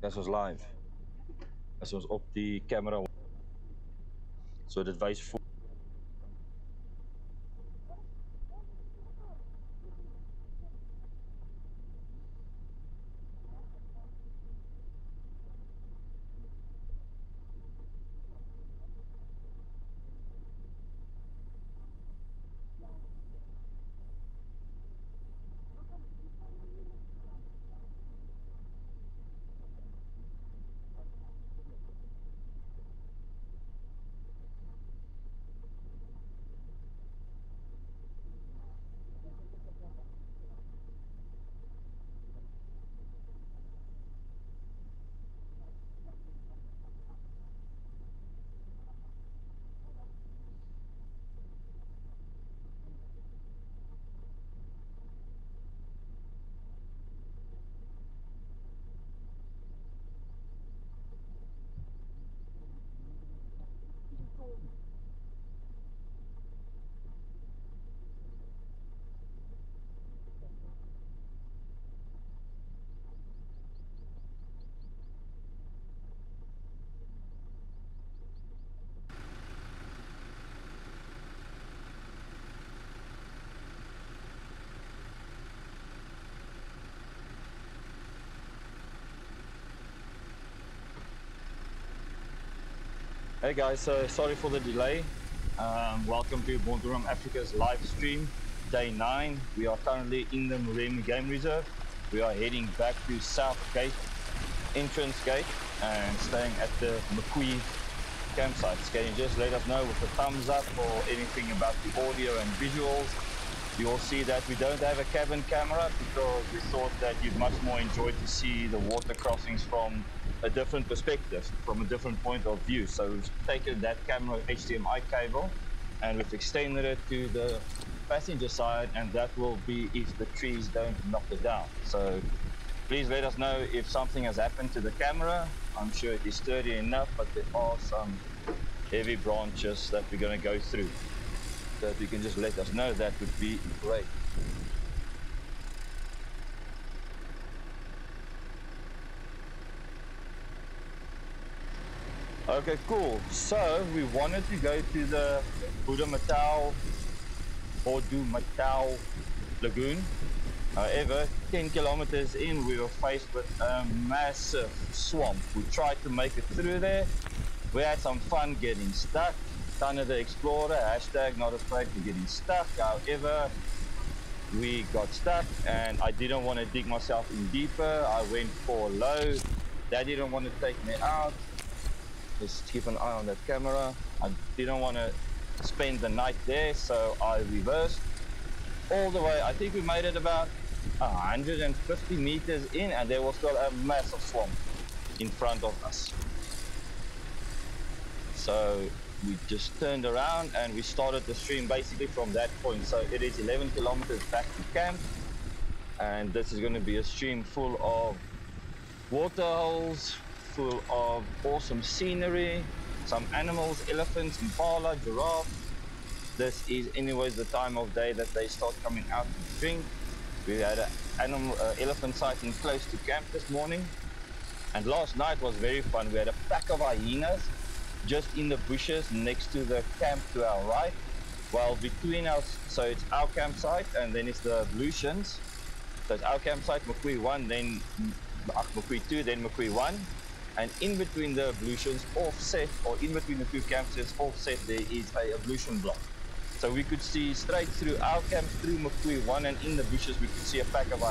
Dit was live. Dit was op die camera. So dit wys voor. Hey guys, sorry for the delay. Welcome to Botswana Africa's live stream, day 9. We are currently in the Moremi Game Reserve. We are heading back to South Gate, entrance gate, and staying at the Makui campsites. Can you just let us know with a thumbs up or anything about the audio and visuals? You will see that we don't have a cabin camera because we thought that you'd much more enjoy to see the water crossings from a different perspective, from a different point of view. So we've taken that camera HDMI cable and we've extended it to the passenger side, and that will be if the trees don't knock it down. So please let us know if something has happened to the camera. I'm sure it is sturdy enough, but there are some heavy branches that we're going to go through. So if you can just let us know, that would be great. Okay, cool. So we wanted to go to the Bodumatau Lagoon. However, 10 kilometers in, we were faced with a massive swamp. We tried to make it through there. We had some fun getting stuck. Tanner the Explorer, hashtag not afraid of getting stuck. However, we got stuck and I didn't want to dig myself in deeper. I went for low. That didn't want to take me out. Just keep an eye on that camera. I didn't want to spend the night there, so I reversed all the way. I think we made it about 150 meters in, and there was still a massive swamp in front of us. So we just turned around and we started the stream basically from that point. So it is 11 kilometers back to camp, and this is going to be a stream full of water holes, full of awesome scenery, some animals, elephants, impala, giraffe. This is anyways the time of day that they start coming out to drink. We had an elephant sighting close to camp this morning, and last night was very fun. We had a pack of hyenas just in the bushes next to the camp to our right, while between us, so it's our campsite and then it's the ablutions. So it's our campsite, Makui 1, then Makui 2, then Makui 1. And in between the ablutions offset, or in between the two campsites offset, there is a ablution block. So we could see straight through our camp, through Makui 1, and in the bushes we could see a pack of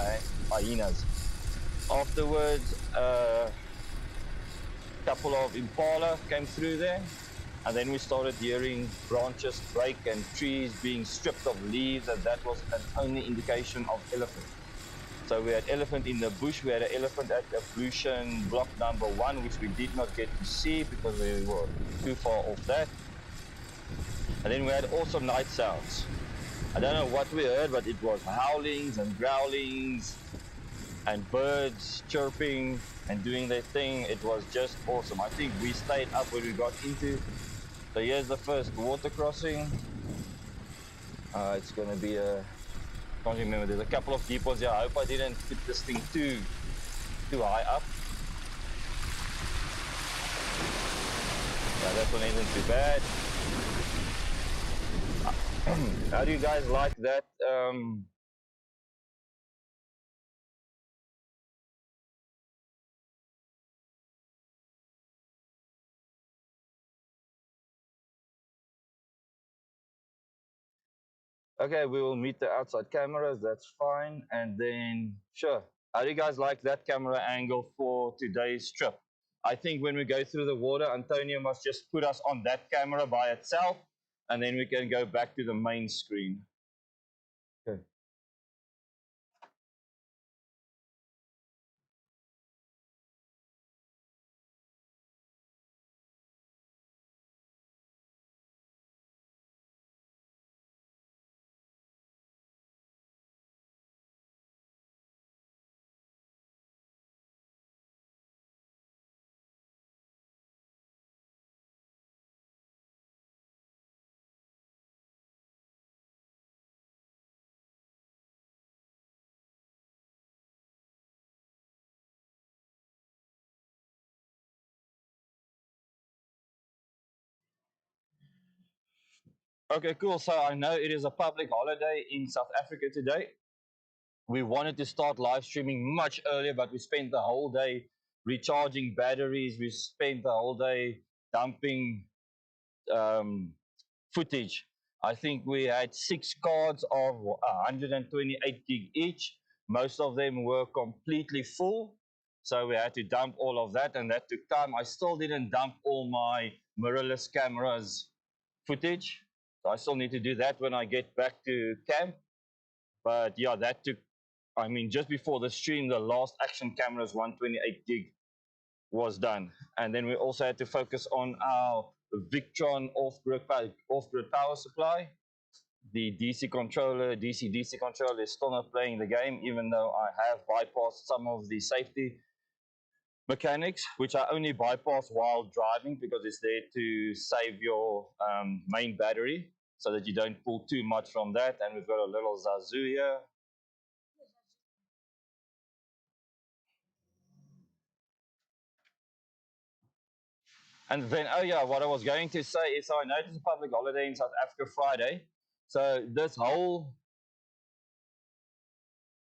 hyenas. Afterwards, a couple of impala came through there. And then we started hearing branches break and trees being stripped of leaves, and that was an only indication of elephant. So we had elephant in the bush. We had an elephant at ablution block number 1, which we did not get to see because we were too far off that. And then we had also night sounds. I don't know what we heard, but it was howlings and growlings and birds chirping and doing their thing. It was just awesome. I think we stayed up when we got into. So here's the first water crossing. It's going to be a, can't remember, there's a couple of depots here. I hope I didn't put this thing too high up. Yeah, that one isn't too bad. How do you guys like that? Okay, we will meet the outside cameras, that's fine. And then, sure. How do you guys like that camera angle for today's trip? I think when we go through the water, Antonio must just put us on that camera by itself, and then we can go back to the main screen. Okay. Okay, cool. So I know it is a public holiday in South Africa today. We wanted to start live streaming much earlier, but we spent the whole day recharging batteries. We spent the whole day dumping um, footage. I think we had 6 cards of 128 gig each. Most of them were completely full. So we had to dump all of that, and that took time. I still didn't dump all my mirrorless cameras footage. So I still need to do that when I get back to camp. But yeah, that took, I mean, just before the stream, the last action cameras 128 gig was done. And then we also had to focus on our Victron off-grid power supply. The DC controller, DC controller is still not playing the game, even though I have bypassed some of the safety mechanics, which I only bypass while driving because it's there to save your main battery so that you don't pull too much from that. And we've got a little Zazu here. And then, oh yeah, what I was going to say is, so I noticed a public holiday in South Africa Friday. So this whole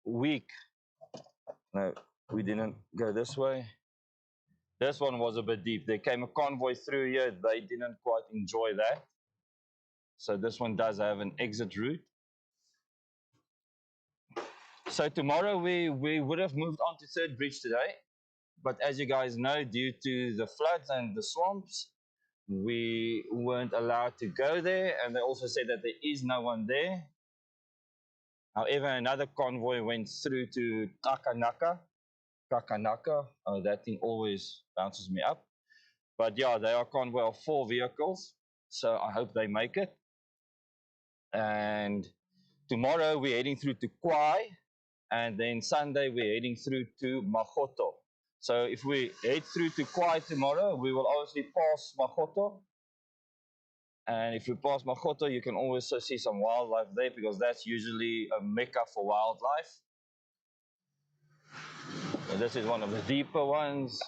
week, no, we didn't go this way. This one was a bit deep. There came a convoy through here. They didn't quite enjoy that. So this one does have an exit route. So tomorrow we would have moved on to Third Bridge today. But as you guys know, due to the floods and the swamps, we weren't allowed to go there. And they also said that there is no one there. However, another convoy went through to Takanaka. Oh, that thing always bounces me up. But yeah, they are a convoy of 4 vehicles. So I hope they make it. And tomorrow we're heading through to Kwai. And then Sunday we're heading through to Magoto. So if we head through to Kwai tomorrow, we will obviously pass Magoto. And if you pass Magoto, you can also see some wildlife there because that's usually a mecca for wildlife. So this is one of the deeper ones.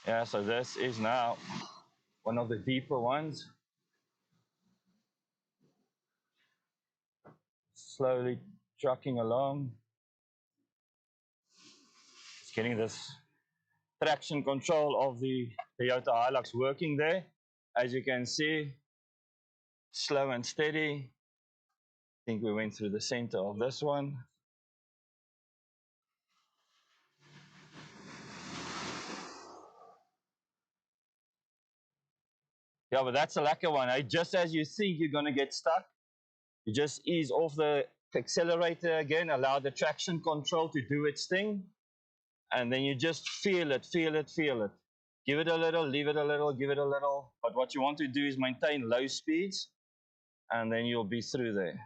Yeah, so this is now one of the deeper ones. Slowly trucking along. It's getting this traction control of the Toyota Hilux working there. As you can see, slow and steady. I think we went through the center of this one. Yeah, but that's a lacquer one. Eh? Just as you think you're going to get stuck, you just ease off the accelerator again, allow the traction control to do its thing, and then you just feel it, feel it, feel it. Give it a little, leave it a little, give it a little. But what you want to do is maintain low speeds, and then you'll be through there.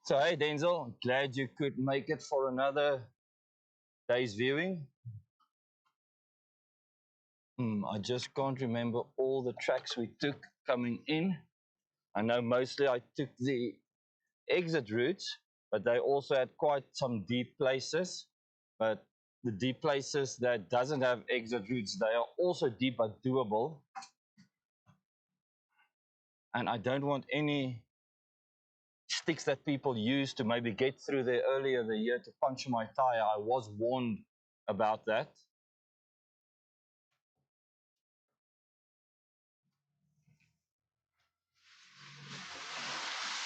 So, hey, Denzel, glad you could make it for another day's viewing. I just can't remember all the tracks we took coming in. I know mostly I took the exit routes, but they also had quite some deep places. But the deep places that doesn't have exit routes, they are also deep but doable. And I don't want any sticks that people use to maybe get through there earlier the year to puncture my tire. I was warned about that.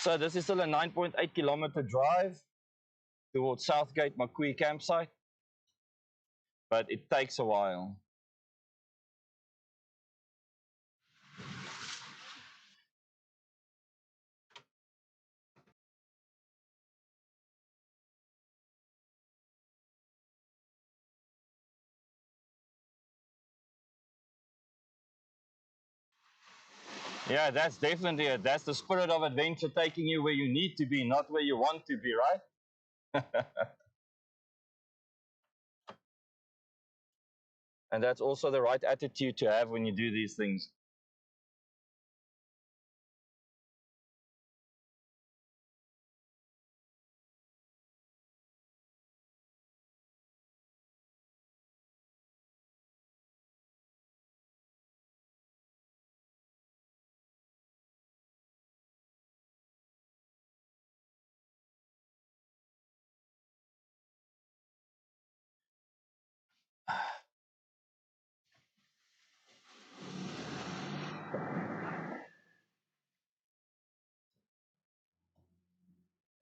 So this is still a 9.8 kilometer drive towards Southgate Makui campsite, but it takes a while. Yeah, that's definitely it. That's the spirit of adventure, taking you where you need to be, not where you want to be, right? And that's also the right attitude to have when you do these things.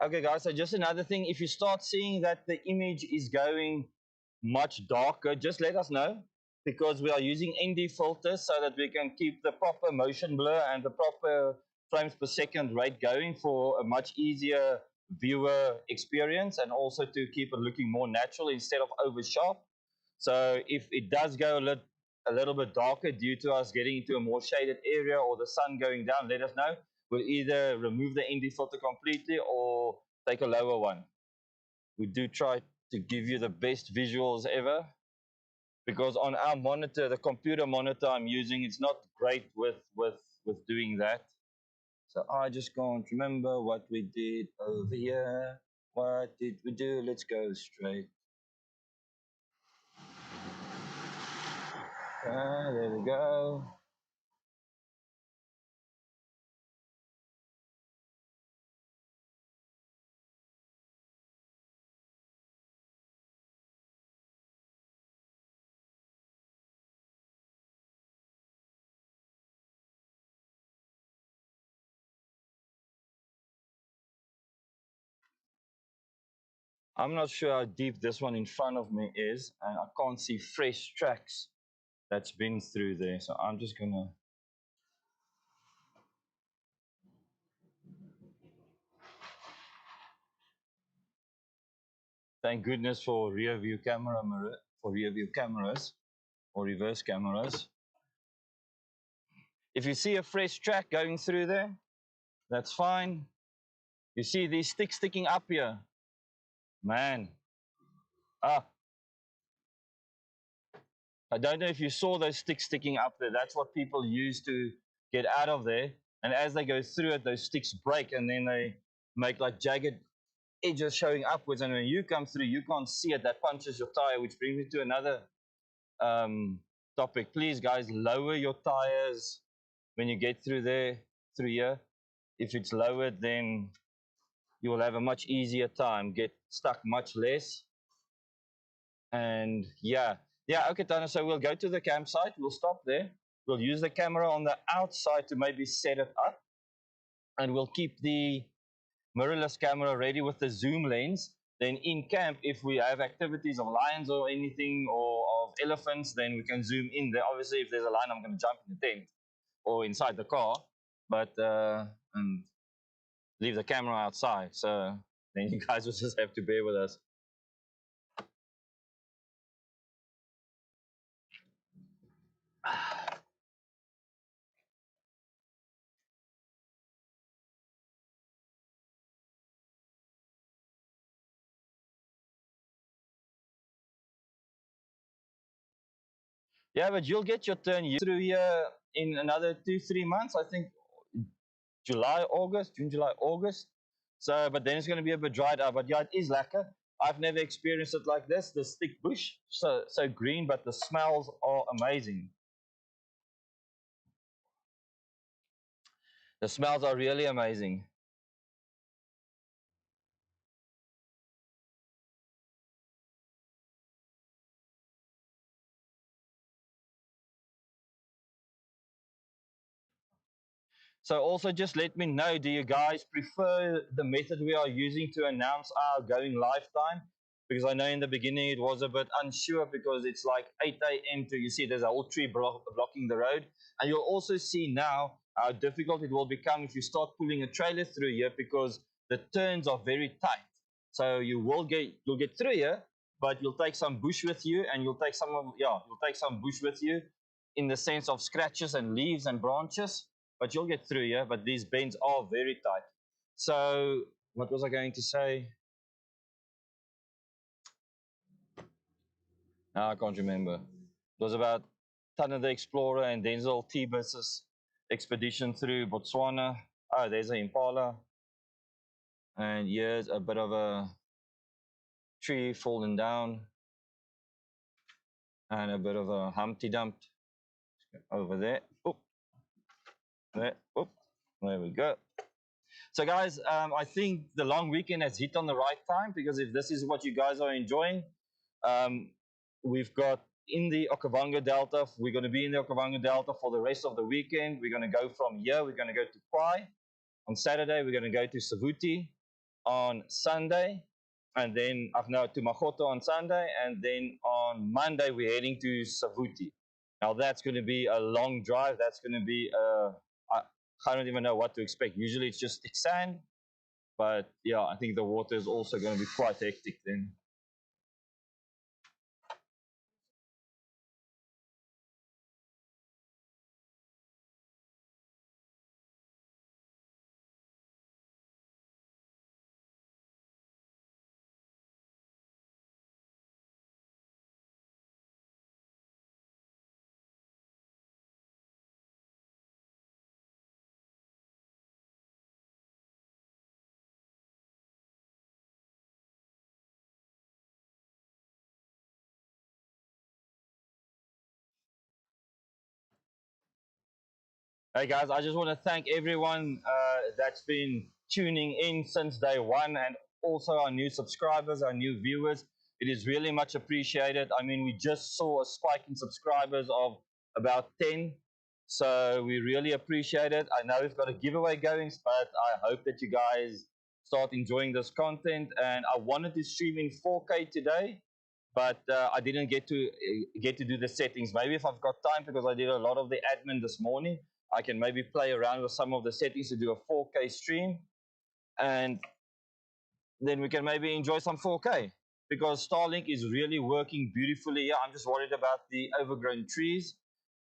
Okay, guys, so just another thing, if you start seeing that the image is going much darker, just let us know, because we are using ND filters so that we can keep the proper motion blur and the proper frames per second rate going for a much easier viewer experience, and also to keep it looking more natural instead of over sharp. So if it does go a little bit darker due to us getting into a more shaded area or the sun going down, let us know. We'll either remove the ND filter completely or take a lower one. We do try to give you the best visuals ever, because on our monitor, the computer monitor I'm using, it's not great with doing that. So I just can't remember what we did over here. What did we do? Let's go straight. There we go. I'm not sure how deep this one in front of me is, and I can't see fresh tracks that's been through there. So I'm just gonna. Thank goodness for rear view camera mirror, for rear view cameras or reverse cameras. If you see a fresh track going through there, that's fine. You see these sticks sticking up here, man. Ah, I don't know if you saw those sticks sticking up there. That's what people use to get out of there. And as they go through it, those sticks break and then they make like jagged edges showing upwards. And when you come through, you can't see it. That punches your tire, which brings me to another topic. Please, guys, lower your tires when you get through there, through here. If it's lowered, then you will have a much easier time, get stuck much less. And yeah, okay, Tana. So we'll go to the campsite. We'll stop there. We'll use the camera on the outside to maybe set it up, and we'll keep the mirrorless camera ready with the zoom lens. Then in camp, if we have activities of lions or anything or of elephants, then we can zoom in there. Obviously, if there's a lion, I'm going to jump in the tent or inside the car, but and leave the camera outside. So then you guys will just have to bear with us. Yeah, but you'll get your turn through here in another 2, 3 months. I think July, August, June, July, August. So, but then it's going to be a bit dried up. But yeah, it is lekker. I've never experienced it like this. The thick bush, so green, but the smells are amazing. The smells are really amazing. So also just let me know, do you guys prefer the method we are using to announce our going live time? Because I know in the beginning it was a bit unsure because it's like 8 a.m. to, you see there's a whole tree blocking the road. And you'll also see now how difficult it will become if you start pulling a trailer through here because the turns are very tight. So you'll get through here, but you'll take some bush with you and you'll take some bush with you in the sense of scratches and leaves and branches, but you'll get through here. But these bends are very tight. So, what was I going to say? No, I can't remember. It was about Tana the Explorer and Denzel T-Bus's expedition through Botswana. Oh, there's an Impala. And here's a bit of a tree falling down. And a bit of a Humpty Dump over there. Oop. There. Oop. There we go. So, guys, I think the long weekend has hit on the right time because if this is what you guys are enjoying, um, we've got in the Okavango Delta, we're going to be in the Okavango Delta for the rest of the weekend. We're going to go from here, we're going to go to Kwai. On Saturday, we're going to go to Savuti on Sunday, and then no, to Makoto on Sunday, and then on Monday, we're heading to Savuti. Now, that's going to be a long drive. That's going to be I don't even know what to expect. Usually it's just thick sand, but yeah, I think the water is also going to be quite hectic then. Hey guys, I just want to thank everyone that's been tuning in since day one, and also our new subscribers, our new viewers. It is really much appreciated. I mean, we just saw a spike in subscribers of about 10. So we really appreciate it. I know we've got a giveaway going, but I hope that you guys start enjoying this content. And I wanted to stream in 4K today, but I didn't get to do the settings. Maybe if I've got time, because I did a lot of the admin this morning, I can maybe play around with some of the settings to do a 4K stream, and then we can maybe enjoy some 4K, because Starlink is really working beautifully. Yeah, I'm just worried about the overgrown trees,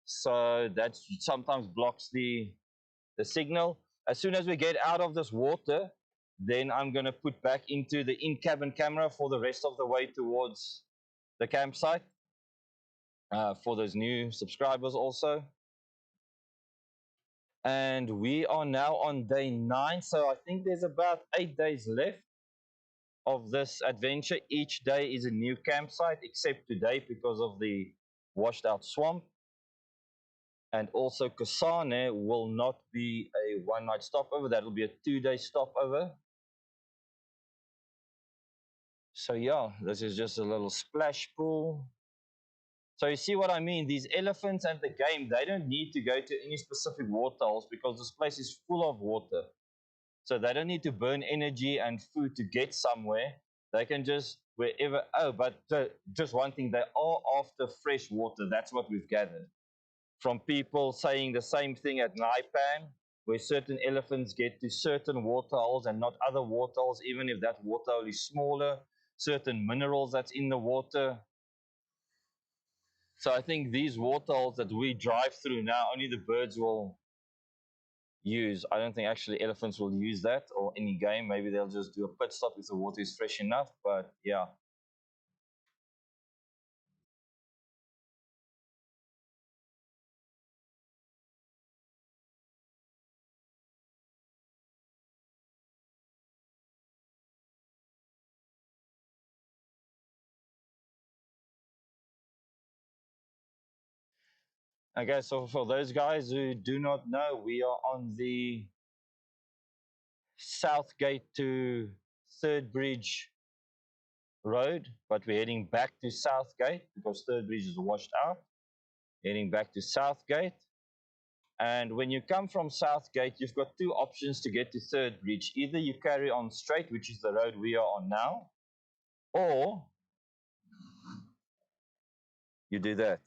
so that sometimes blocks the signal. As soon as we get out of this water, then I'm going to put back into the in-cabin camera for the rest of the way towards the campsite, for those new subscribers also. And we are now on day 9, so I think there's about 8 days left of this adventure. Each day is a new campsite, except today because of the washed out swamp. And also Kasane will not be a one-night stopover. That'll be a 2-day stopover. So yeah, this is just a little splash pool. So you see what I mean? These elephants and the game, they don't need to go to any specific waterholes, because this place is full of water. So they don't need to burn energy and food to get somewhere. They can just wherever. Oh, but just one thing, they are after fresh water. That's what we've gathered from people saying the same thing at Naipan, where certain elephants get to certain waterholes and not other waterholes, even if that waterhole is smaller, certain minerals that's in the water. So I think these waterholes that we drive through now, only the birds will use. I don't think actually elephants will use that, or any game. Maybe they'll just do a pit stop if the water is fresh enough. But yeah. Okay, so for those guys who do not know, we are on the South Gate to Third Bridge Road, but we're heading back to South Gate because Third Bridge is washed out. Heading back to South Gate. And when you come from South Gate, you've got two options to get to Third Bridge. Either you carry on straight, which is the road we are on now, or you do that.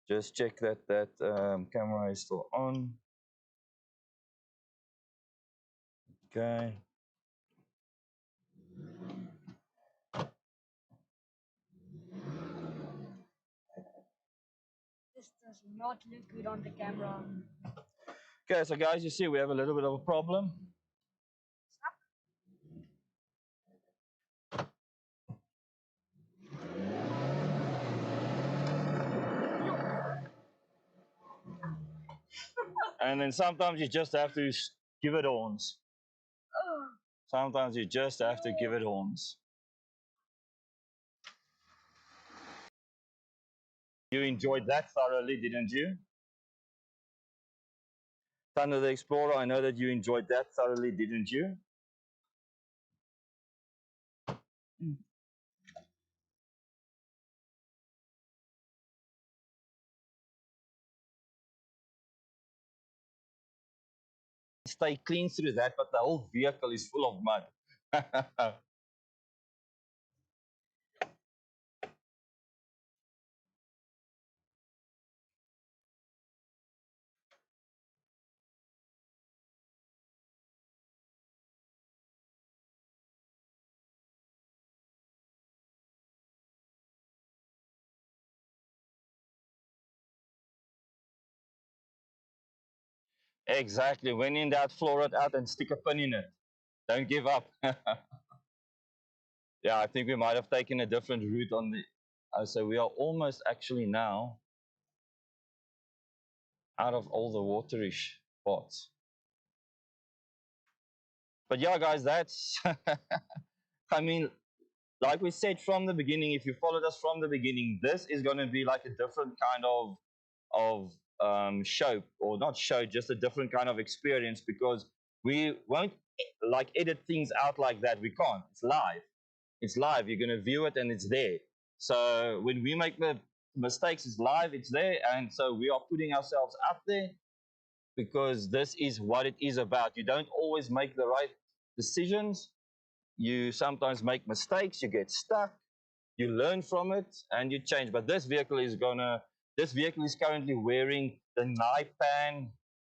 Just check that camera is still on. Okay. This does not look good on the camera. Okay, so guys, you see we have a little bit of a problem. And then sometimes you just have to give it horns. Sometimes you just have to give it horns. You enjoyed that thoroughly, didn't you? Thunder the Explorer, I know that you enjoyed that thoroughly, didn't you? Stay clean through that, but the whole vehicle is full of mud. Exactly. When in doubt, floor it out and stick a pin in it. Don't give up. Yeah, I think we might have taken a different route on the. So we are almost actually now out of all the waterish spots. But yeah, guys, that's. I mean, like we said from the beginning, if you followed us from the beginning, this is going to be like a different kind of show, or not show, just a different kind of experience, because we won't like edit things out like that. We can't. It's live. It's live. You're going to view it and it's there. So when we make the mistakes, it's live. It's there, and so we are putting ourselves out there. because this is what it is about. You don't always make the right decisions. You sometimes make mistakes, you get stuck, you learn from it, and you change. But this vehicle is currently wearing the Naipan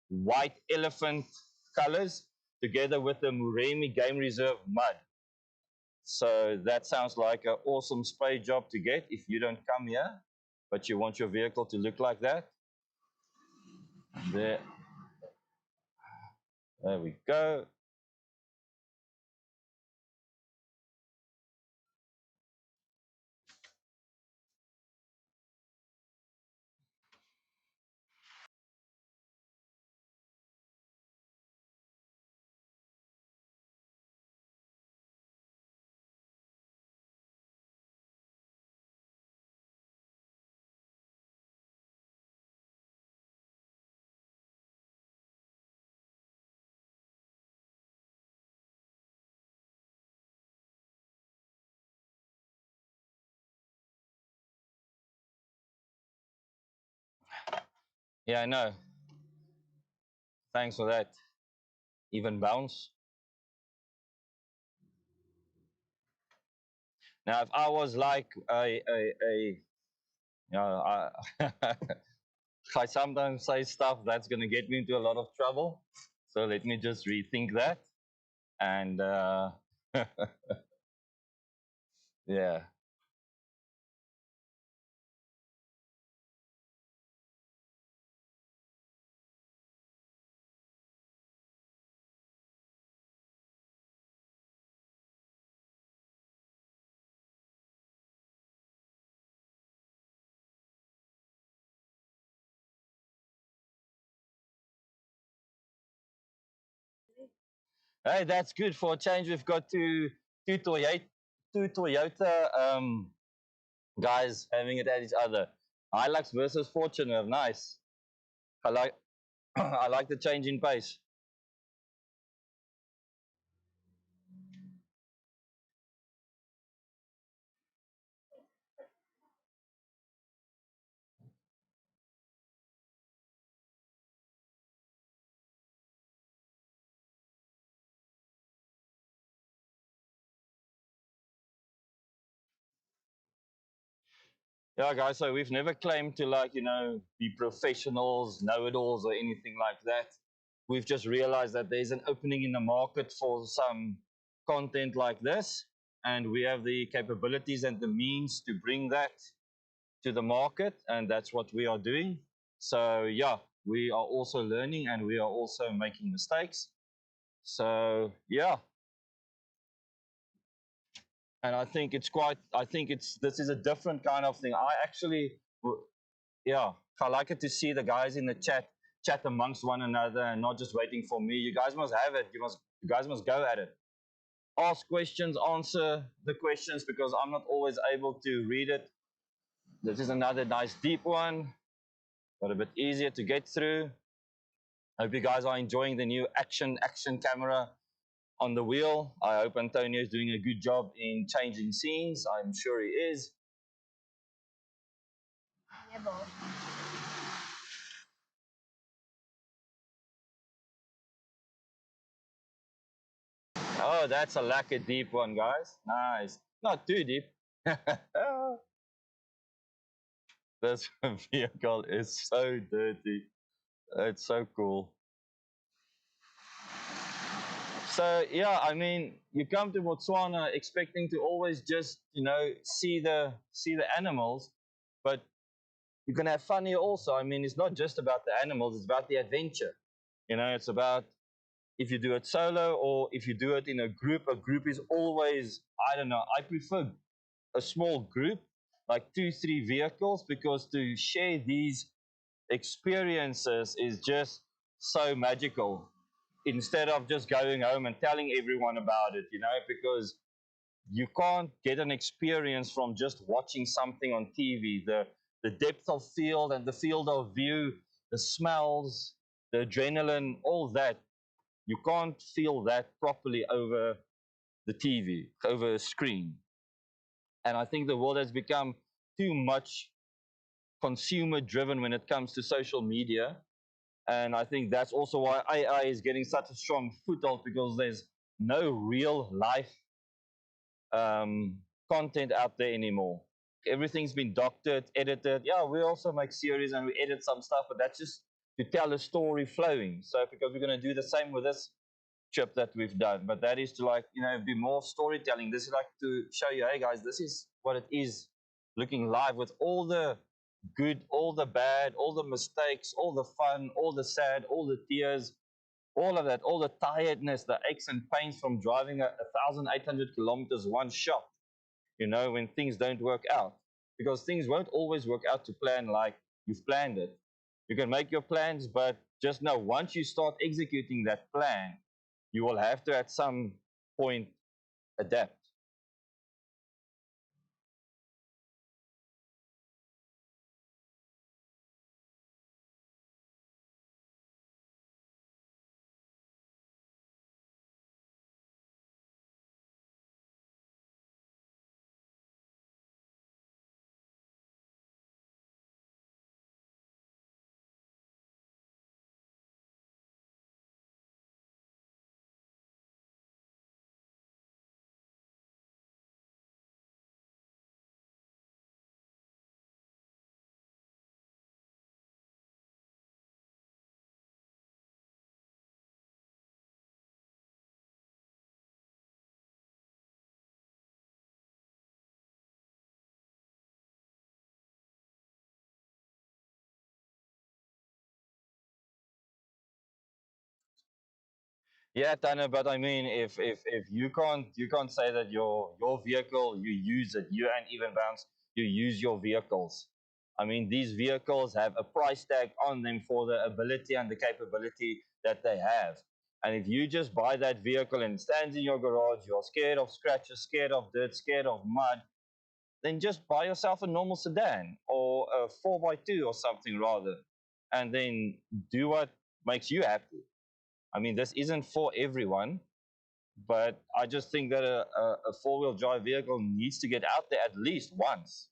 white elephant colors together with the Muremi Game Reserve mud. So that sounds like an awesome spray job to get if you don't come here, but you want your vehicle to look like that. There, there we go. Yeah, I know. Thanks for that. Even bounce. Now, if I was like I sometimes say stuff that's going to get me into a lot of trouble. So let me just rethink that. And yeah. Hey, that's good for a change. We've got two Toyota, two Toyota guys having it at each other. Hilux versus Fortuner. Nice. I like I like the change in pace. Yeah, guys. So we've never claimed to be professionals, know-it-alls, or anything like that. We've just realized that there's an opening in the market for some content like this, and we have the capabilities and the means to bring that to the market, and that's what we are doing. So yeah, we are also learning and we are also making mistakes. So yeah, and I think this is a different kind of thing. I actually, yeah, I like it to see the guys in the chat amongst one another and not just waiting for me. You guys must have it. You guys must go at it. Ask questions, answer the questions, because I'm not always able to read it. This is another nice deep one, but a bit easier to get through. Hope you guys are enjoying the new action camera on the wheel. I hope Antonio is doing a good job in changing scenes. I'm sure he is. Never. Oh, that's a lacquer deep one, guys. Nice. Not too deep. This vehicle is so dirty. It's so cool. So yeah, I mean, you come to Botswana expecting to always just see the animals, but you can have fun here also. I mean, it's not just about the animals; it's about the adventure. It's about if you do it solo or if you do it in a group. A group is always, I don't know. I prefer a small group, like 2, 3 vehicles, because to share these experiences is just so magical instead of just going home and telling everyone about it, because you can't get an experience from just watching something on TV. The depth of field and the field of view, the smells, the adrenaline, all that, you can't feel that properly over the TV, over a screen. And I think the world has become too much consumer driven when it comes to social media. And I think that's also why AI is getting such a strong foothold, because there's no real life um, content out there anymore. Everything's been doctored, edited. Yeah, we also make series and we edit some stuff, but that's just to tell a story flowing. So because we're going to do the same with this trip that we've done, but that is to, like, be more storytelling. This is like to show you, hey guys, this is what it is looking live, with all the good, all the bad, all the mistakes, all the fun, all the sad, all the tears, all of that, all the tiredness, the aches and pains from driving 1,800 kilometers one shot, when things don't work out. Because things won't always work out to plan like you've planned it. You can make your plans, but just know once you start executing that plan, you will have to at some point adapt. Yeah, Tanner, but I mean, if you can't say that your vehicle, you use it, you and even Bounce, you use your vehicles. I mean, these vehicles have a price tag on them for the ability and the capability that they have. And if you just buy that vehicle and it stands in your garage, you're scared of scratches, scared of dirt, scared of mud, then just buy yourself a normal sedan or a 4x2 or something rather, and then do what makes you happy. I mean, this isn't for everyone, but I just think that a four-wheel drive vehicle needs to get out there at least once.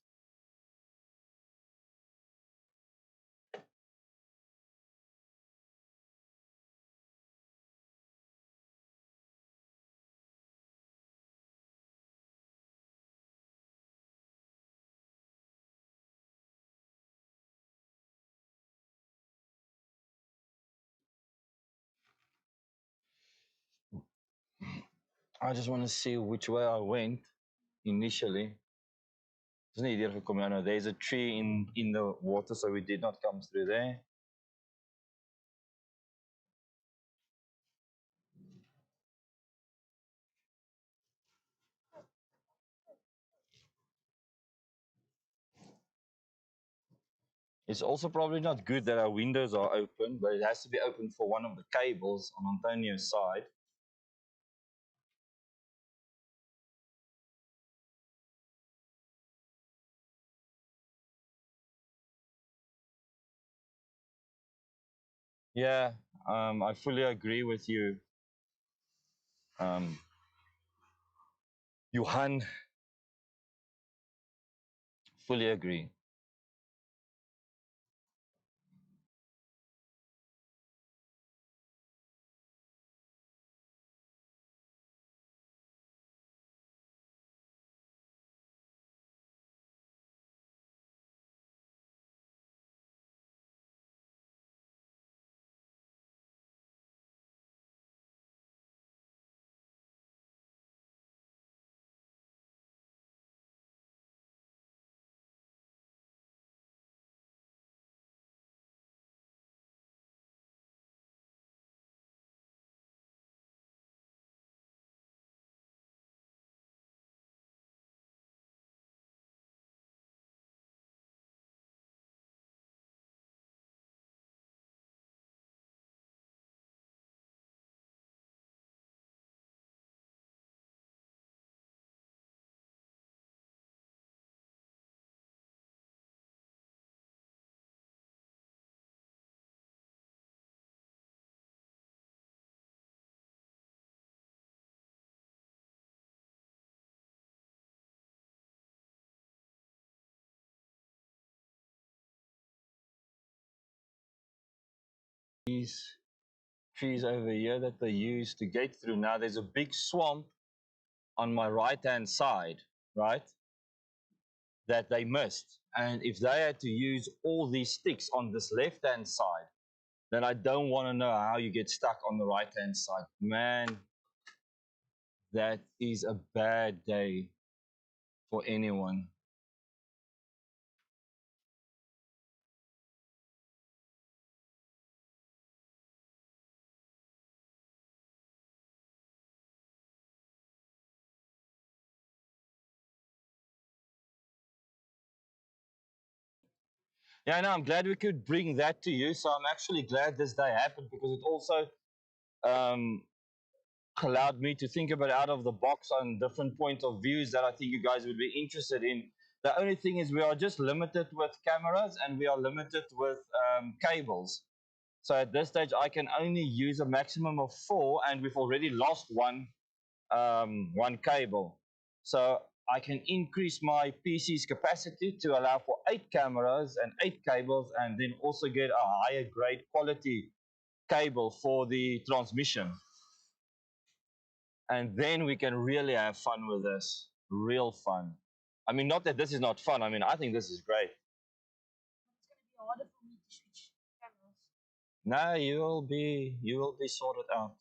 I just want to see which way I went initially. There's no idea if come out. There's a tree in the water, so we did not come through there. It's also probably not good that our windows are open, but it has to be open for one of the cables on Antonio's side. Yeah, I fully agree with you, um, Johan. Fully agree. these trees over here that they use to get through. Now there's a big swamp on my right hand side, right? That they missed. And if they had to use all these sticks on this left hand side, then I don't want to know how you get stuck on the right hand side. Man, that is a bad day for anyone. Yeah, no, I'm glad we could bring that to you. So I'm actually glad this day happened because it also um, allowed me to think about out of the box on different point of views that I think you guys would be interested in. The only thing is we are just limited with cameras and we are limited with cables. So at this stage, I can only use a maximum of 4, and we've already lost one cable. So I can increase my PC's capacity to allow for 8 cameras and 8 cables, and then also get a higher grade quality cable for the transmission. And then we can really have fun with this. Real fun. I mean, not that this is not fun. I mean, I think this is great. It's going to be harder for me to switch cameras. No, you will be sorted out.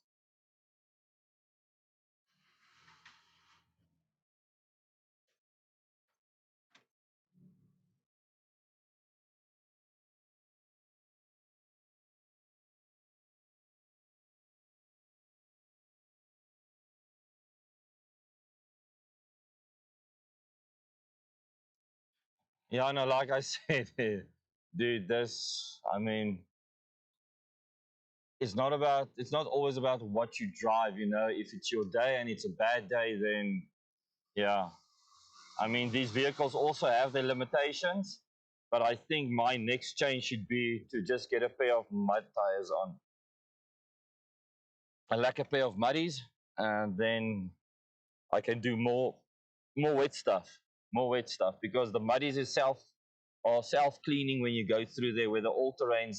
Yeah, no, like I said, dude, this, I mean, it's not always about what you drive, you know. If it's your day and it's a bad day, then yeah. I mean, these vehicles also have their limitations, but I think my next change should be to just get a pair of mud tires on. I like a pair of muddies, and then I can do more wet stuff, more wet stuff, because the muddies is self cleaning when you go through there. Where the all terrains,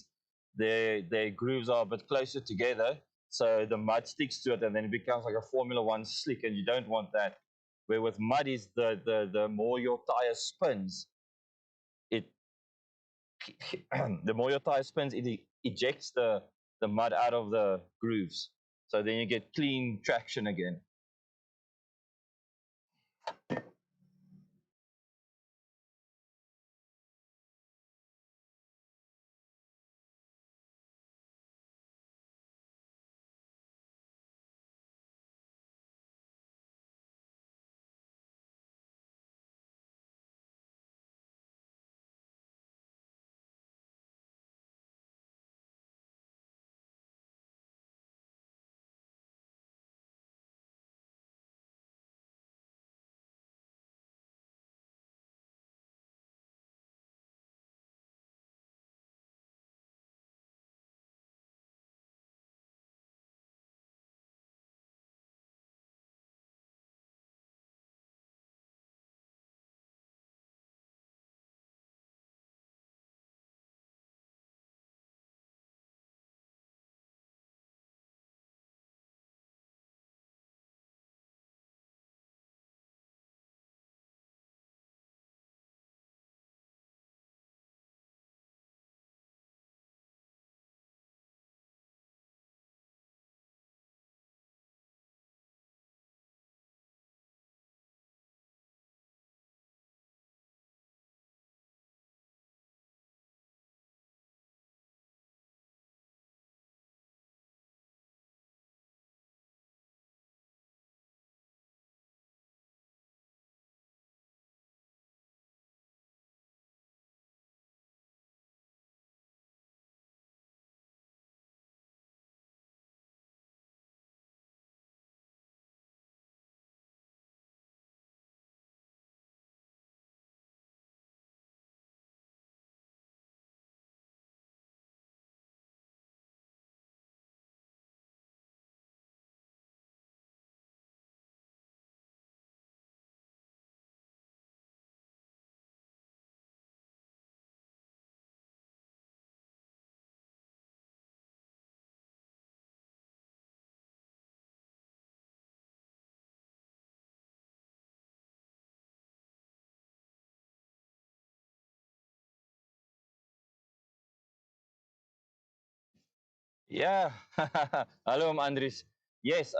their grooves are a bit closer together, so the mud sticks to it, and then it becomes like a Formula One slick, and you don't want that. Where with muddies, the more your tire spins, it the more your tire spins, it ejects the mud out of the grooves, so then you get clean traction again. Yeah. Hello, I'm Andres. Yes,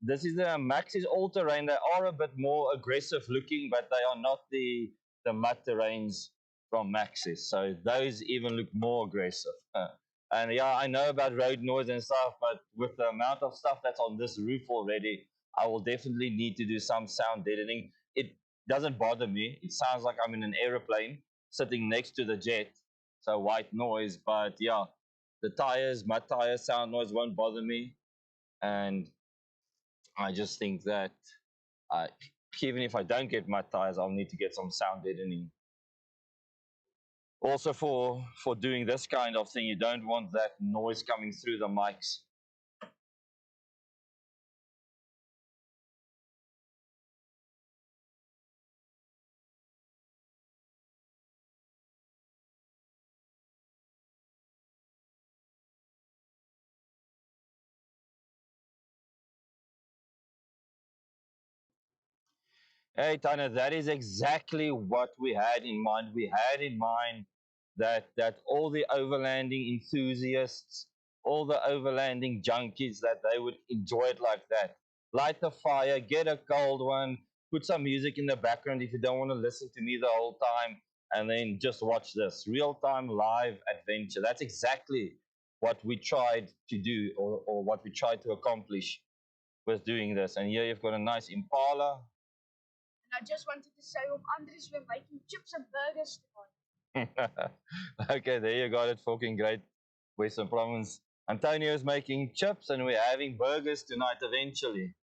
this is the Maxis all terrain. They are a bit more aggressive looking, but they are not the mud terrains from Maxis. So those even look more aggressive. And yeah, I know about road noise and stuff, but with the amount of stuff that's on this roof already, I will definitely need to do some sound deadening. It doesn't bother me. It sounds like I'm in an aeroplane sitting next to the jet. So white noise, but yeah, the tires, my tires, sound noise won't bother me. And I just think that I, even if I don't get my tires, I'll need to get some sound deadening. Also, for doing this kind of thing, you don't want that noise coming through the mics. Hey, Tana, that is exactly what we had in mind. We had in mind that all the overlanding enthusiasts, all the overlanding junkies, that they would enjoy it like that. Light the fire, get a cold one, put some music in the background if you don't want to listen to me the whole time, and then just watch this real time live adventure. That's exactly what we tried to do, or what we tried to accomplish with doing this. And here you've got a nice Impala. And I just wanted to say, Andres, we're making chips and burgers tonight. Okay, there you got it. Fucking great. Western Province. Antonio is making chips and we're having burgers tonight eventually.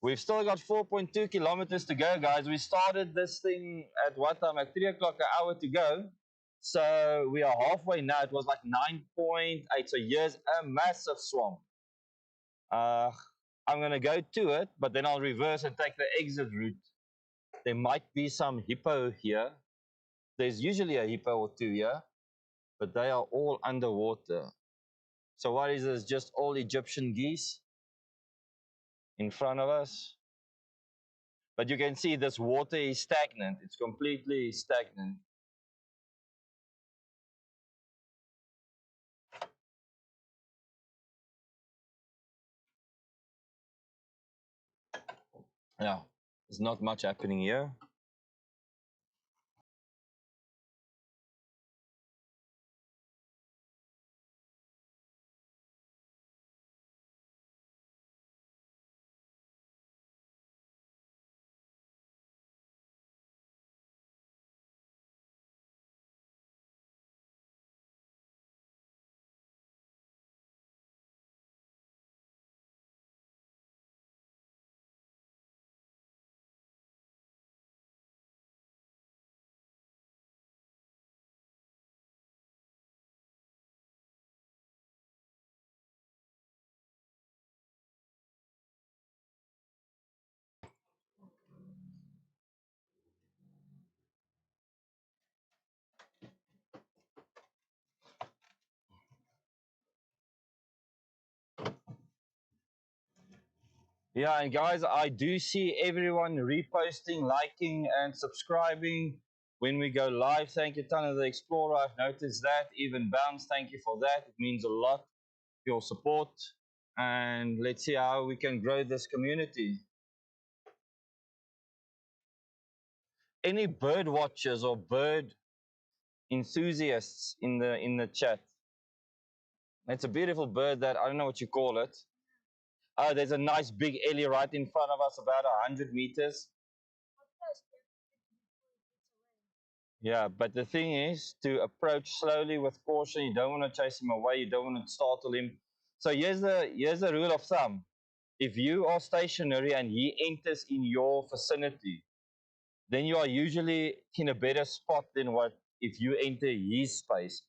We've still got 4.2 kilometers to go, guys. We started this thing at what time? At 3 o'clock, an hour to go. So we are halfway now. It was like 9.8. So here's a massive swamp. Uh, I'm going to go to it, but then I'll reverse and take the exit route. There might be some hippo here. There's usually a hippo or two here, but they are all underwater. So what is this? Just all Egyptian geese in front of us. But you can see this water is stagnant. It's completely stagnant. Yeah, there's not much happening here. Yeah, and guys, I do see everyone reposting, liking, and subscribing when we go live. Thank you, Ton of the Explorer. I've noticed that. Even Bounce, thank you for that. It means a lot, your support. And let's see how we can grow this community. Any bird watchers or bird enthusiasts in the chat? It's a beautiful bird that I don't know what you call it. Oh, there's a nice big ellie right in front of us, about 100 meters. Yeah, but the thing is to approach slowly with caution. You don't want to chase him away. You don't want to startle him. So here's the rule of thumb. If you are stationary and he enters in your vicinity, then you are usually in a better spot than what if you enter his space.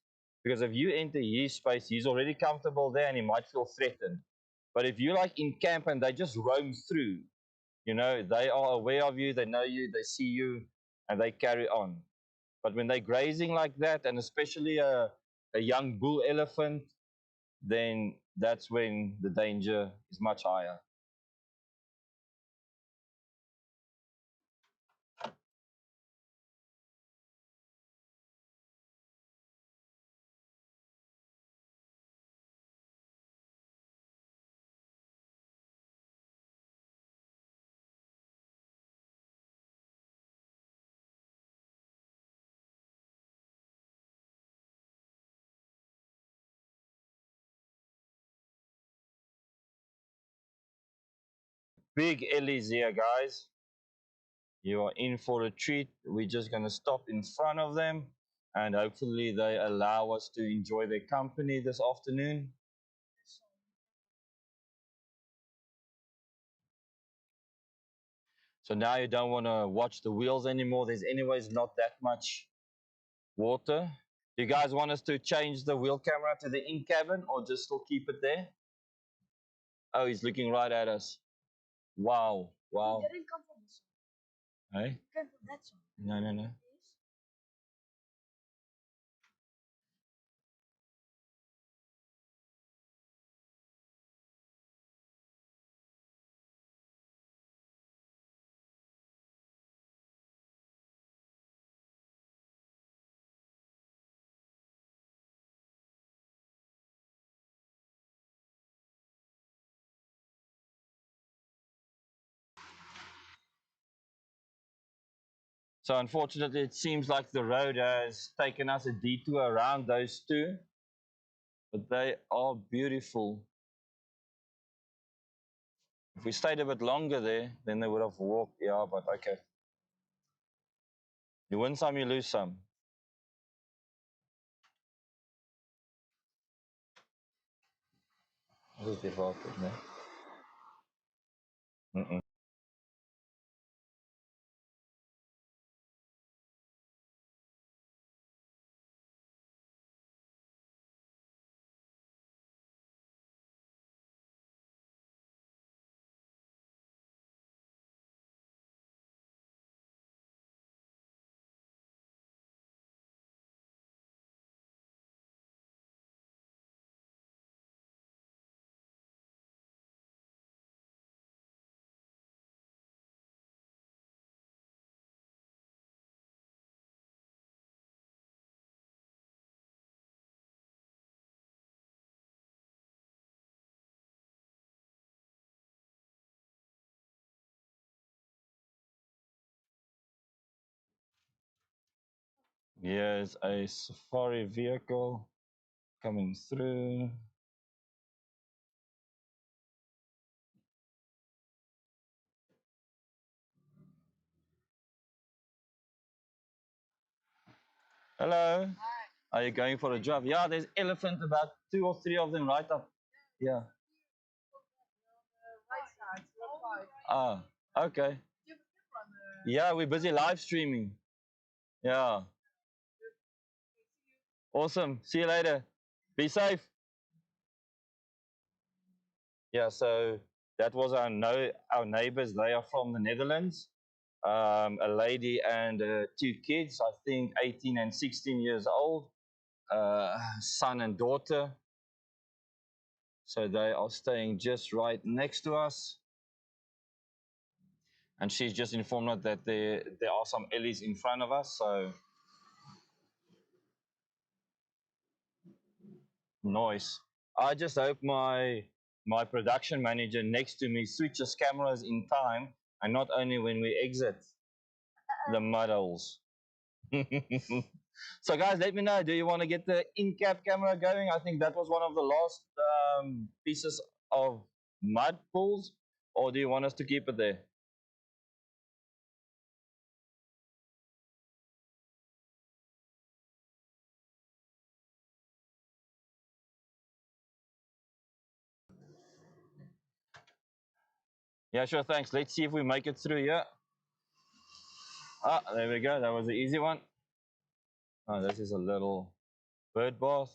Because if you enter his space, he's already comfortable there and he might feel threatened. But if you like in camp and they just roam through, they are aware of you, they know you, they see you, and they carry on. But when they're grazing like that, and especially a young bull elephant, then that's when the danger is much higher. big Ellies here, guys. You are in for a treat. We're just going to stop in front of them and hopefully they allow us to enjoy their company this afternoon. So now you don't want to watch the wheels anymore. There's anyways not that much water. Do you guys want us to change the wheel camera to the in cabin or just still keep it there? Oh, he's looking right at us. Wow, wow. He didn't come from this side. Hey? He came from that side. No, no, no. So unfortunately, it seems like the road has taken us a detour around those two, but they are beautiful. If we stayed a bit longer there, then they would have walked. Yeah, but okay. You win some, you lose some. Wat is die water, nee? Here's a safari vehicle coming through. Hello. Hi. Are you going for a drive? Yeah, there's elephant, about 2 or 3 of them right up. Yeah. Ah, okay. Yeah, we're busy live streaming. Yeah. Awesome. See you later. Be safe. Yeah, so that was our neighbors. They are from the Netherlands. A lady and 2 kids, I think 18 and 16 years old, son and daughter. So they are staying just right next to us. And she's just informed us that there are some Ellies in front of us. So noise. I just hope my production manager next to me switches cameras in time and not only when we exit the mud holes. So guys, let me know, do you want to get the in-cab camera going? I think that was one of the last pieces of mud pools, or do you want us to keep it there? Yeah, sure, thanks. Let's see if we make it through here. Ah, there we go. That was the easy one. Oh, this is a little bird bath.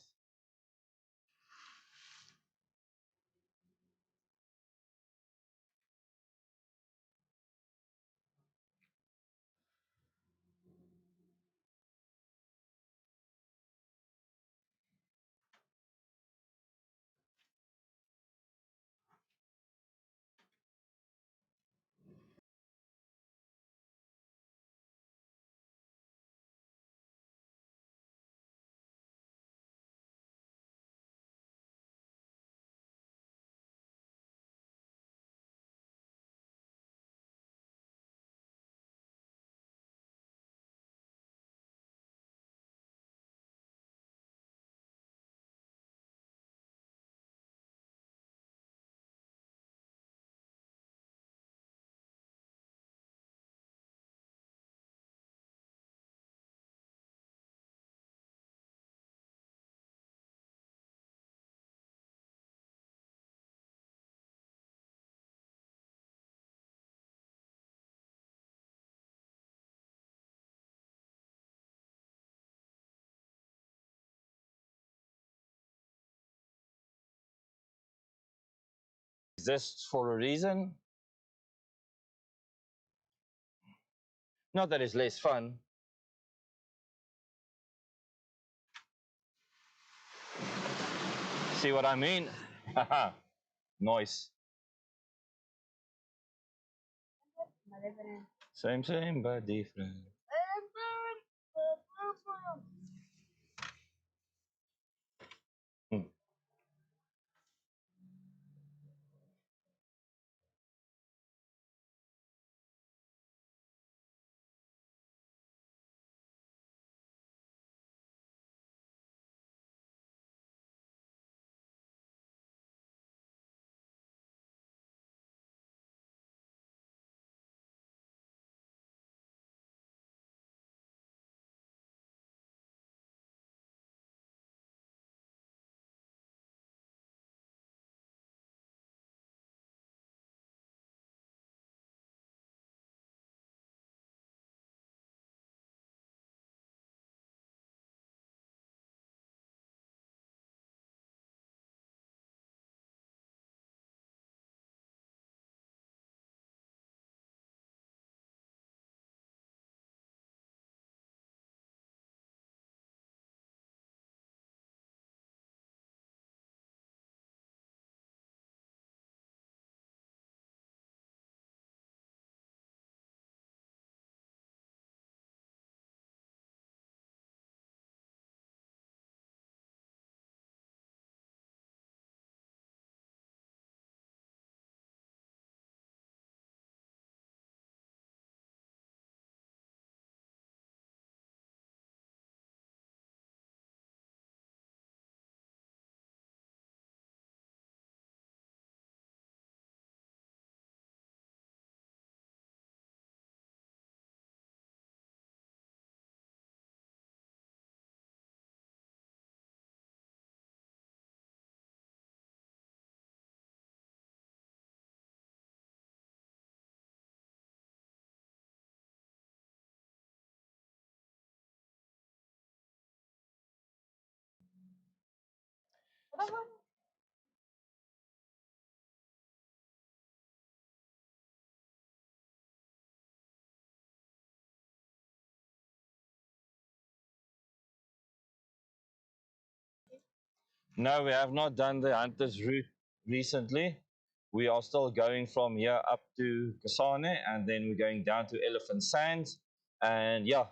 exists for a reason. Not that it's less fun. See what I mean? Haha, noise. Same, but different. Hmm. No, we have not done the Hunters route recently. We are still going from here up to Kasane, and then we're going down to Elephant Sands. And yeah,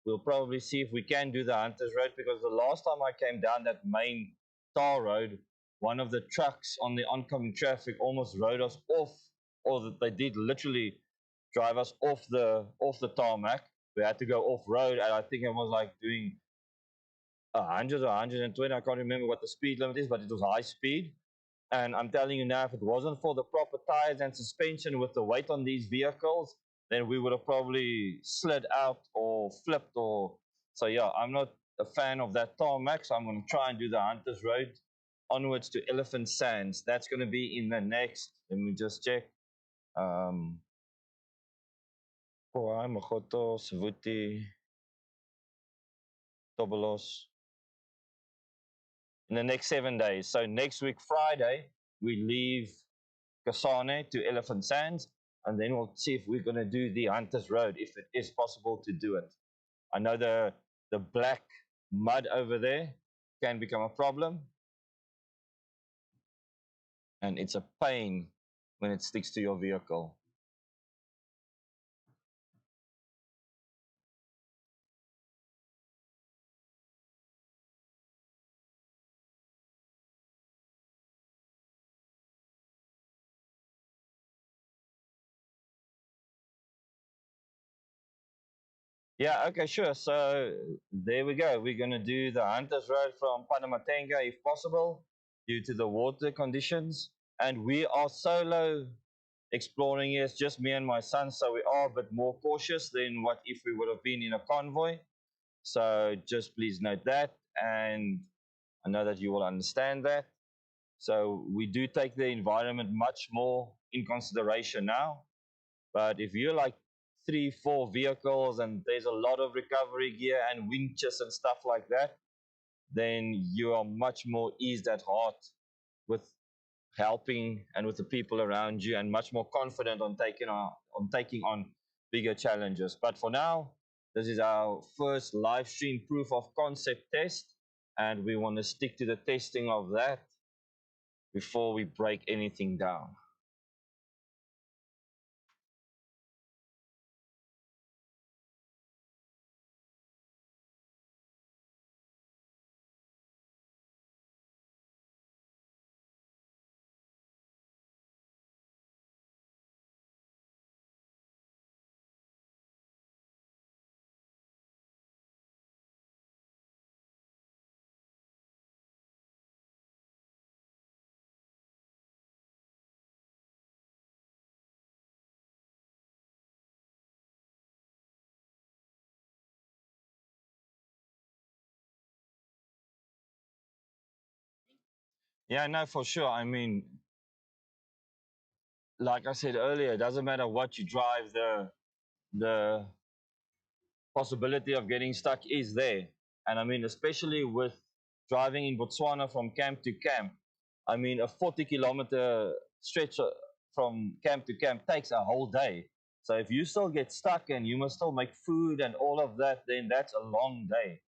we'll probably see if we can do the Hunters road, because the last time I came down that main tar road, one of the trucks on the oncoming traffic almost rode us off, or that they did literally drive us off the tarmac. We had to go off road, and I think it was like doing 100 or 120. I can't remember what the speed limit is, but it was high speed. And I'm telling you now, if it wasn't for the proper tires and suspension with the weight on these vehicles, then we would have probably slid out or flipped. Or so yeah, I'm not a fan of that tarmac. So I'm going to try and do the Hunters Road onwards to Elephant Sands. That's going to be in the next. Let me just check. Mogoto, Savuti, Tobolos. In the next 7 days. So next week, Friday, we leave Kasane to Elephant Sands, and then we'll see if we're going to do the Hunters Road, if it is possible to do it. I know the black mud over there can become a problem, and it's a pain when it sticks to your vehicle. Yeah, okay, sure. So there we go. We're going to do the Hunters Road from Panamatenga if possible, due to the water conditions. And we are solo exploring. It's just me and my son, so we are a bit more cautious than what if we would have been in a convoy. So just please note that, and I know that you will understand that. So we do take the environment much more in consideration now. But if you're like 3, 4 vehicles and there's a lot of recovery gear and winches and stuff like that, then you are much more eased at heart with helping and with the people around you, and much more confident on taking on bigger challenges. But for now, this is our first live stream proof of concept test, and we want to stick to the testing of that before we break anything down. Yeah, no, for sure. I mean, like I said earlier, it doesn't matter what you drive, the possibility of getting stuck is there. And I mean, especially with driving in Botswana from camp to camp, I mean, a 40-kilometer stretch from camp to camp takes a whole day. So if you still get stuck and you must still make food and all of that, then that's a long day.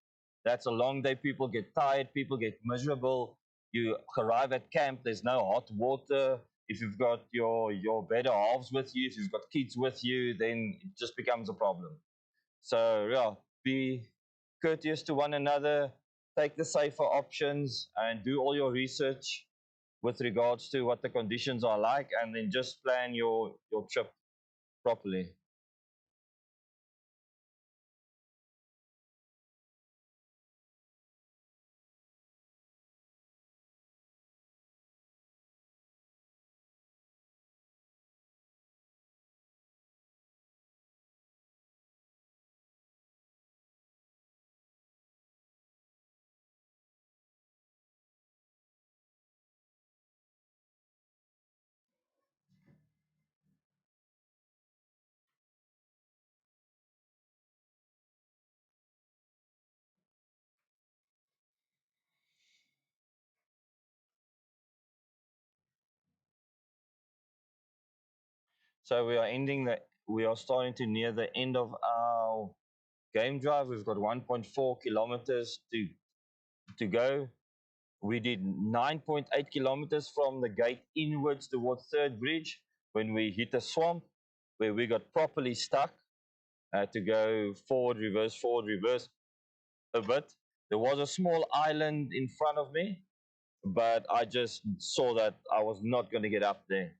That's a long day. People get tired, people get miserable. You arrive at camp, there's no hot water. If you've got your better halves with you, if you've got kids with you, then it just becomes a problem. So yeah, be courteous to one another, take the safer options, and do all your research with regards to what the conditions are like, and then just plan your trip properly. So we are starting to near the end of our game drive. We've got 1.4 kilometers to go. We did 9.8 kilometers from the gate inwards towards Third Bridge when we hit a swamp where we got properly stuck. To go forward, reverse a bit. There was a small island in front of me, but I just saw that I was not going to get up there.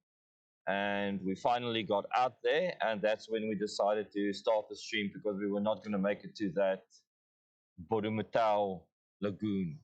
And we finally got out there, and that's when we decided to start the stream because we were not going to make it to that Bodumatau lagoon.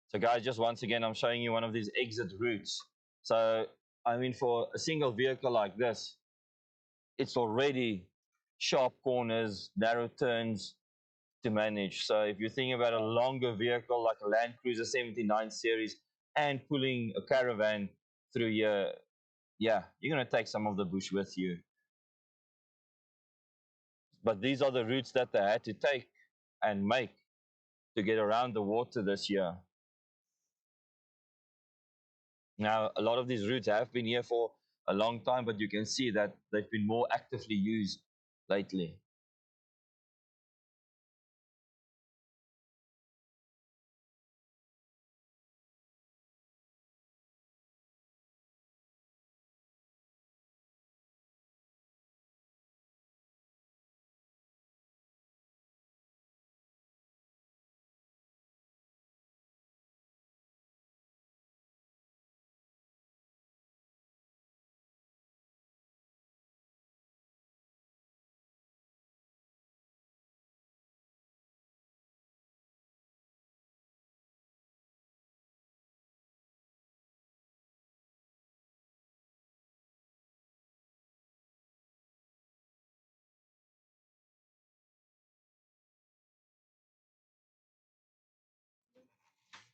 So, guys, just once again, I'm showing you one of these exit routes. So, I mean, for a single vehicle like this, it's already sharp corners, narrow turns to manage. So, if you're thinking about a longer vehicle like a Land Cruiser 79 series and pulling a caravan through here, yeah, you're going to take some of the bush with you. But these are the routes that they had to take and make to get around the water this year. Now, a lot of these routes have been here for a long time, but you can see that they've been more actively used lately.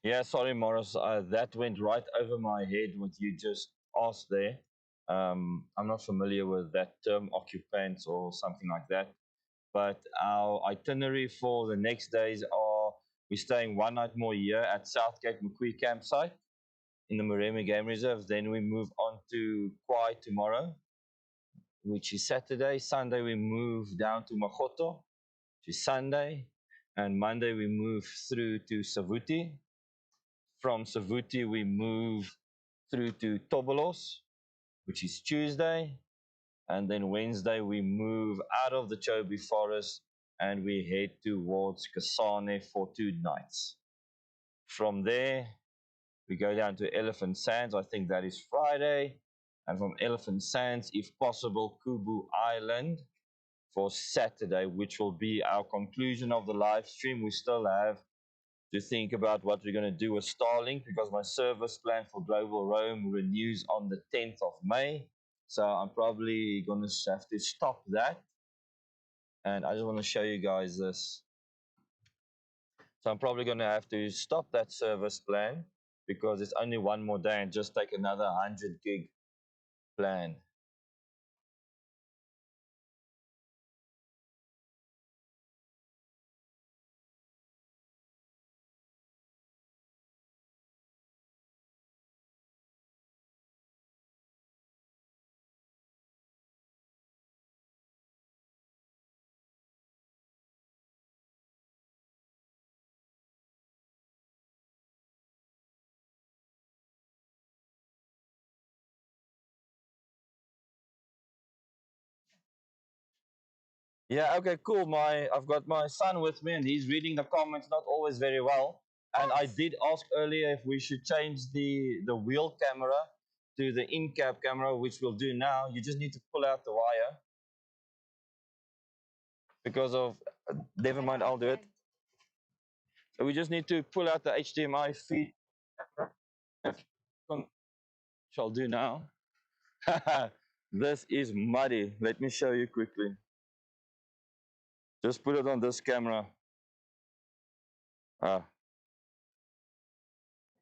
Yeah, sorry, Morris. That went right over my head. What you just asked there. I'm not familiar with that term, occupants or something like that. But our itinerary for the next days are we're staying one night more here at Southgate McQueen campsite in the Moremi Game Reserve. Then we move on to Kwai tomorrow, which is Saturday. Sunday we move down to Makoto, which is Sunday. And Monday we move through to Savuti. From Savuti we move through to Tobolos, which is Tuesday. And then Wednesday we move out of the Chobe Forest and we head towards Kasane for 2 nights. From there, we go down to Elephant Sands. I think that is Friday. And from Elephant Sands, if possible, Kubu Island for Saturday, which will be our conclusion of the live stream. We still have to think about what we're going to do with Starlink because my service plan for Global Roam renews on the 10th of May. So I'm probably going to have to stop that. And I just want to show you guys this. So I'm probably going to have to stop that service plan because it's only one more day and just take another 100 gig plan. Yeah, okay, cool. I've got my son with me and he's reading the comments not always very well. And I did ask earlier if we should change the wheel camera to the in-cab camera, which we'll do now. You just need to pull out the wire because of never mind, I'll do it. So we just need to pull out the HDMI feed. Shall do now. This is muddy. Let me show you quickly. Just put it on this camera. Ah,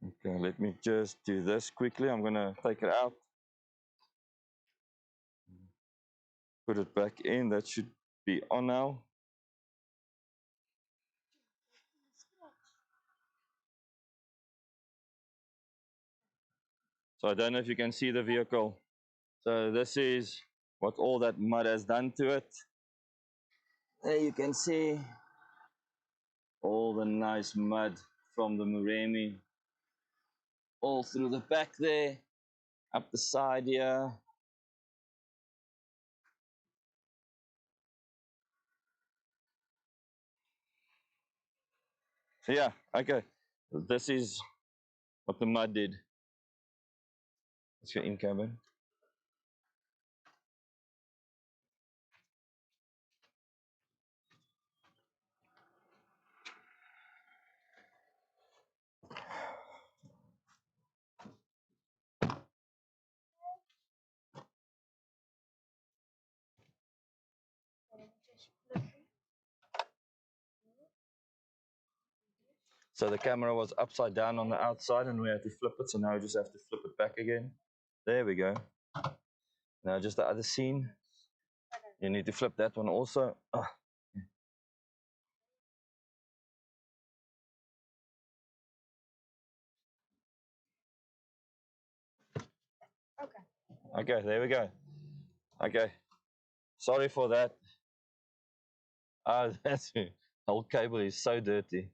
okay, let me just do this quickly. I'm gonna take it out. Put it back in. That should be on now. So I don't know if you can see the vehicle. So this is what all that mud has done to it. There you can see all the nice mud from the Moremi all through the back there, up the side here. So yeah, okay. This is what the mud did. Let's go in cabin. So the camera was upside down on the outside and we had to flip it. So now we just have to flip it back again. There we go. Now just the other scene. You need to flip that one also. Ah. Okay, there we go. Okay. Sorry for that. Ah, that's the whole cable is so dirty.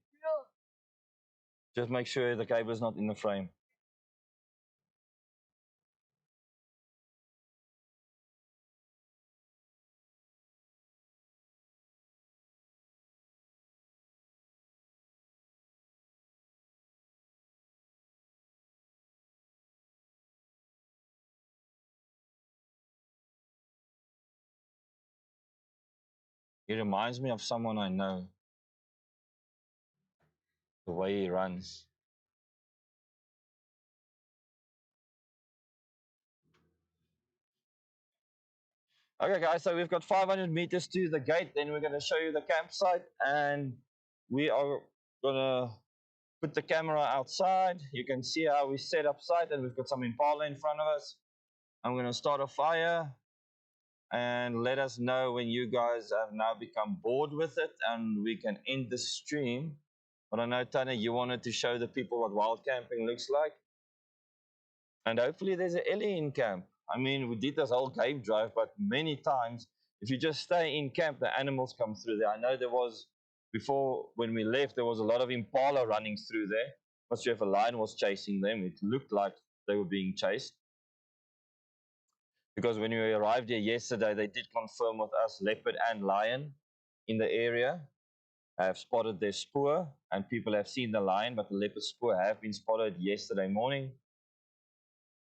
Just make sure the cable is not in the frame. He reminds me of someone I know. The way he runs. Okay, guys, so we've got 500 meters to the gate. Then we're going to show you the campsite and we are going to put the camera outside. You can see how we set up site, and we've got some Impala in front of us. I'm going to start a fire and let us know when you guys have now become bored with it and we can end the stream. But I know, Tana, you wanted to show the people what wild camping looks like. And hopefully there's an Ellie in camp. I mean, we did this whole cave drive, but many times, if you just stay in camp, the animals come through there. I know there was, before when we left, there was a lot of impala running through there. Not sure if a lion was chasing them. It looked like they were being chased. Because when we arrived here yesterday, they did confirm with us leopard and lion in the area. I have spotted their spoor, and people have seen the lion, but the leopard spoor have been spotted yesterday morning.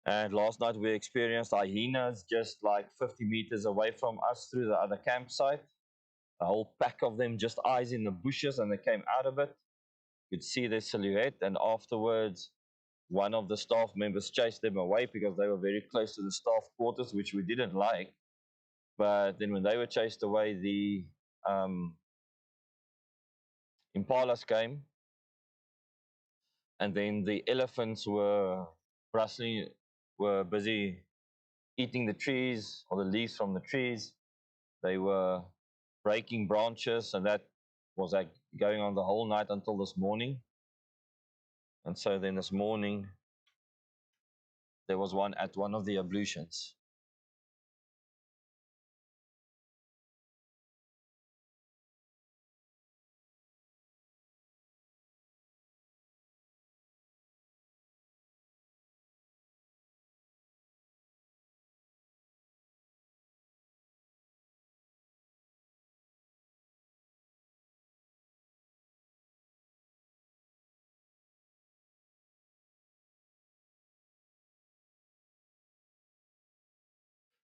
And last night we experienced hyenas just like 50 meters away from us through the other campsite. A whole pack of them, just eyes in the bushes, and they came out of it. You could see their silhouette, and afterwards, one of the staff members chased them away because they were very close to the staff quarters, which we didn't like. But then when they were chased away, the impalas came, and then the elephants were rustling, were busy eating the trees or the leaves from the trees. They were breaking branches, and that was like going on the whole night until this morning. And so then this morning, there was one at one of the ablutions.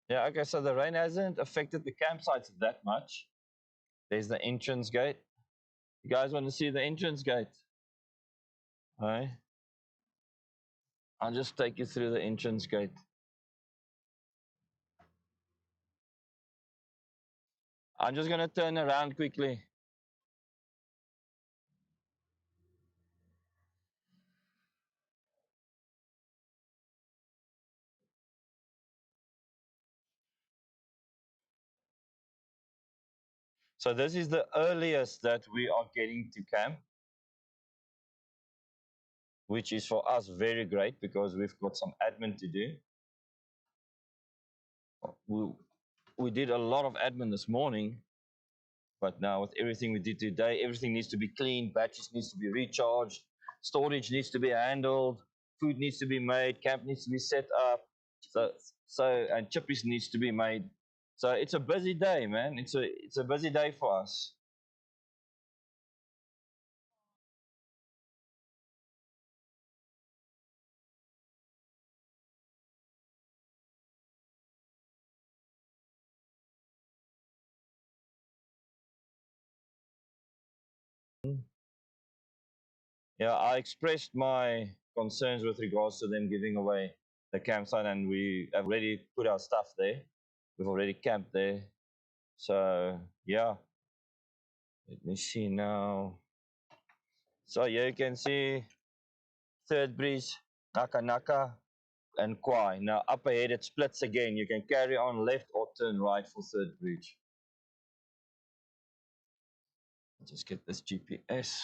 Yeah, okay, so the rain hasn't affected the campsites that much. There's the entrance gate. You guys want to see the entrance gate? All right. I'll just take you through the entrance gate. I'm just going to turn around quickly. So this is the earliest that we are getting to camp, which is for us very great because we've got some admin to do. We did a lot of admin this morning, but now with everything we did today, everything needs to be cleaned, batteries needs to be recharged, storage needs to be handled, food needs to be made, camp needs to be set up, and chippies needs to be made. So it's a busy day, man. It's a busy day for us. Yeah, I expressed my concerns with regards to them giving away the campsite, and we have already put our stuff there. We've already camped there. So, yeah, let me see now. So, here you can see Third Breeze, Naka Naka, and Kwai. Now, up ahead, it splits again. You can carry on left or turn right for Third Bridge. Just get this GPS.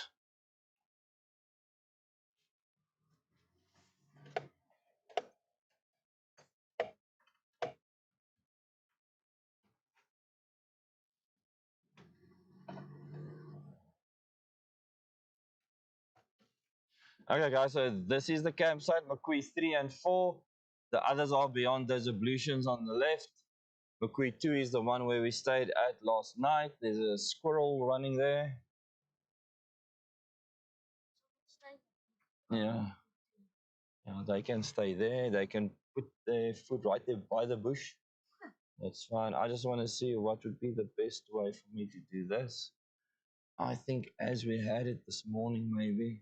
Okay, guys, so this is the campsite, McQueen 3 and 4. The others are beyond those ablutions on the left. McQueen 2 is the one where we stayed at last night. There's a squirrel running there. Yeah. Yeah, they can stay there. They can put their foot right there by the bush. That's fine. I just want to see what would be the best way for me to do this. I think as we had it this morning, maybe.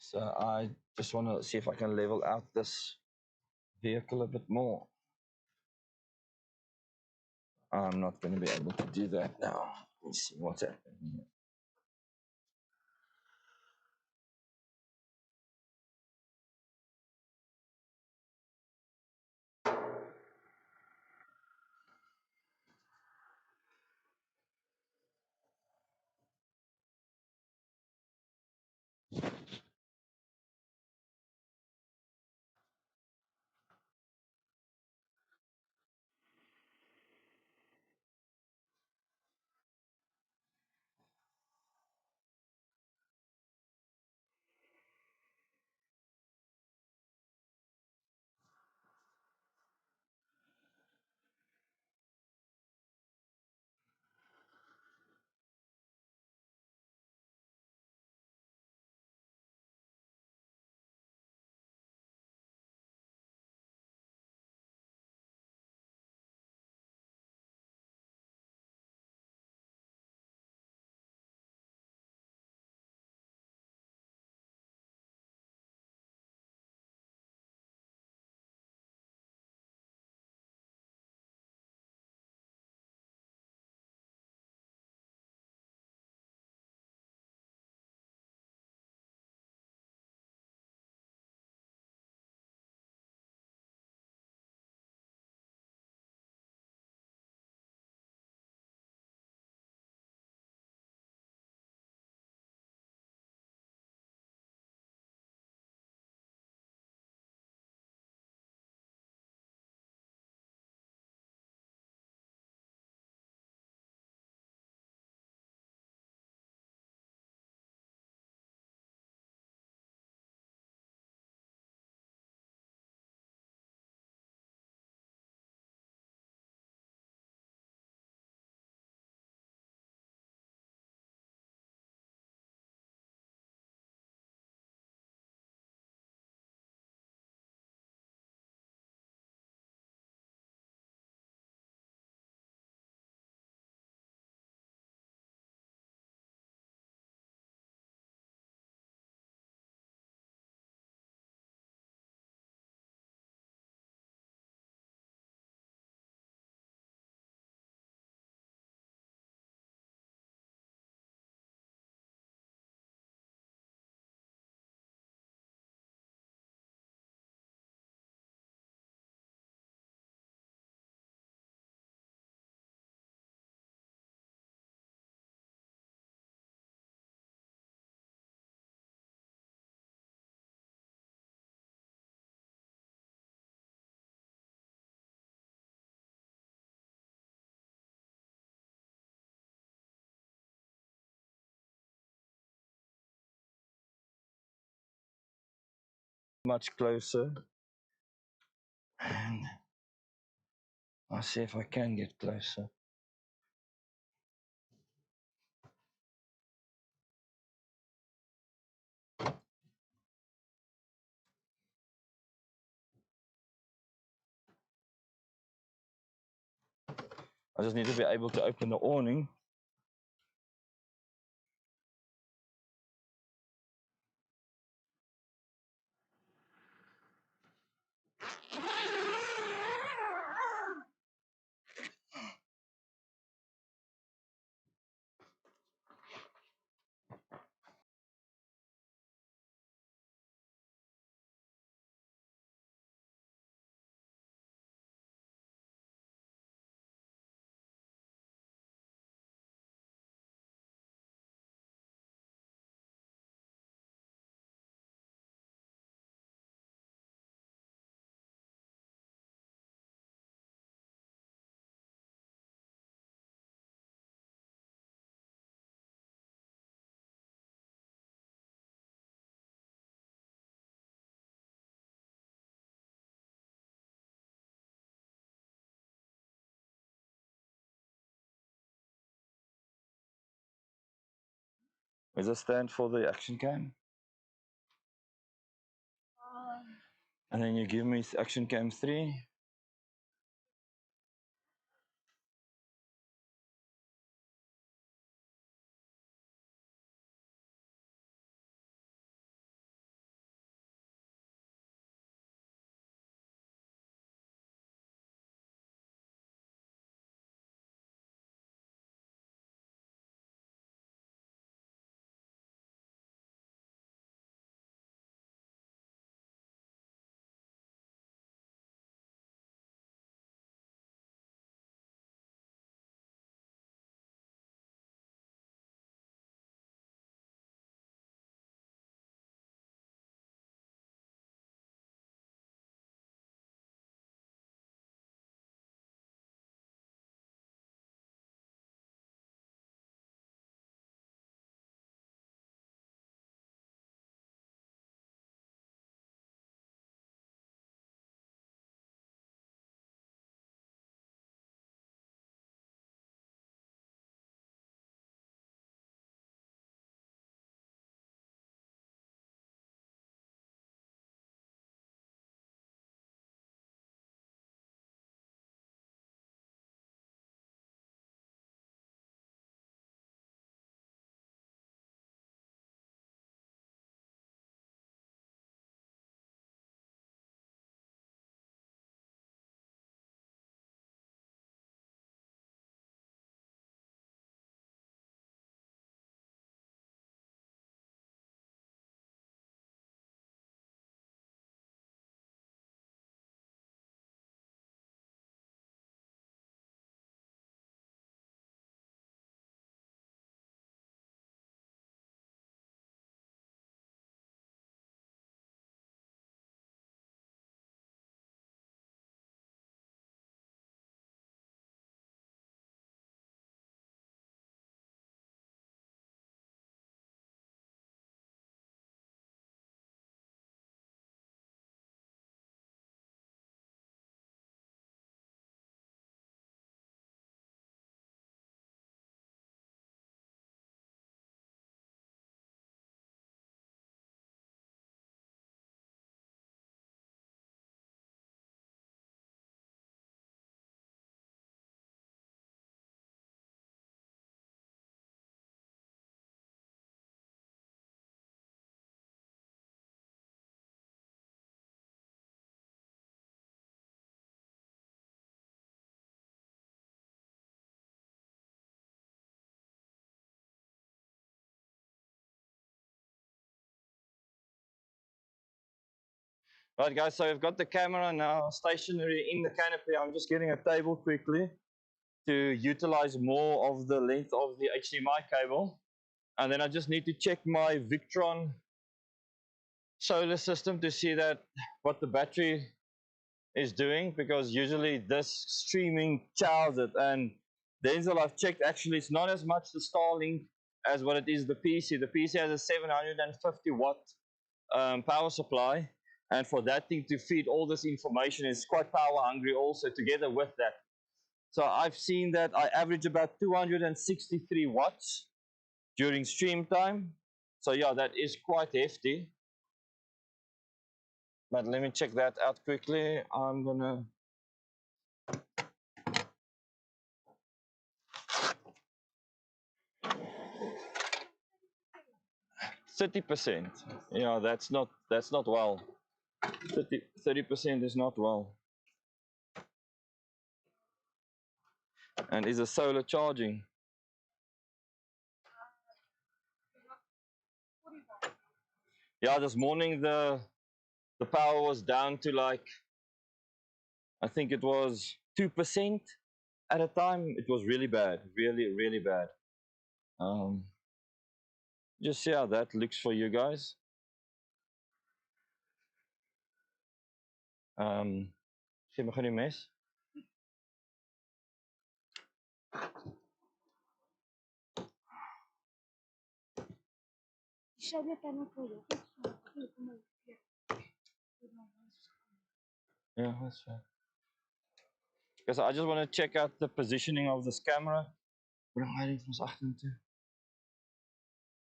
So I just want to see if I can level out this vehicle a bit more. I'm not going to be able to do that now. Let's see what's happening here. Much closer. And I'll see if I can get closer. I just need to be able to open the awning. Is a stand for the action cam? And then you give me action cam 3. Right, guys, so we've got the camera now stationary in the canopy. I'm just getting a table quickly to utilize more of the length of the HDMI cable. And then I just need to check my Victron solar system to see that what the battery is doing, because usually this streaming chows it. And Denzel, I've checked, actually it's not as much the Starlink as what it is the PC. The PC has a 750 watt power supply, and for that thing to feed all this information is quite power hungry also together with that. So I've seen that I average about 263 watts during stream time. So yeah, that is quite hefty. But let me check that out quickly. I'm gonna 30%. Yeah, that's not well. 30% is not well. And is a solar charging? Yeah, this morning the power was down to like, I think it was 2% at a time. It was really bad, really, really bad. Um, just see how that looks for you guys. Gee, begin die mes. Yeah, that's right. Because I just want to check out the positioning of this camera. Bring my ding van achter toe.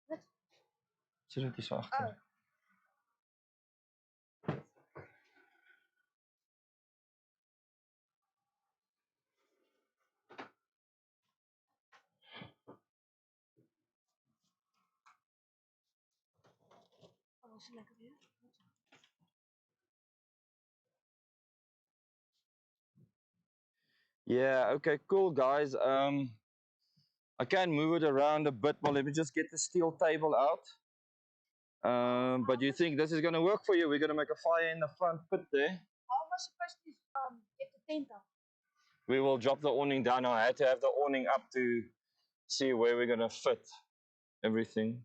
Wat? Sit dit hier so agter. Oh, was lekker weer. Yeah, okay, cool guys. I can move it around a bit, but let me just get the steel table out. But do you think this is going to work for you? We're going to make a fire in the front pit there. How am I supposed to get the tent up? We will drop the awning down. I had to have the awning up to see where we're going to fit everything.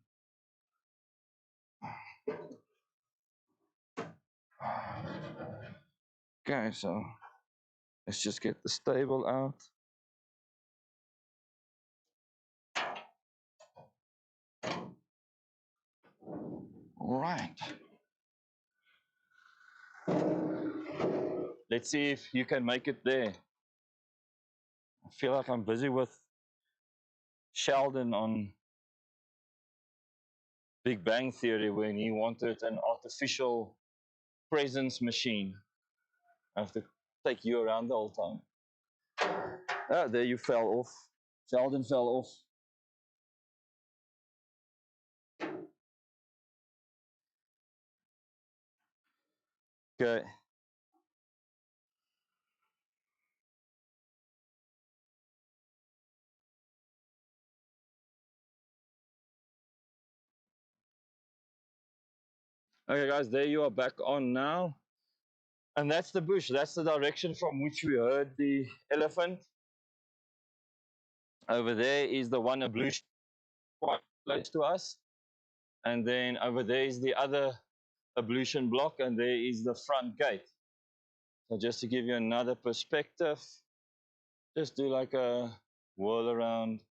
Okay, so let's just get the stable out. All right. Let's see if you can make it there. I feel like I'm busy with Sheldon on Big Bang Theory when he wanted an artificial presence machine. I have to take you around the whole time. Ah, there you fell off. Sheldon fell off. Okay. Okay, guys, there you are back on now. And that's the bush. That's the direction from which we heard the elephant. Over there is the one ablution quite close to us. And then over there is the other ablution block, and there is the front gate. So just to give you another perspective, just do like a whirl around.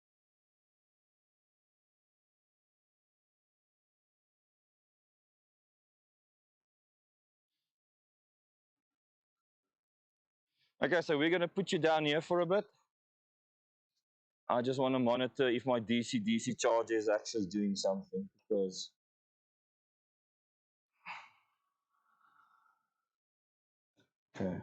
Okay, so we're going to put you down here for a bit. I just want to monitor if my DC charger is actually doing something, because okay.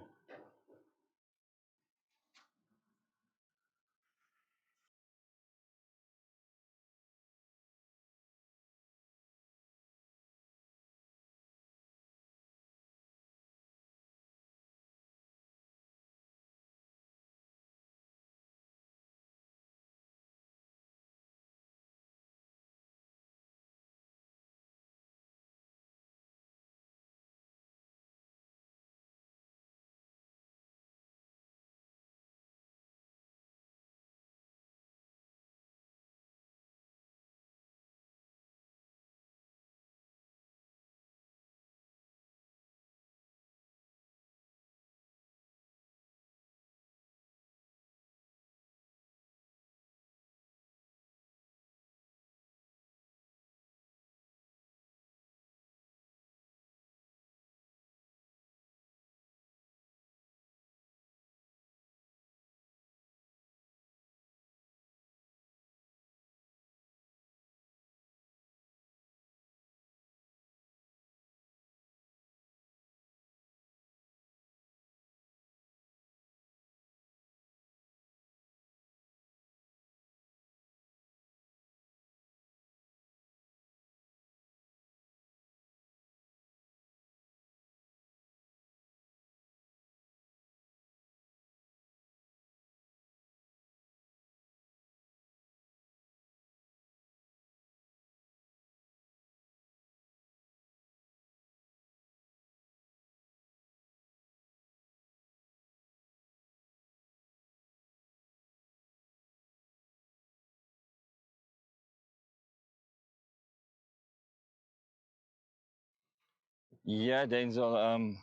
Yeah, Denzel.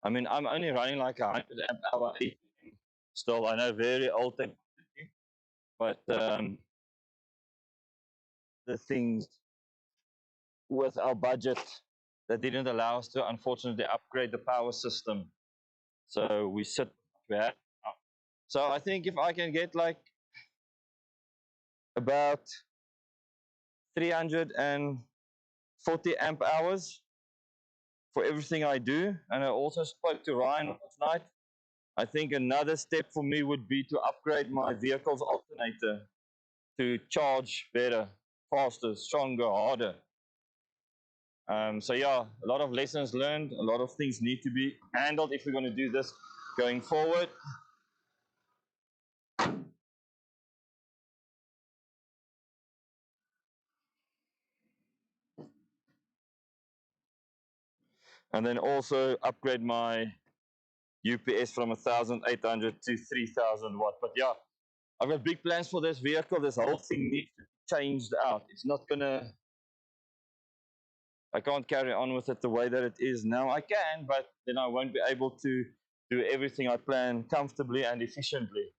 I mean, I'm only running like 100 amp hour still. I know very old technology, but the things with our budget that didn't allow us to unfortunately upgrade the power system. So we sit there. So I think if I can get like about 340 amp hours for everything I do, and I also spoke to Ryan last night. I think another step for me would be to upgrade my vehicle's alternator to charge better, faster, stronger, harder. So yeah, a lot of lessons learned, a lot of things need to be handled if we're going to do this going forward. And then also upgrade my UPS from 1,800 to 3,000 watt. But yeah, I've got big plans for this vehicle. This whole thing needs to be changed out. It's not gonna. I can't carry on with it the way that it is now. I can, but then I won't be able to do everything I plan comfortably and efficiently.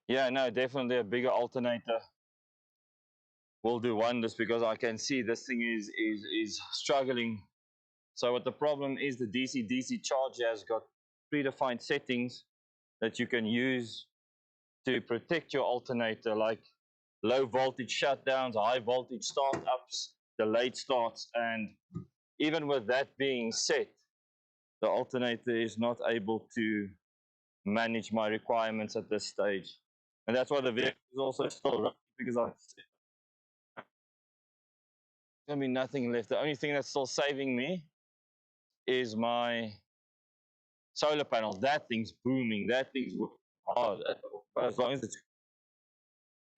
Yeah, no, definitely a bigger alternator will do wonders because I can see this thing is struggling. So what the problem is, the DC charger has got predefined settings that you can use to protect your alternator, like low voltage shutdowns, high voltage startups, delayed starts, and even with that being set, the alternator is not able to manage my requirements at this stage. And that's why the vehicle is also still running because I gonna be nothing left. The only thing that's still saving me is my solar panels. That thing's booming. That thing's hard. But as long as it's,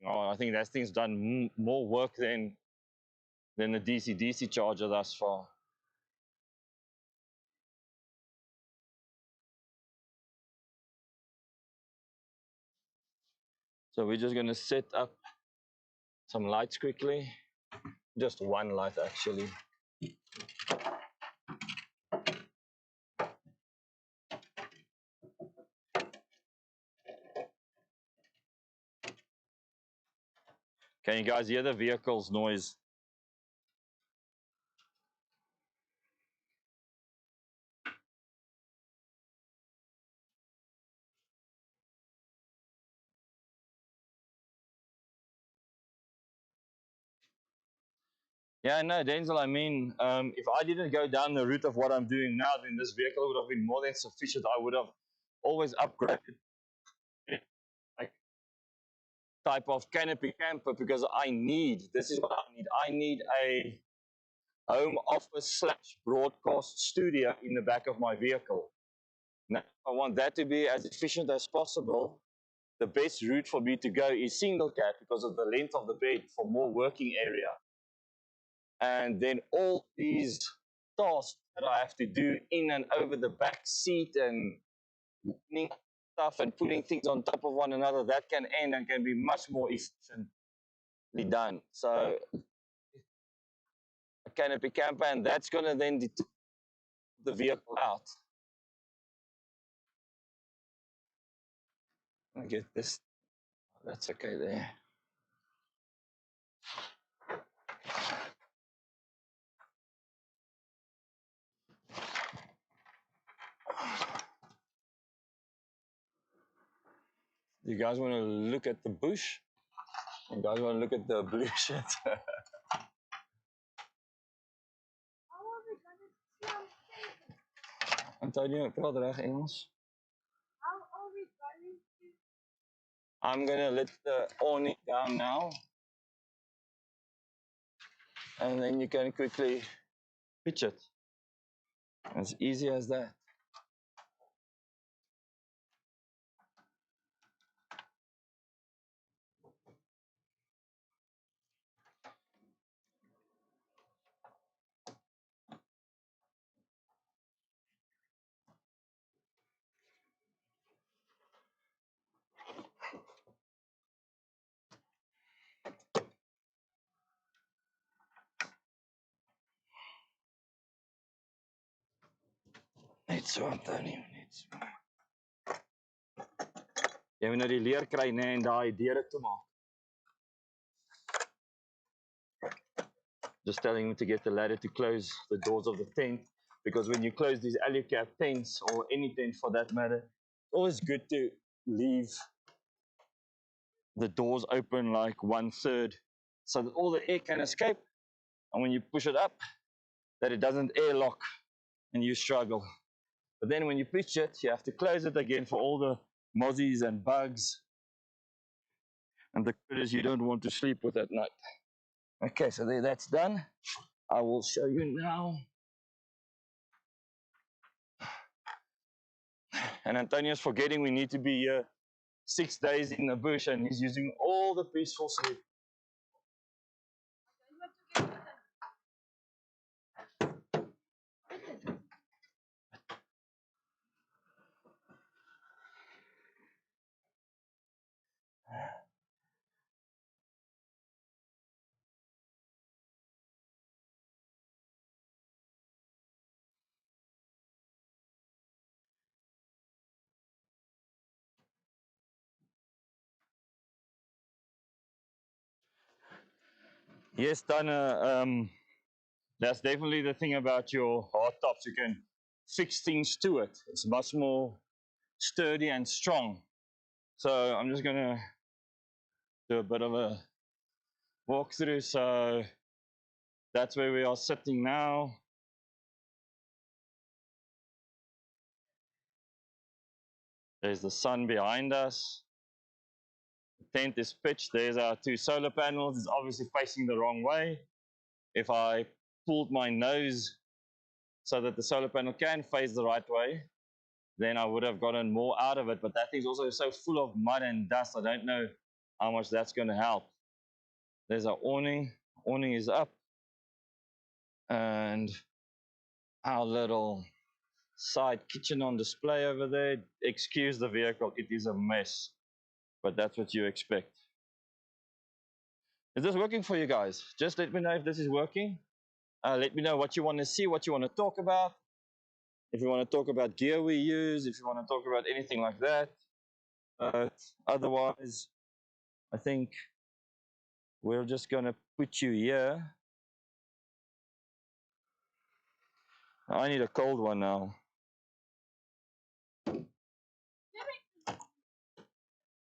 I think that thing's done more work than the DC charger thus far. So we're just gonna set up some lights quickly. Just one light actually. Can you guys hear the vehicle's noise? Yeah, no, Denzel, I mean, if I didn't go down the route of what I'm doing now, then this vehicle would have been more than sufficient. I would have always upgraded like type of canopy camper because this is what I need. I need a home office slash broadcast studio in the back of my vehicle. Now, I want that to be as efficient as possible. The best route for me to go is single cat because of the length of the bed for more working area. And then all these tasks that I have to do in and over the back seat and stuff and putting things on top of one another, that can end and can be much more efficiently done. So a canopy camper, and that's going to then deter the vehicle out. I get this. That's okay there. You guys want to look at the bush? You guys want to look at the blue shit? How are we gonna slam things? Antonio, praat reg Engels. How are we going to? I'm gonna let the awning down now, and then you can quickly pitch it. As easy as that. Net so, Antonio, net so. Jy moet nou die leer kry, nê, en daai deure toe maak. Just telling him to get the ladder to close the doors of the tent, because when you close these alucab tents, or any tent for that matter, it's always good to leave the doors open like 1/3, so that all the air can escape, and when you push it up, that it doesn't airlock and you struggle. But then when you pitch it, you have to close it again for all the mozzies and bugs and the critters you don't want to sleep with at night. Okay, so there, that's done. I will show you now. And Antonio's forgetting we need to be here 6 days in the bush, and he's using all the peaceful sleep. Yes, Dana, that's definitely the thing about your hard tops. You can fix things to it. It's much more sturdy and strong. So I'm just gonna do a bit of a walkthrough. So that's where we are sitting now. There's the sun behind us. The tent is pitched. There's our 2 solar panels. It's obviously facing the wrong way. If I pulled my nose so that the solar panel can face the right way, then I would have gotten more out of it. But that thing's also so full of mud and dust, I don't know how much that's going to help. There's our awning. Awning is up. And our little side kitchen on display over there. Excuse the vehicle, it is a mess. But that's what you expect. Is this working for you guys? Just let me know if this is working. Let me know what you want to see, what you want to talk about. If you want to talk about gear we use, if you want to talk about anything like that. Otherwise, I think we're just going to put you here. I need a cold one now.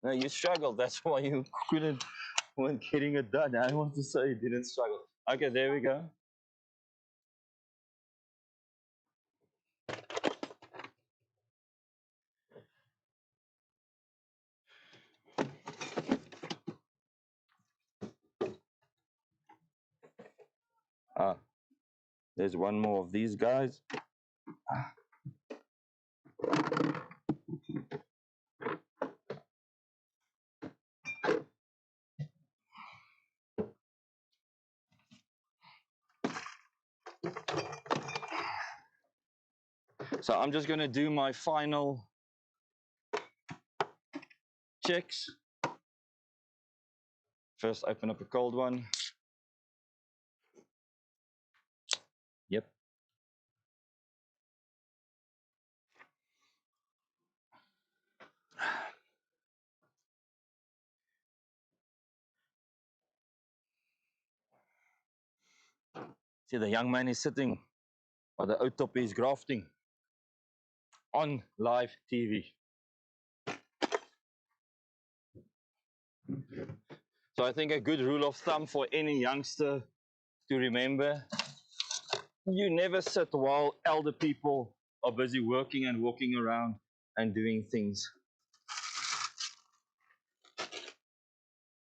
No, you struggled. That's why you weren't getting it done. I want to say you didn't struggle. Okay, there we go. There's one more of these guys. So I'm just going to do my final checks. First, open up a cold one. Yep. See, the young man is sitting, or the outop is grafting on live TV. So I think a good rule of thumb for any youngster to remember, you never sit while elder people are busy working and walking around and doing things.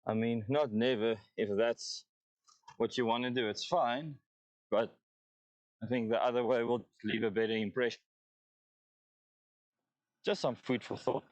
I mean, not never. If that's what you want to do, it's fine. But I think the other way will leave a better impression. Just some food for thought.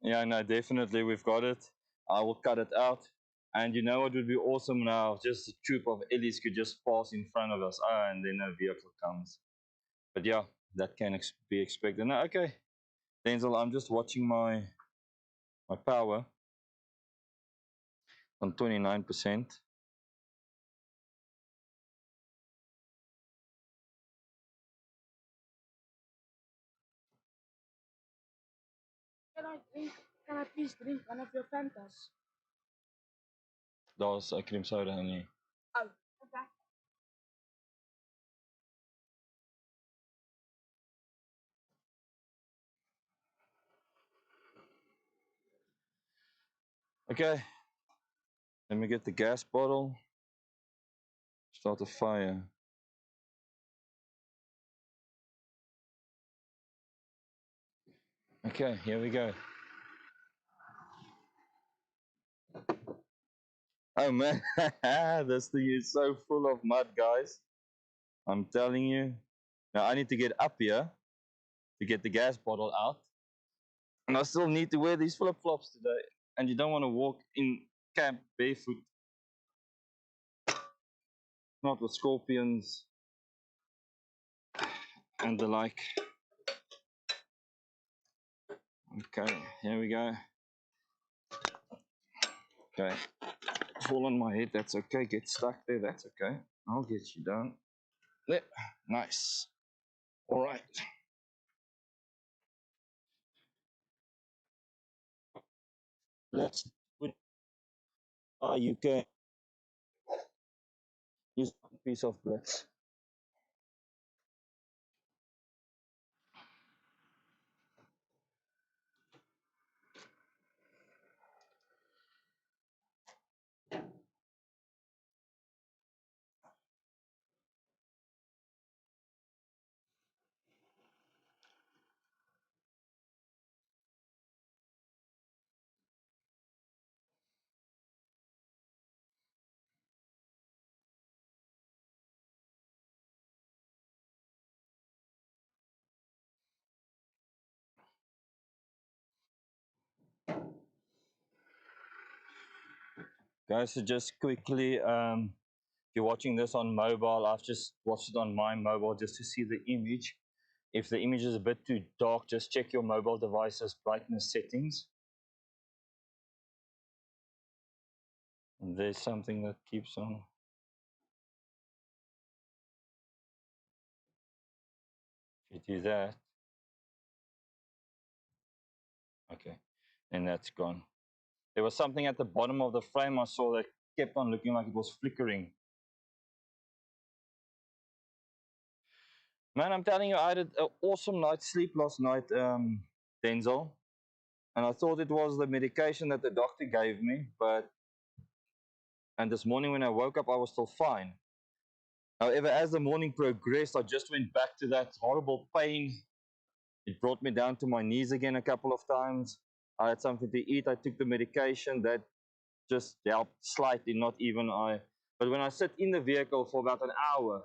Yeah, no, definitely we've got it. I will cut it out. And you know what would be awesome now? Just a troop of Ellies could just pass in front of us. Ah, and then a vehicle comes. But yeah, that can be expected. No, okay. Denzel, I'm just watching my power on 29%. Can I drink? Can I please drink one of your Fantas? Daar's 'n cream soda in nie. Oh, okay. Okay, let me get the gas bottle. Start a fire. Okay, here we go. Oh man, this thing is so full of mud, guys. I'm telling you. Now I need to get up here to get the gas bottle out. And I still need to wear these flip flops today. And you don't want to walk in camp barefoot, not with scorpions and the like. Okay, here we go. Okay, fall on my head, that's okay. Get stuck there, that's okay. I'll get you down. There, nice. All right. Let's put, you can use a piece of blitz. Guys, so just quickly, if you're watching this on mobile, I've just watched it on my mobile just to see the image. If the image is a bit too dark, just check your mobile device's brightness settings. And there's something that keeps on. If you do that, okay, then that's gone. There was something at the bottom of the frame I saw that kept on looking like it was flickering. Man, I'm telling you, I had an awesome night's sleep last night, Denzel. And I thought it was the medication that the doctor gave me, and this morning when I woke up, I was still fine. However, as the morning progressed, I just went back to that horrible pain. It brought me down to my knees again a couple of times. I had something to eat. I took the medication. That just helped slightly, not even I. But when I sit in the vehicle for about an hour,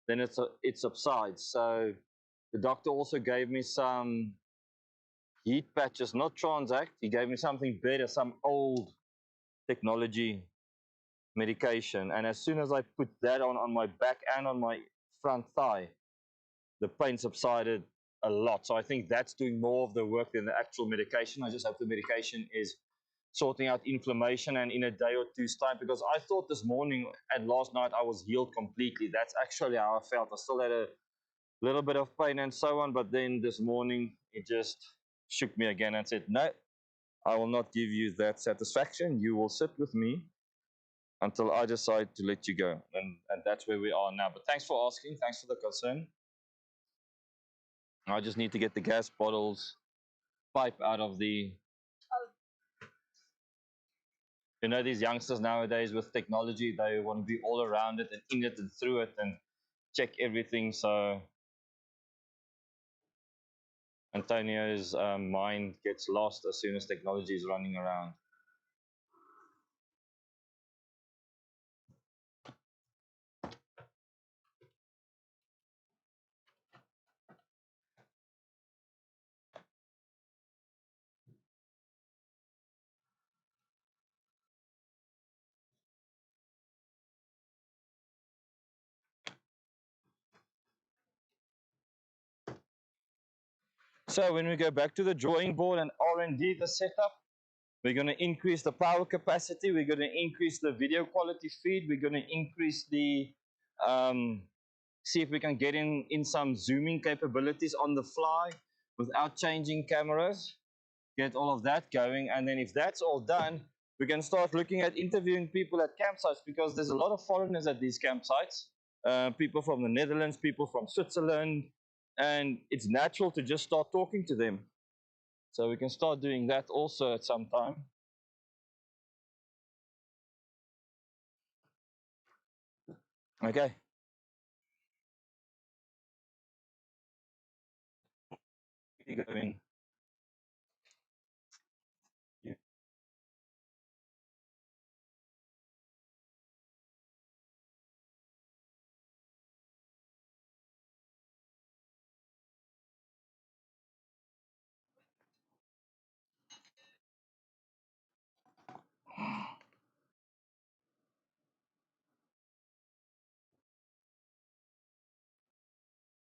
then it subsides. So The doctor also gave me some heat patches, not Transact. He gave me something better, some old technology medication. And as soon as I put that on my back and on my front thigh, the pain subsided a lot. So I think that's doing more of the work than the actual medication. I just hope the medication is sorting out inflammation and in a day or two's time, because I thought this morning and last night I was healed completely. That's actually how I felt. I still had a little bit of pain and so on, but then this morning it just shook me again and said, no, I will not give you that satisfaction. You will sit with me until I decide to let you go. And that's where we are now. But thanks for asking. Thanks for the concern. I just need to get the gas bottles pipe out of the. Oh, You know, these youngsters nowadays with technology, they want to be all around it and in it and through it and check everything. So Antonio's mind gets lost as soon as technology is running around. So when we go back to the drawing board and R&D the setup, we're going to increase the power capacity. We're going to increase the video quality feed. We're going to increase the, see if we can get in some zooming capabilities on the fly without changing cameras. Get all of that going. And then if that's all done, we can start looking at interviewing people at campsites, because there's a lot of foreigners at these campsites. People from the Netherlands, people from Switzerland, and it's natural to just start talking to them. So we can start doing that also at some time. Okay. Going. Yeah.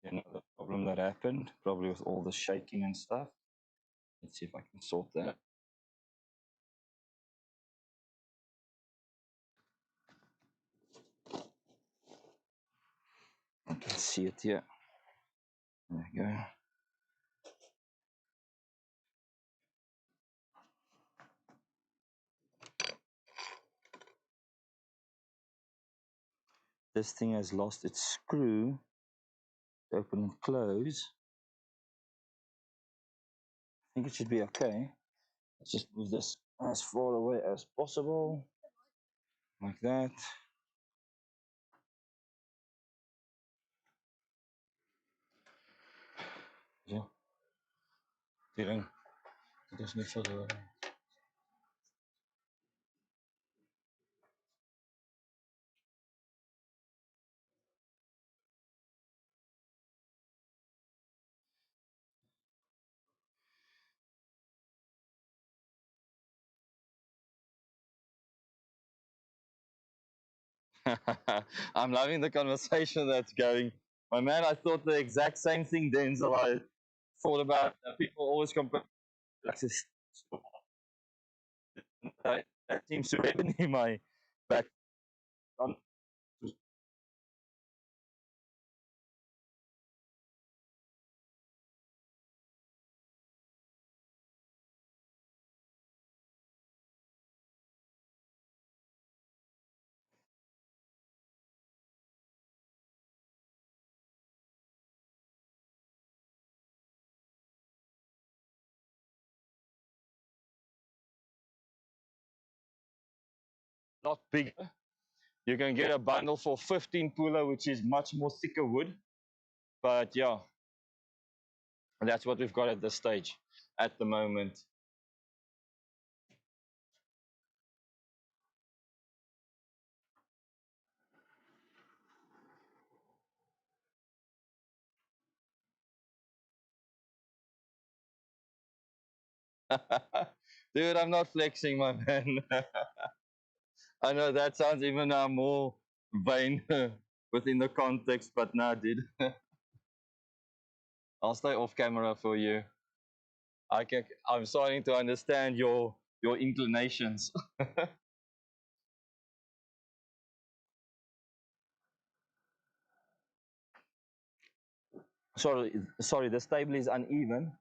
You know the problem that happened, probably with all the shaking and stuff. Let's see if I can sort that. I can see it here. There we go. This thing has lost its screw. Open and close. I think it should be okay. Let's just move this as far away as possible. Like that. Ja. Die ring. Dit is niet zo. I'm loving the conversation that's going. My man, I thought the exact same thing, Denzel. I thought about people always compare. Like this, that seems to happen in my back. Lot bigger. You can get a bundle for 15 puller, which is much more thicker wood. But yeah, that's what we've got at this stage at the moment. Dude, I'm not flexing, my man. I know that sounds even more vain within the context, but nah, dude. I'll stay off camera for you. I'm starting to understand your inclinations. Sorry, this table is uneven.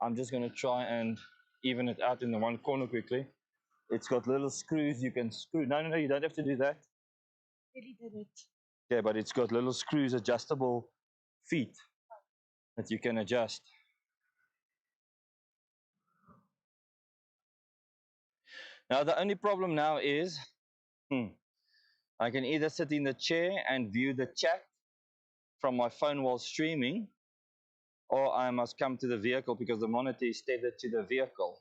I'm just gonna try and even it out in the one corner quickly. It's got little screws you can screw. No, you don't have to do that. Really did it. Yeah, but it's got little screws, adjustable feet that you can adjust. Now the only problem now is, I can either sit in the chair and view the chat from my phone while streaming, or I must come to the vehicle because the monitor is tethered to the vehicle.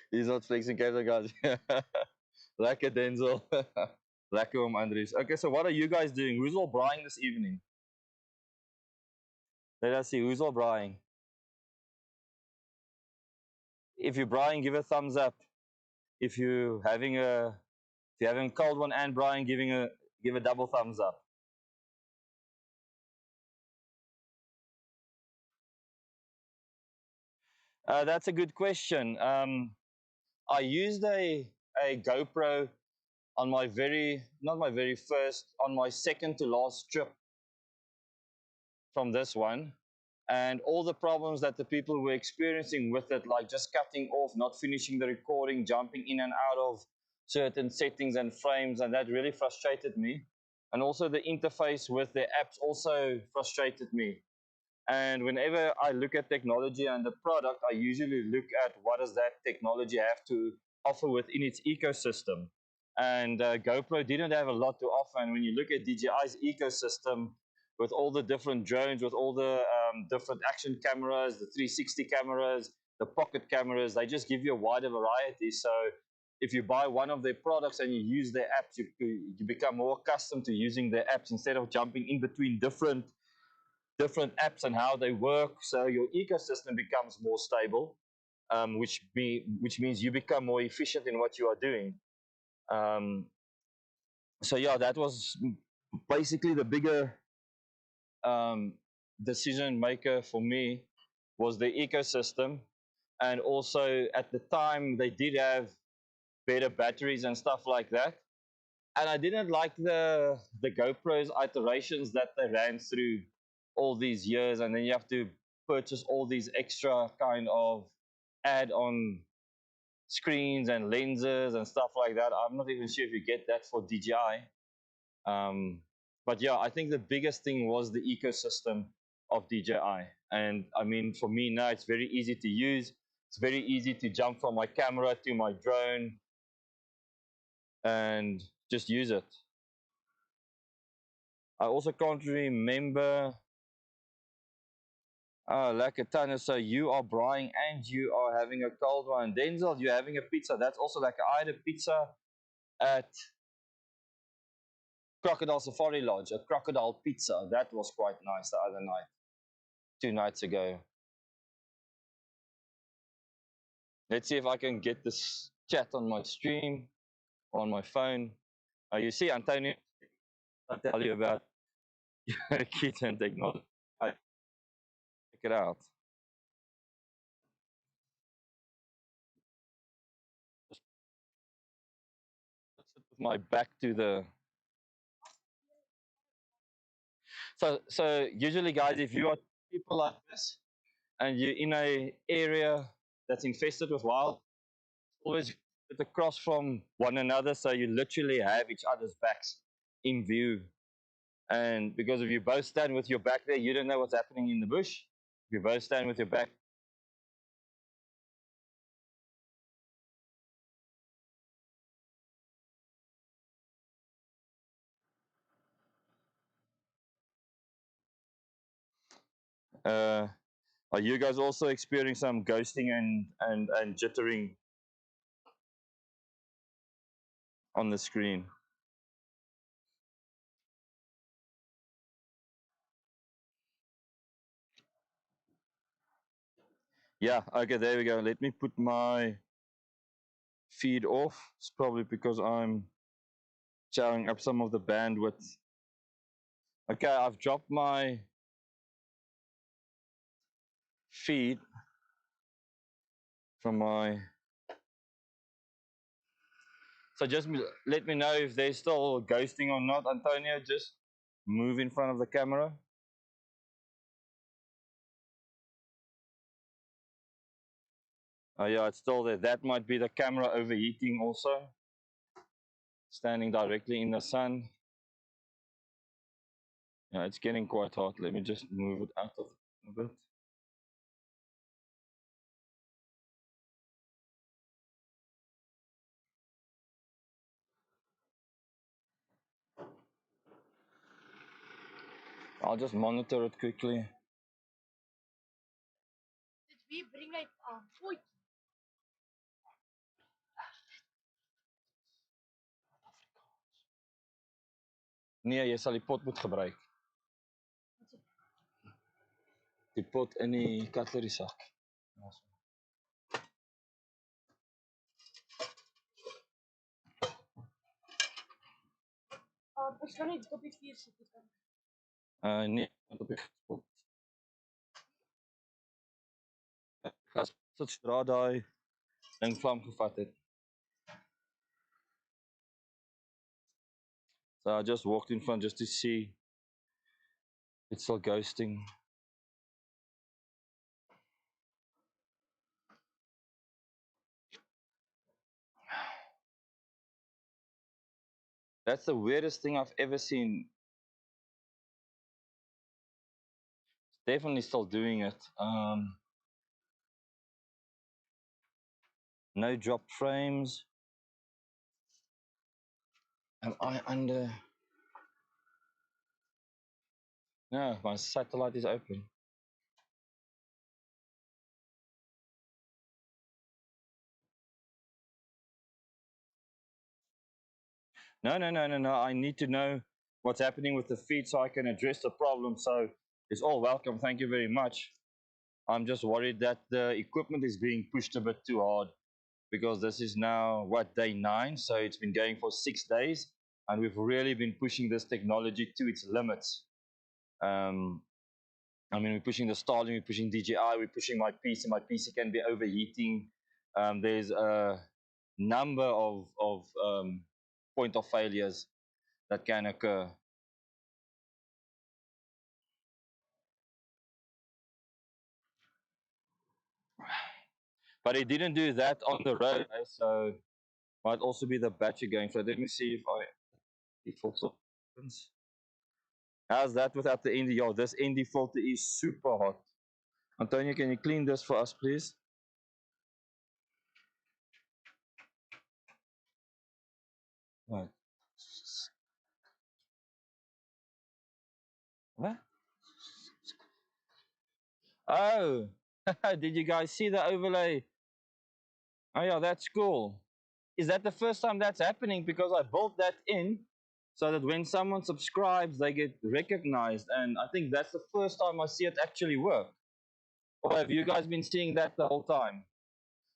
He's not flexing camera, guys. Lekker Denzel. Lekker Andries. Okay, so what are you guys doing? Who's all buying this evening? Let us see. Who's all buying? If you're buying, give a thumbs up. If you're having a cold one and Brian give a double thumbs up. That's a good question. I used a GoPro on my not my very first, on my second to last trip from this one. And all the problems that the people were experiencing with it, like just cutting off, not finishing the recording, jumping in and out of certain settings and frames, and that really frustrated me. And also the interface with the apps also frustrated me. And whenever I look at technology and the product, I usually look at what does that technology have to offer within its ecosystem. And GoPro didn't have a lot to offer. And when you look at DJI's ecosystem, with all the different drones, with all the different action cameras, the 360 cameras, the pocket cameras, they just give you a wider variety. So if you buy one of their products and you use their apps, you become more accustomed to using their apps instead of jumping in between different apps and how they work. So your ecosystem becomes more stable, which means you become more efficient in what you are doing. Um, so yeah, that was basically the bigger um, decision maker for me was the ecosystem, and also at the time they did have better batteries and stuff like that. And I didn't like the GoPro's iterations that they ran through all these years, and then you have to purchase all these extra kind of add-on screens and lenses and stuff like that. I'm not even sure if you get that for DJI. But yeah, I think the biggest thing was the ecosystem of DJI. And I mean, for me now, it's very easy to use. It's very easy to jump from my camera to my drone and just use it. I also can't remember. Lekker Tana, so you are Brian and you are having a cold one. Denzel, you're having a pizza. That's also like I had a pizza at Crocodile Safari Lodge, a crocodile pizza. That was quite nice the other night, 2 nights ago. Let's see if I can get this chat on my stream, on my phone. You see, Antonio, I'll tell you about kitten technology. Check it out. Just sit with my back to the. So usually, guys, if you are people like this and you're in a area that's infested with wild, always sit across from one another, so you literally have each other's backs in view. And because if you both stand with your back there, you don't know what's happening in the bush. If you both stand with your back, uh, are you guys also experiencing some ghosting and jittering on the screen? Yeah, okay, there we go. Let me put my feed off. It's probably because I'm chowing up some of the bandwidth. Okay, I've dropped my feed from my. So just let me know if they're still ghosting or not. Antonio, just move in front of the camera. Oh yeah, it's still there. That might be the camera overheating also. Standing directly in the sun. Yeah, it's getting quite hot. Let me just move it out of a bit. I'll just monitor it quickly. Did we bring like food? Nee, jy sal die pot moet gebruik. Die pot in die cutlery sak. Ons kan niet op die 4 zitten. Nee, op die pot. As dit sodra daai ding vlam gevat het. So I just walked in front just to see it's still ghosting. That's the weirdest thing I've ever seen. It's definitely still doing it. No drop frames. Am I under? No, my satellite is open. No. I need to know what's happening with the feed so I can address the problem. So it's all welcome. Thank you very much. I'm just worried that the equipment is being pushed a bit too hard because this is now what, day 9. So it's been going for 6 days and we've really been pushing this technology to its limits. I mean, we're pushing the Starlink, we're pushing DJI, we're pushing my PC. My PC can be overheating. There's a number of point of failures that can occur. But it didn't do that on the road, so might also be the battery going. So let me see if I default opens. How's that without the ND? Yo, this ND filter is super hot. Antonio, can you clean this for us, please? What? What? Oh, did you guys see the overlay? Oh yeah, that's cool. Is that the first time that's happening? Because I built that in so that when someone subscribes, they get recognized. And I think that's the first time I see it actually work. Or have you guys been seeing that the whole time?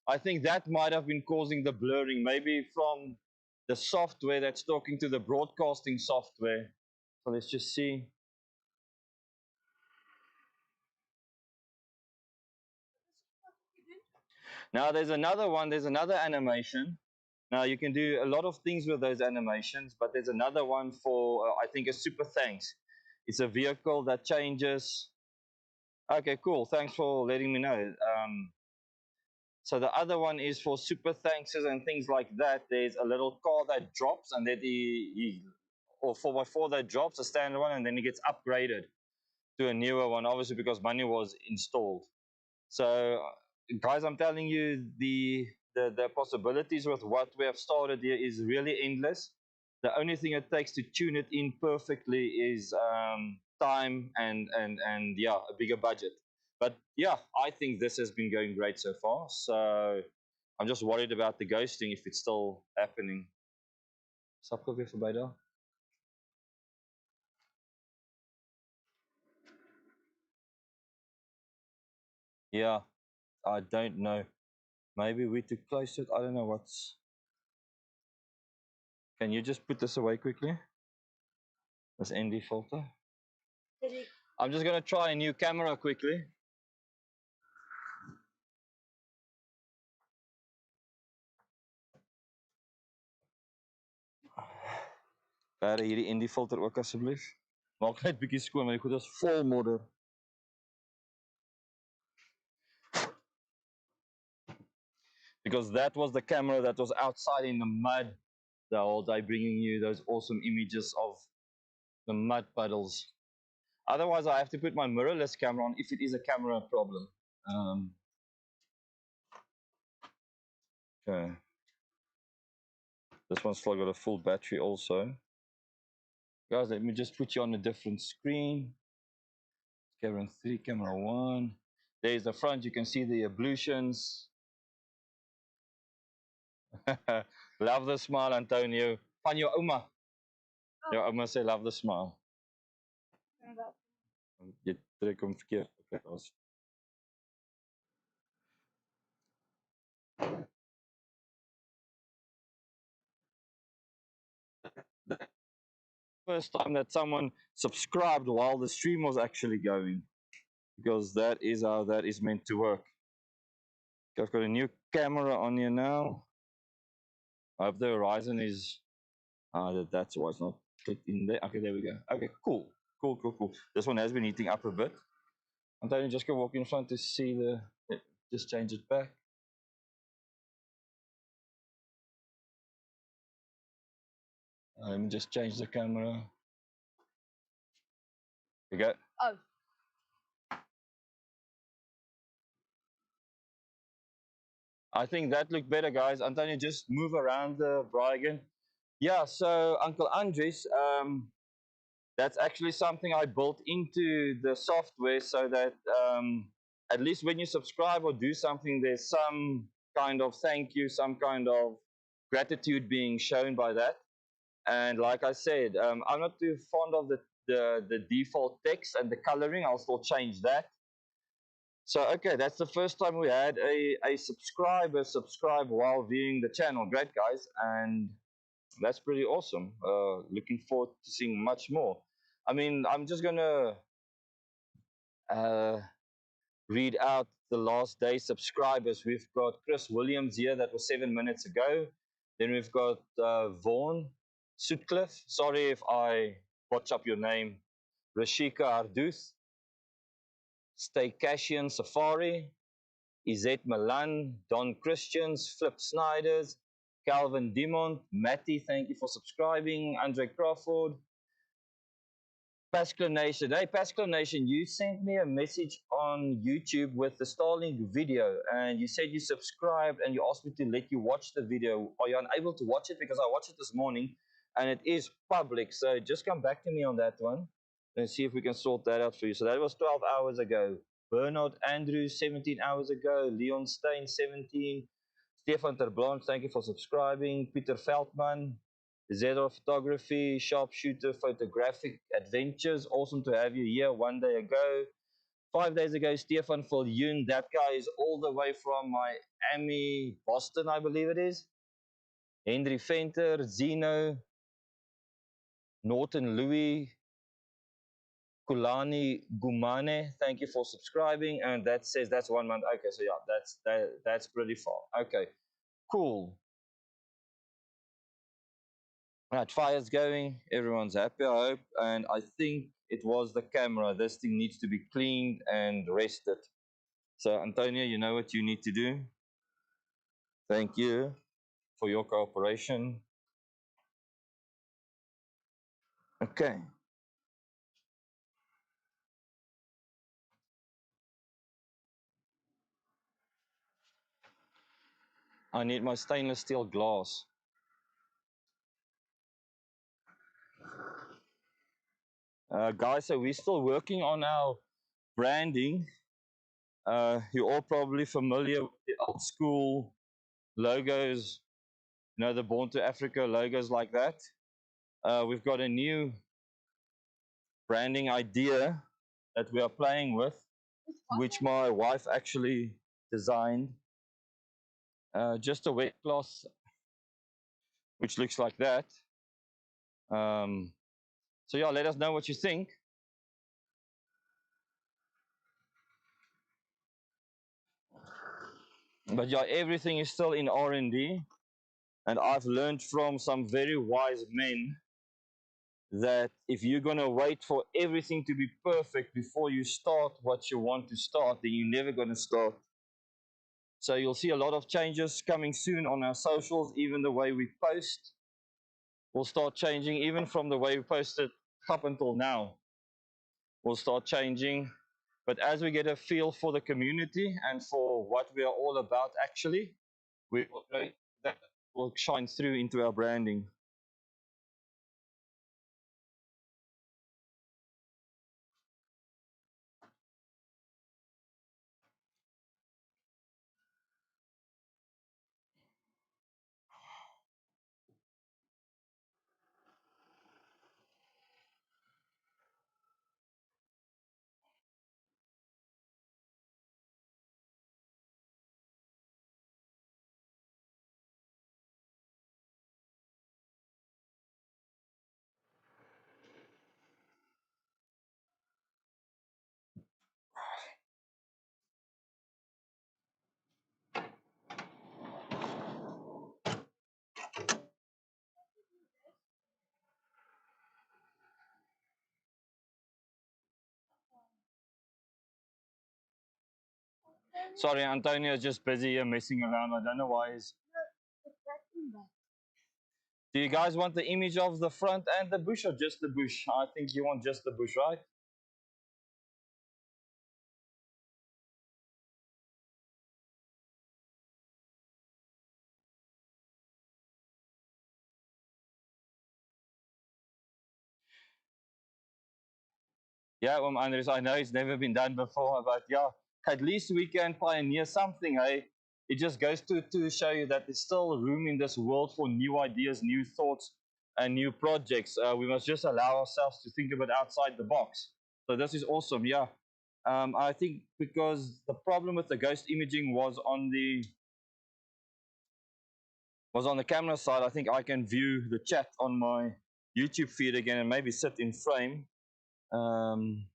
I think that might have been causing the blurring, maybe from the software that's talking to the broadcasting software. So let's just see. Now there's another one, there's another animation. Now you can do a lot of things with those animations, but there's another one for, I think, a super thanks. It's a vehicle that changes. Okay, cool. Thanks for letting me know. So the other one is for super thankses and things like that. There's a little car that drops, and then or 4x4 that drops, a standard one, and then it gets upgraded to a newer one, obviously because money was installed. So, guys, I'm telling you, the possibilities with what we have started here is really endless. The only thing it takes to tune it in perfectly is time and yeah, a bigger budget. But yeah, I think this has been going great so far. So I'm just worried about the ghosting if it's still happening. Stap gou weer verby daar. Yeah. I don't know. Maybe we're too close to it. I don't know what's. Can you just put this away quickly? This ND filter. I'm just gonna try a new camera quickly. Daar hierdie ND filter ook asseblief. Maak net bietjie skoon, want die goed is vol modder. Because that was the camera that was outside in the mud the whole day, bringing you those awesome images of the mud puddles. Otherwise, I have to put my mirrorless camera on if it is a camera problem. Okay. This one's still got a full battery also. Guys, let me just put you on a different screen. Camera 3, camera 1. There's the front. You can see the ablutions. Love the smile, Antonio. Van your oma. Oh. Your oma say love the smile. Jy trek hom verkeerd. Okay, ons. First time that someone subscribed while the stream was actually going, because that is how that is meant to work. Okay, I've got a new camera on here now. I hope the horizon is that's why it's not clicked in there. Okay, there we go. Okay, cool. This one has been heating up a bit. I'm telling you, just go walk in front to see the just change it back. Let me just change the camera. You go. Oh. I think that looked better, guys. Antonio, just move around the bra again. Yeah, so Uncle Andres, that's actually something I built into the software so that at least when you subscribe or do something, there's some kind of thank you, some kind of gratitude being shown by that. And like I said, I'm not too fond of the default text and the coloring. I'll still change that. So, okay, that's the first time we had a subscriber subscribe while viewing the channel. Great, guys. And that's pretty awesome. Looking forward to seeing much more. I mean, I'm just going to read out the last day subscribers. We've got Chris Williams here. That was 7 minutes ago. Then we've got Vaughan Sutcliffe. Sorry if I botch up your name. Rashika Arduth. Staycation Safari. Izette Milan, Don Christians, Flip Snyders, Calvin Dimont, Matty, thank you for subscribing, Andre Crawford, Pascal Nation. Hey, Pascal Nation, you sent me a message on YouTube with the Starlink video, and you said you subscribed and you asked me to let you watch the video. Are you unable to watch it? Because I watched it this morning, and it is public, so just come back to me on that one and see if we can sort that out for you. So that was 12 hours ago. Bernard Andrews, 17 hours ago. Leon Stein, 17. Stefan Terblanche, thank you for subscribing. Peter Feldman, Zedor Photography, Sharpshooter Photographic Adventures. Awesome to have you here 1 day ago. 5 days ago, Stefan Viljoen. That guy is all the way from Miami, Boston, I believe it is. Henry Venter, Zeno, Norton Louis, Kulani Gumane, thank you for subscribing. And that says that's 1 month. Okay, so yeah, that's pretty far. Okay, cool. Right, fire's going. Everyone's happy, I hope. And I think it was the camera. This thing needs to be cleaned and rested. So, Antonia, you know what you need to do. Thank you for your cooperation. Okay. I need my stainless steel glass. Guys, so we're still working on our branding. You're all probably familiar with the old school logos, you know, the Born to Africa logos like that. We've got a new branding idea that we are playing with, which my wife actually designed just a wet cloth, which looks like that. Um, so yeah, let us know what you think. But yeah, everything is still in R&D, and I've learned from some very wise men that if you're going to wait for everything to be perfect before you start what you want to start, then you're never going to start. So you'll see a lot of changes coming soon on our socials. Even the way we post will start changing, even from the way we posted up until now will start changing. But as we get a feel for the community and for what we are all about, actually, that will shine through into our branding. Sorry, Antonio's just busy here messing around. I don't know why he's. Do you guys want the image of the front and the bush or just the bush? I think you want just the bush, right? Yeah, Andres, I know it's never been done before, but yeah, at least we can pioneer something, hey? It just goes to show you that there's still room in this world for new ideas, new thoughts, and new projects. We must just allow ourselves to think a bit outside the box. So this is awesome, yeah. I think because the problem with the ghost imaging was on the camera side. I think I can view the chat on my YouTube feed again and maybe sit in frame. Um,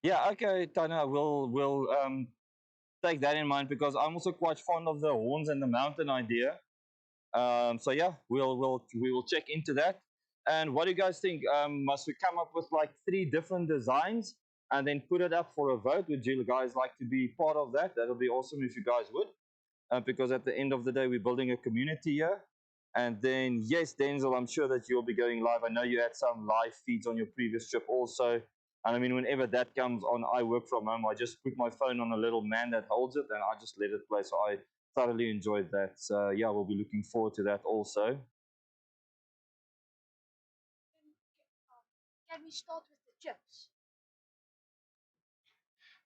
Yeah, okay, Tana, we'll take that in mind because I'm also quite fond of the horns and the mountain idea. So yeah, we will check into that. And what do you guys think? Must we come up with like 3 different designs and then put it up for a vote? Would you guys like to be part of that? That'll be awesome if you guys would, because at the end of the day, we're building a community here. And then, yes, Denzel, I'm sure that you'll be going live. I know you had some live feeds on your previous trip also. And I mean, whenever that comes on, I work from home. I just put my phone on a little man that holds it and I just let it play. So I thoroughly enjoyed that. So, yeah, we'll be looking forward to that also. Can we start with the chips?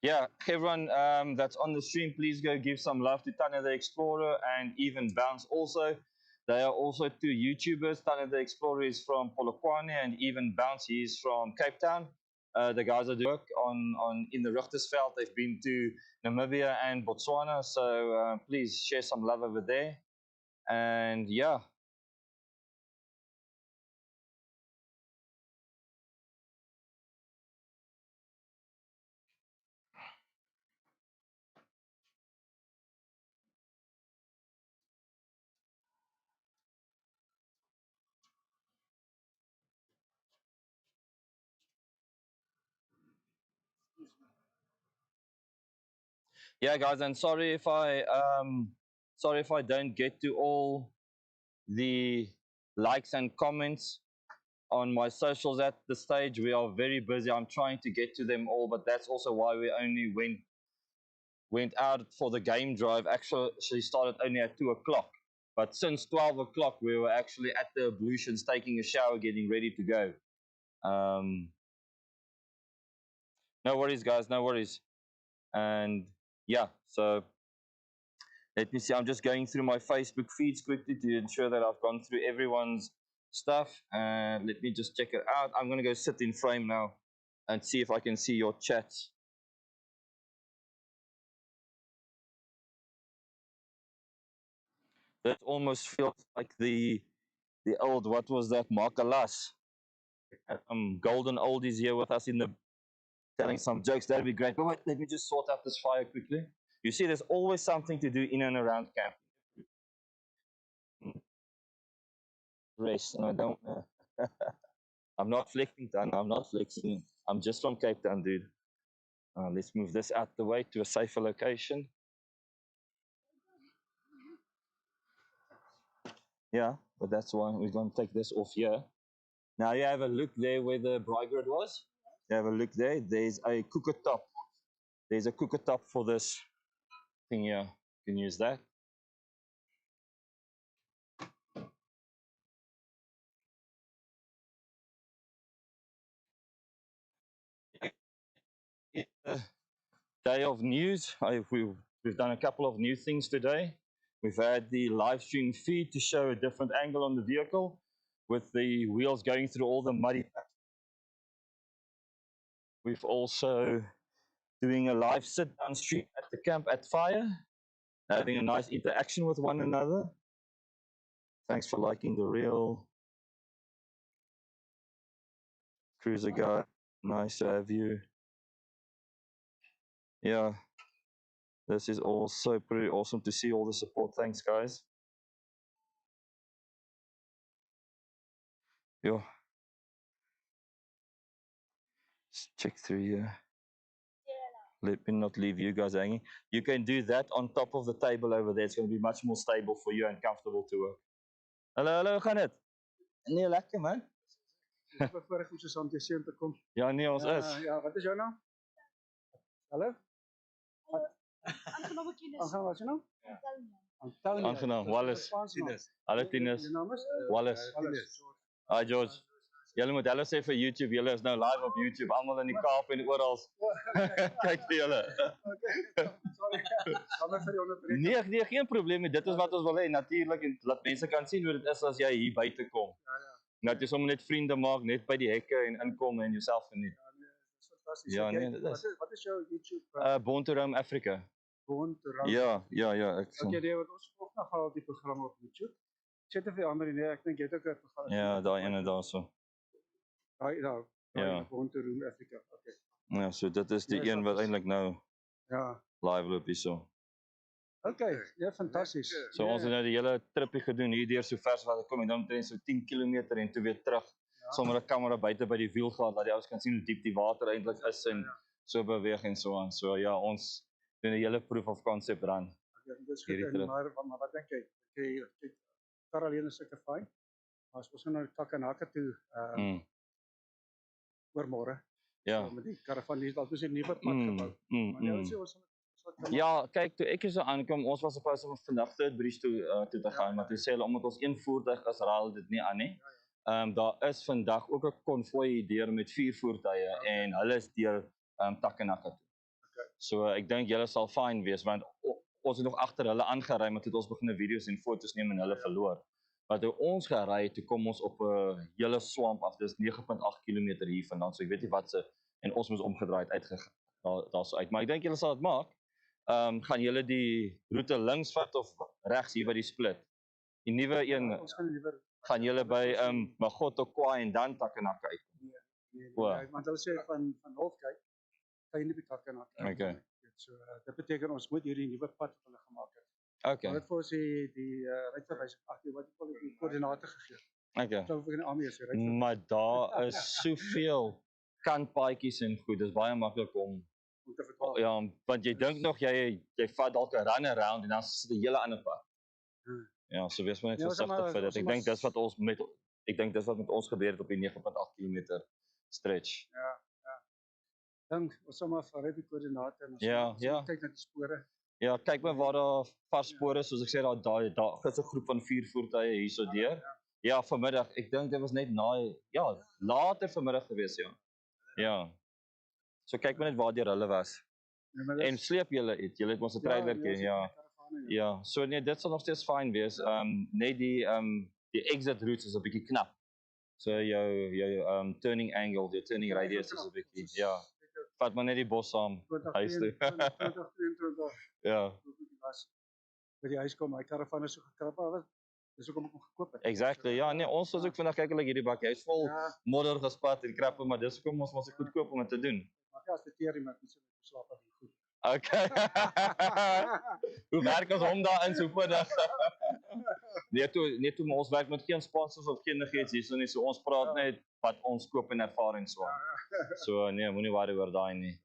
Yeah, everyone that's on the stream, please go give some love to Tanya the Explorer and even Bounce also. They are also 2 YouTubers. Tanya the Explorer is from Polokwane and even Bounce, he is from Cape Town. The guys are doing work on in the Richtersveld. They've been to Namibia and Botswana, so please share some love over there. And yeah, yeah, guys, and sorry if I don't get to all the likes and comments on my socials at the stage. We are very busy. I'm trying to get to them all, but that's also why we only went out for the game drive. Actually started only at 2 o'clock. But since 12 o'clock, we were actually at the ablutions, taking a shower, getting ready to go. Um, no worries, guys. No worries. And yeah, so let me see. I'm just going through my Facebook feeds quickly to ensure that I've gone through everyone's stuff. And let me just check it out. I'm going to go sit in frame now and see if I can see your chats. That almost feels like the old, what was that, Markalas? Golden oldies here with us in the telling some jokes. That'd be great. But wait, let me just sort out this fire quickly. You see, there's always something to do in and around camp. Rest, and I don't. I'm not flexing, Dan. I'm not flexing. I'm just from Cape Town, dude. Let's move this out the way to a safer location. Yeah, but that's why we're going to take this off here. Now you have a look there where the bridegroom was. You have a look there. There's a cooker top. There's a cooker top for this thing here. You can use that. Day of news. We've done a couple of new things today. We've had the live stream feed to show a different angle on the vehicle with the wheels going through all the muddy. We've also doing a live sit down stream at the camp at fire, having a nice interaction with one another. Thanks for liking the reel. Cruiser guy, nice to have you. Yeah, this is also pretty awesome to see all the support. Thanks, guys. Yeah. Let's check through here. Let me not leave you guys hanging. You can do that on top of the table over there. It's going to be much more stable for you and comfortable to work. Hallo, hallo, hoe gaan dit? Nee, lekker man. Bevoorreg om so saam te seun te kom. Ja, nee, ons is. Ja, wat is jou naam? Hallo? Aangename kennis. Aangenaam, wat is jou naam? Antonia. Aangenaam, Wallace. Hallo Tinus. Jou naam is? Wallace. Wallace. Hi George. Julle moet hulle sê vir YouTube. Julle is nou live op YouTube. Almal in die Kaap en oral. Kyk vir julle. Sorry. Jammer vir die onderbreking. Nee, geen probleem nie. Dit is wat ons wil hê. Natuurlik en laat mense kan sien hoe dit is as jy hier buite kom. Ja. Dat jy sommer net vriende maak net by die hekke en inkom en jouself geniet. Ja, nee, dis fantasties. Ja, nee, dit is. Wat is jou YouTube? Born to Roam Africa. Born to Roam. Ja. Ek Okay, nee, wat ons volg nogal die program op YouTube. Ek sê te vir ander nee, ek dink jy het ook 'n program. Ja, daai ene daarso. Ja. Born to Roam Africa. Okay. Ja, so dit is die een wat eintlik nou Ja. live loop hierso. Okay, ja, fantasties. So ons het nou die hele tripie gedoen hier deur so vers wat ek kom en dan omtrent so 10 km en toe weer terug. Sommer 'n kamera buite by die wiel gehad dat die ouens kan sien hoe diep die water eintlik is en so beweeg en so aan. So ja, ons doen 'n hele proof of concept run. Okay, dis goed. Maar wat dink jy? Kyk, kar alleen is sulke fyn. Maar as ons nou tak en hakke toe oor môre. Ja. So met die karavan hier dalk is 'n nuwe pad gebou. Maar nou sê ons ja, kyk, toe ek hier so aankom, ons was op pad om vandag te Bridge toe te gaan, maar toe sê hulle omdat ons een voertuig is, raal dit nie aan nie. Daar is vandag ook 'n konvooi deur met 4 voertuie en hulle is deur Takenaka toe. So ek dink julle sal fyn wees want ons het nog agter hulle aangery, maar toe het ons begin video's en foto's neem en hulle verloor. Maar toe ons gery het, toe kom ons op 'n hele swamp af. Dis 9.8 km hier vandaan. So ek weet nie wat se en ons moes omgedraai het daarso uit. Maar ek dink julle sal dit maak. Gaan julle die roete links vat of regs hier by die split? Die nuwe een. Ons gaan liewer gaan julle by Magotokwa en dan Takenaka uit. Nee, want hulle sê van Halfkyk kan jy nie by Takenaka. Okay. So dit beteken ons moet hierdie nuwe pad wat hulle gemaak het. Okay. Hulle het vir ons die ryverwys wat die koördinate gegee. Okay. So vir 'n AMS ry. Maar daar is soveel kantpaadjies en goed. Dis baie maklik om te verdwaal. Ja, want jy dink nog jy vat dalk 'n run around en dan sit 'n hele ander pad. Ja, so wees maar net versigtig vir dit. Ek dink dis wat met ons gebeur het op die 9.8 km stretch. Ja. Dink ons sommer vir die koördinate en ons kyk na die spore. Ja, kyk maar waar daar vars spore is, soos ek sê daar is 'n groep van 4 voertuie hierso deur. Ja, vanmiddag. Ek dink dit was net later vanmiddag gewees, ja. Ja. So kyk maar net waar deur hulle was. En sleep julle iets. Julle het mos 'n trailertjie, ja. Ja, so nee, dit sal nog steeds fyn wees. Net die exit routes is 'n bietjie knap. So jou turning angle, die turning radius is 'n bietjie, ja. Vat maar net die bos saam huis toe. 2023. Ja. by die huis kom, my caravan is so gekrap, dis hoekom ek hom gekoop het. Exactly. Ja, nee, ons was ook vandag kyk hulle hierdie bakkie. Hy's vol Ja. modder gespat en krappe, maar dis hoekom ons mos goedkoop om dit te doen. Maar ja, as die teer iemand nie so slaap het goed. Okay. Hoe werk ons hom daarin so vinnig? Nee, toe maar ons werk met geen sponsors of enigiets hierso nie. So ons praat net wat ons koop en ervaring so. So nee, moenie worry oor daai nie.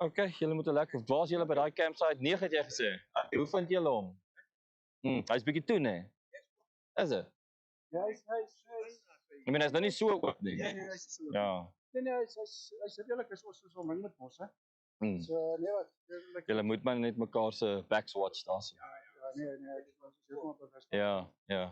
Okay, julle moet lekker. Waar is julle by daai campsite? 9 het jy gesê. Hoe vind julle hom? Hy's bietjie toe, nee. Is dit? Ja, hy's Ek meen hy's nou nie so oop nie. nee, hy's so. Ja. Nee, hy's redelik is ons so min met mos, hè. Hmm. So nee wat, Julle moet maar net mekaar se backs watch daar so. nee, dit was heeltemal bewus. Ja.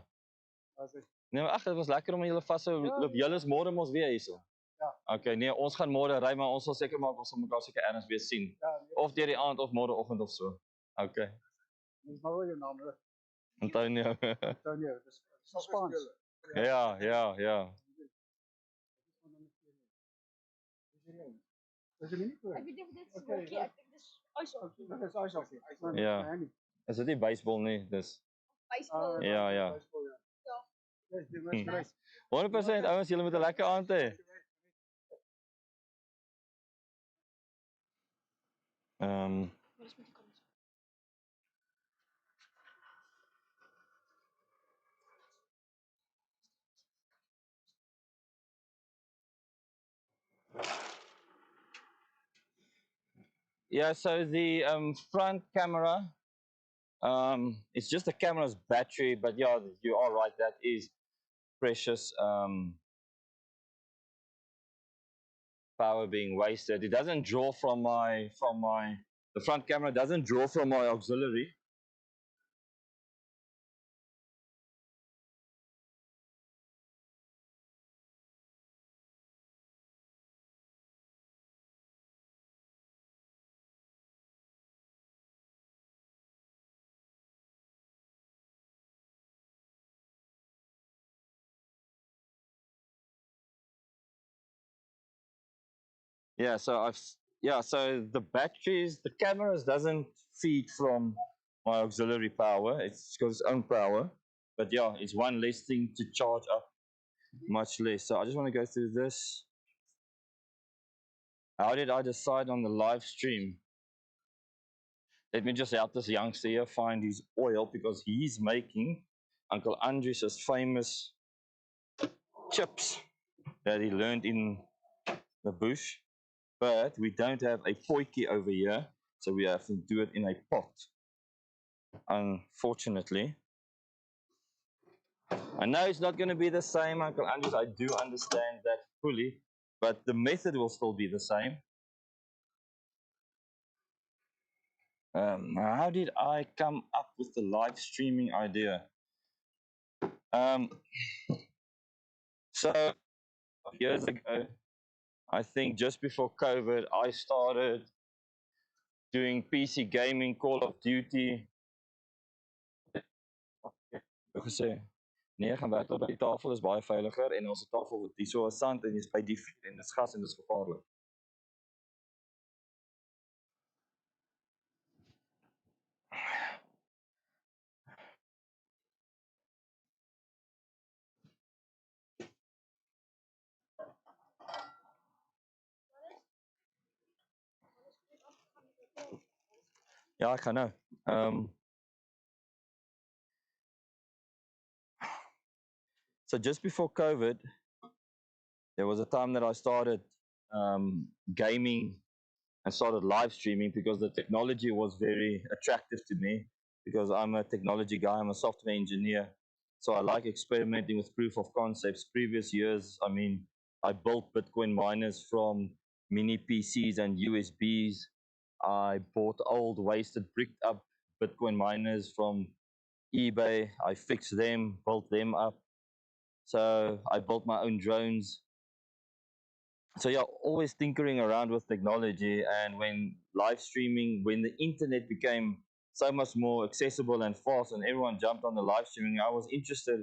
As ek Nee, maar ag, dit was lekker om julle vas te loop. Julle is môre mos weer hierso. Ja. Okay, nee, ons gaan môre ry, maar ons sal seker maak ons sal mekaar seker ergens weer sien. ja, nee, Of deur die aand of môreoggend of so. Okay. dis maar wel jou naam, hè. Antonio. Antonio, dis Spaans. Ja. Dis nie goed. Ek weet nie of dit is Okay, hockey, ek dink dis ijshockey. Dit is ijshockey. Ja. Is dit nie baseball nie? Dis Baseball. Ja. Ja. Dis die wedstryd. 100% ouens, julle moet 'n lekker aand hê. Wat is met die comments? Yeah, so the front camera, it's just the camera's battery, but yeah, you are right, that is precious power being wasted. It doesn't draw from the front camera doesn't draw from my auxiliary. Yeah, so so the batteries, the cameras doesn't feed from my auxiliary power. It's got its own power. But yeah, it's one less thing to charge up, much less. So I just want to go through this. How did I decide on the live stream? Let me just help this youngster here find his oil because he's making Uncle Andres' famous chips that he learned in the bush. But we don't have a potjie over here, so we have to do it in a pot. Unfortunately. I know it's not going to be the same, Uncle Andres. I do understand that fully, but the method will still be the same. How did I come up with the live streaming idea? So, years ago, I think just before COVID, I started doing PC gaming, Call of Duty. Gesê, nee, gaan werk tot by die tafel is baie veiliger en ons tafel wat hierso is sand en jy's by die vuur en dis gas en dis gevaarlik. Ja, ek gaan nou. So just before COVID, there was a time that I started gaming and started live streaming because the technology was very attractive to me because I'm a technology guy, I'm a software engineer. So I like experimenting with proof of concepts. Previous years, I mean, I built Bitcoin miners from mini PCs and USBs. I bought old, wasted, bricked up Bitcoin miners from eBay. I fixed them, built them up. So I built my own drones. So yeah, always tinkering around with technology. And when live streaming, when the internet became so much more accessible and fast and everyone jumped on the live streaming, I was interested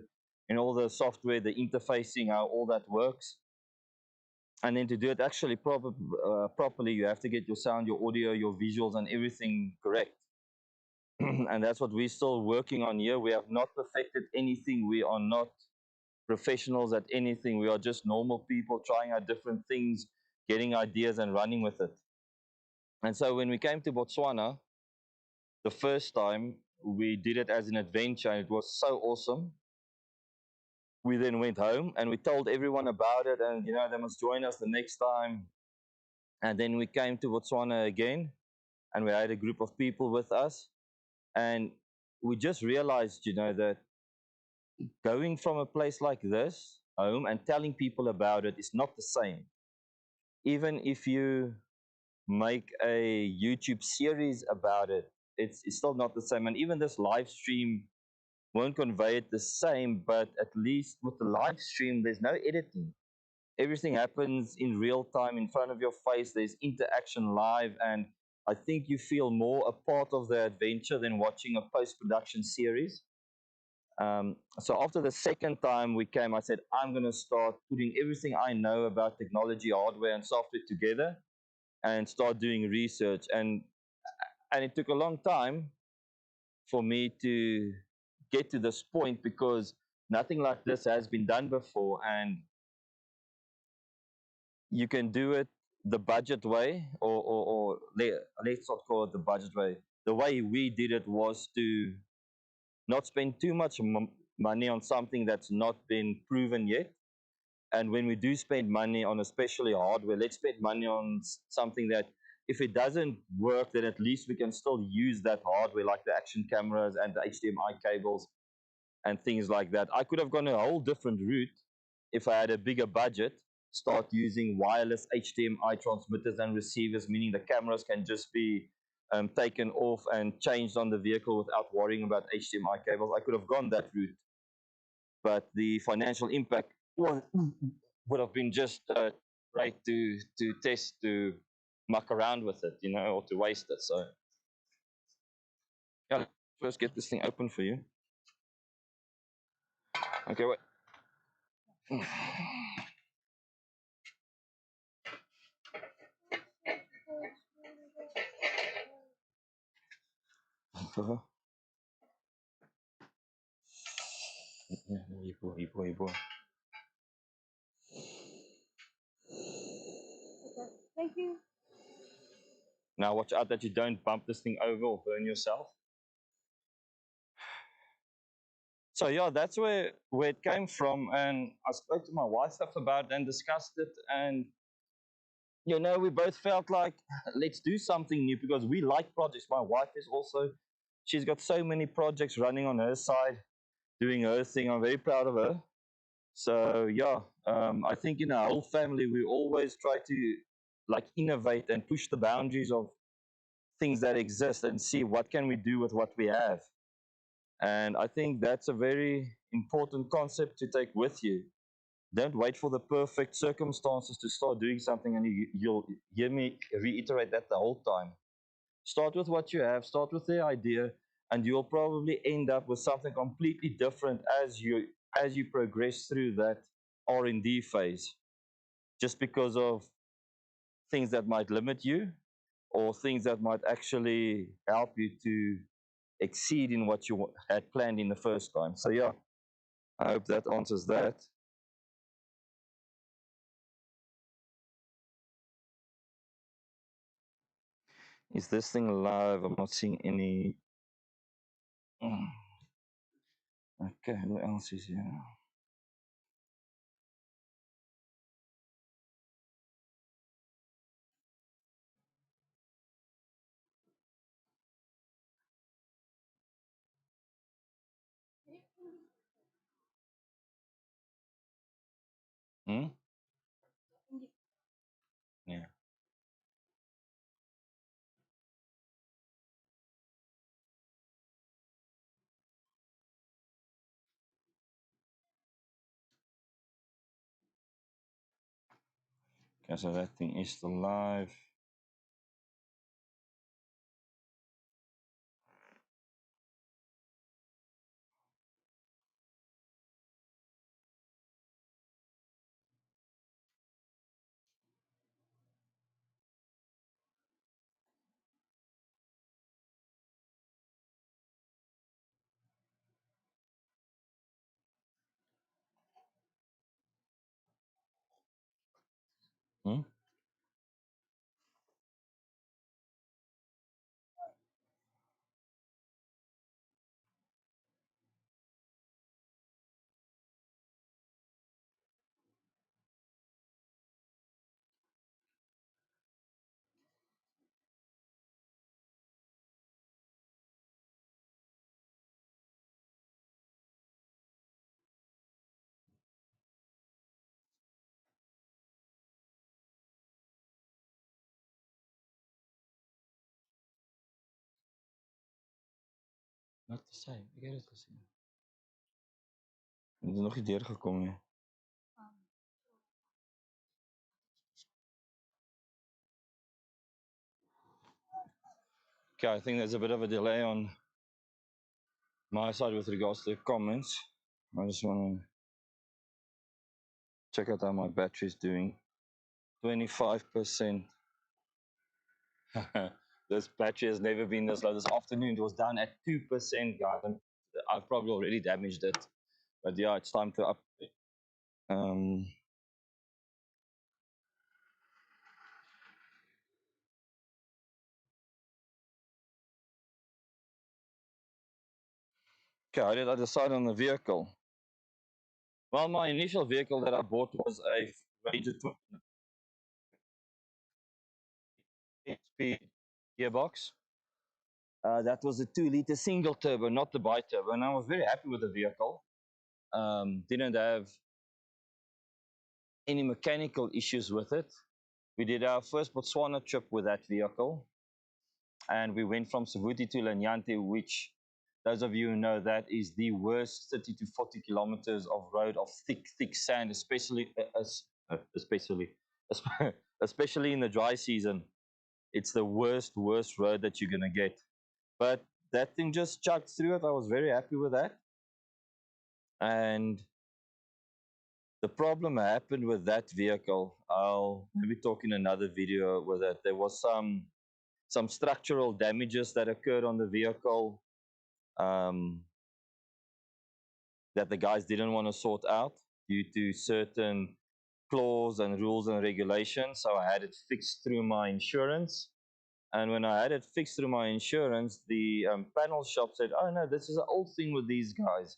in all the software, the interfacing, how all that works. And then to do it actually properly, you have to get your sound, your audio, your visuals, and everything correct. And that's what we're still working on here. We have not perfected anything. We are not professionals at anything. We are just normal people trying out different things, getting ideas and running with it. And so when we came to Botswana, the first time we did it as an adventure, and it was so awesome. We then went home and we told everyone about it, and they must join us the next time. And then we came to Botswana again, and we had a group of people with us, and we just realized, that going from a place like this home and telling people about it is not the same. Even if you make a YouTube series about it, it's still not the same. And even this live stream won't convey it the same, but at least with the live stream, there's no editing. Everything happens in real time in front of your face. There's interaction live, and I think you feel more a part of the adventure than watching a post production series. So after the second time we came, I said, I'm going to start putting everything I know about technology, hardware, and software together and start doing research. And it took a long time for me to get to this point because nothing like this has been done before. And you can do it the budget way, or let's not call it the budget way. The way we did it was to not spend too much money on something that's not been proven yet. And when we do spend money on especially hardware, let's spend money on something that if it doesn't work, then at least we can still use that hardware, like the action cameras and the HDMI cables and things like that. I could have gone a whole different route if I had a bigger budget, start using wireless HDMI transmitters and receivers, meaning the cameras can just be taken off and changed on the vehicle without worrying about HDMI cables. I could have gone that route, but the financial impact would have been just right to test, to muck around with it, or to waste it. So yeah, first get this thing open for you. Okay, wait. Okay, thank you. Now watch out that you don't bump this thing over or burn yourself. So yeah, that's where it came from, and I spoke to my wife about it and discussed it, and we both felt like let's do something new because we like projects. My wife is also, she's got so many projects running on her side, doing her thing. I'm very proud of her. So yeah, I think in our whole family we always try to like innovate and push the boundaries of things that exist and see what can we do with what we have. And I think that's a very important concept to take with you. Don't wait for the perfect circumstances to start doing something, and you'll hear me reiterate that the whole time. Start with what you have, start with the idea, and you'll probably end up with something completely different as you progress through that R&D phase. Just because of things that might limit you or things that might actually help you to exceed in what you had planned in the first time. So yeah, I hope that answers that. Is this thing live? I'm not seeing any. Okay, what else is here? Hmm? Yeah. Okay, so that thing is still live. Hmm? Wat te sê? Ek het dit gesien. Dit is nog nie deurgekom nie. Okay, I think there's a bit of a delay on my side with regards to the comments. I just want to check out how my battery is doing. 25%. This battery has never been this low. This afternoon it was down at 2%, guys. And I've probably already damaged it. But yeah, it's time to up. Okay, how did I decide on the vehicle? Well, my initial vehicle that I bought was a Ranger speed gearbox. That was a 2-liter single turbo, not the bi-turbo, and I was very happy with the vehicle. Didn't have any mechanical issues with it. We did our first Botswana trip with that vehicle, and we went from Savuti to Lanyante, which those of you who know, that is the worst 30 to 40 kilometers of road of thick sand, especially especially in the dry season. It's the worst road that you're gonna get. But that thing just chugged through it. I was very happy with that. And the problem happened with that vehicle. I'll maybe talk in another video with that. There was some structural damages that occurred on the vehicle that the guys didn't want to sort out due to certain clause and rules and regulations. So I had it fixed through my insurance. And when I had it fixed through my insurance, the panel shop said, "Oh no, this is an old thing with these guys.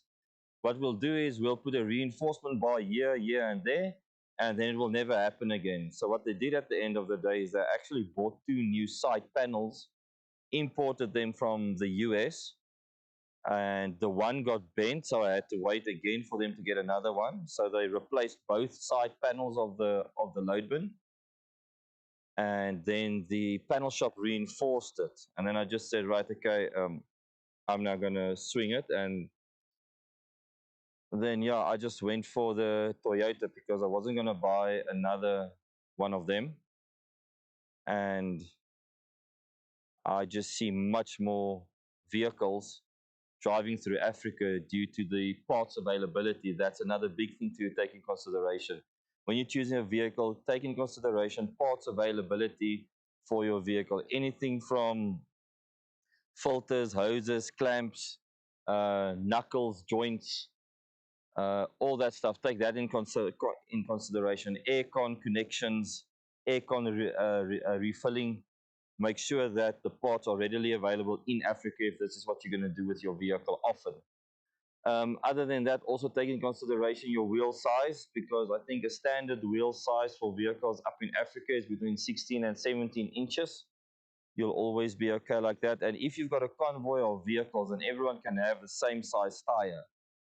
What we'll do is we'll put a reinforcement bar here, and there, and then it will never happen again." So what they did at the end of the day is they actually bought 2 new side panels, imported them from the US, and the one got bent, so I had to wait again for them to get another one. So they replaced both side panels of the load bin, and then the panel shop reinforced it. And then I just said, right, okay, I'm now gonna swing it. And then yeah, I just went for the Toyota because I wasn't gonna buy another one of them. And I just see much more vehicles driving through Africa due to the parts availability. That's another big thing to take in consideration. When you're choosing a vehicle, take in consideration parts availability for your vehicle. Anything from filters, hoses, clamps, knuckles, joints, all that stuff. Take that in consideration. Aircon connections, refilling. Make sure that the parts are readily available in Africa if this is what you're going to do with your vehicle often. Other than that, also take in consideration your wheel size, because I think a standard wheel size for vehicles up in Africa is between 16 and 17 inches. You'll always be okay like that. And if you've got a convoy of vehicles and everyone can have the same size tire,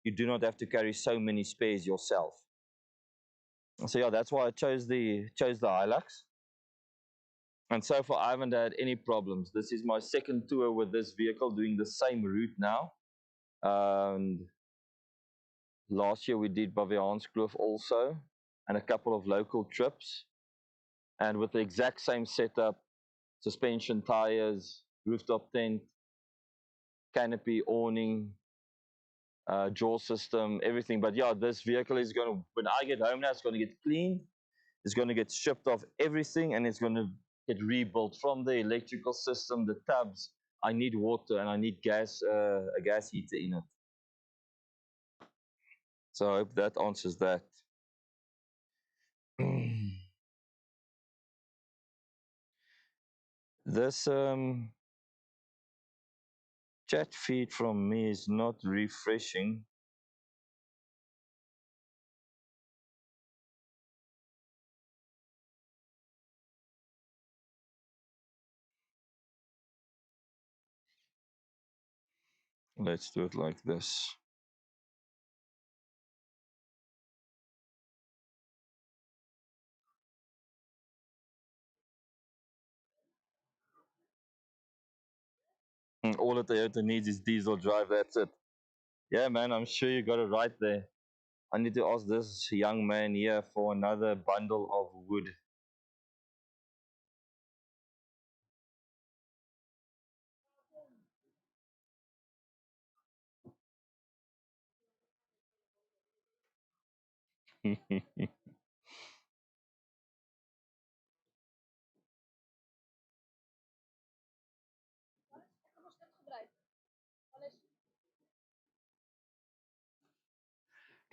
you do not have to carry so many spares yourself. So yeah, that's why I chose the Hilux. And so far, I haven't had any problems. This is my second tour with this vehicle, doing the same route now. And last year we did Baviaanskloof also, and a couple of local trips. And with the exact same setup, suspension, tires, rooftop tent, canopy, awning, jaw system, everything. But yeah, this vehicle is going to, when I get home now, it's going to get cleaned. It's going to get stripped off everything, and it's going to get rebuilt from the electrical system, the tubs. I need water and I need gas, a gas heater in it. So I hope that answers that. This chat feed from me is not refreshing. Let's do it like this. All a Toyota needs is diesel drive, that's it. Yeah, man, I'm sure you got it right there. I need to ask this young man here for another bundle of wood.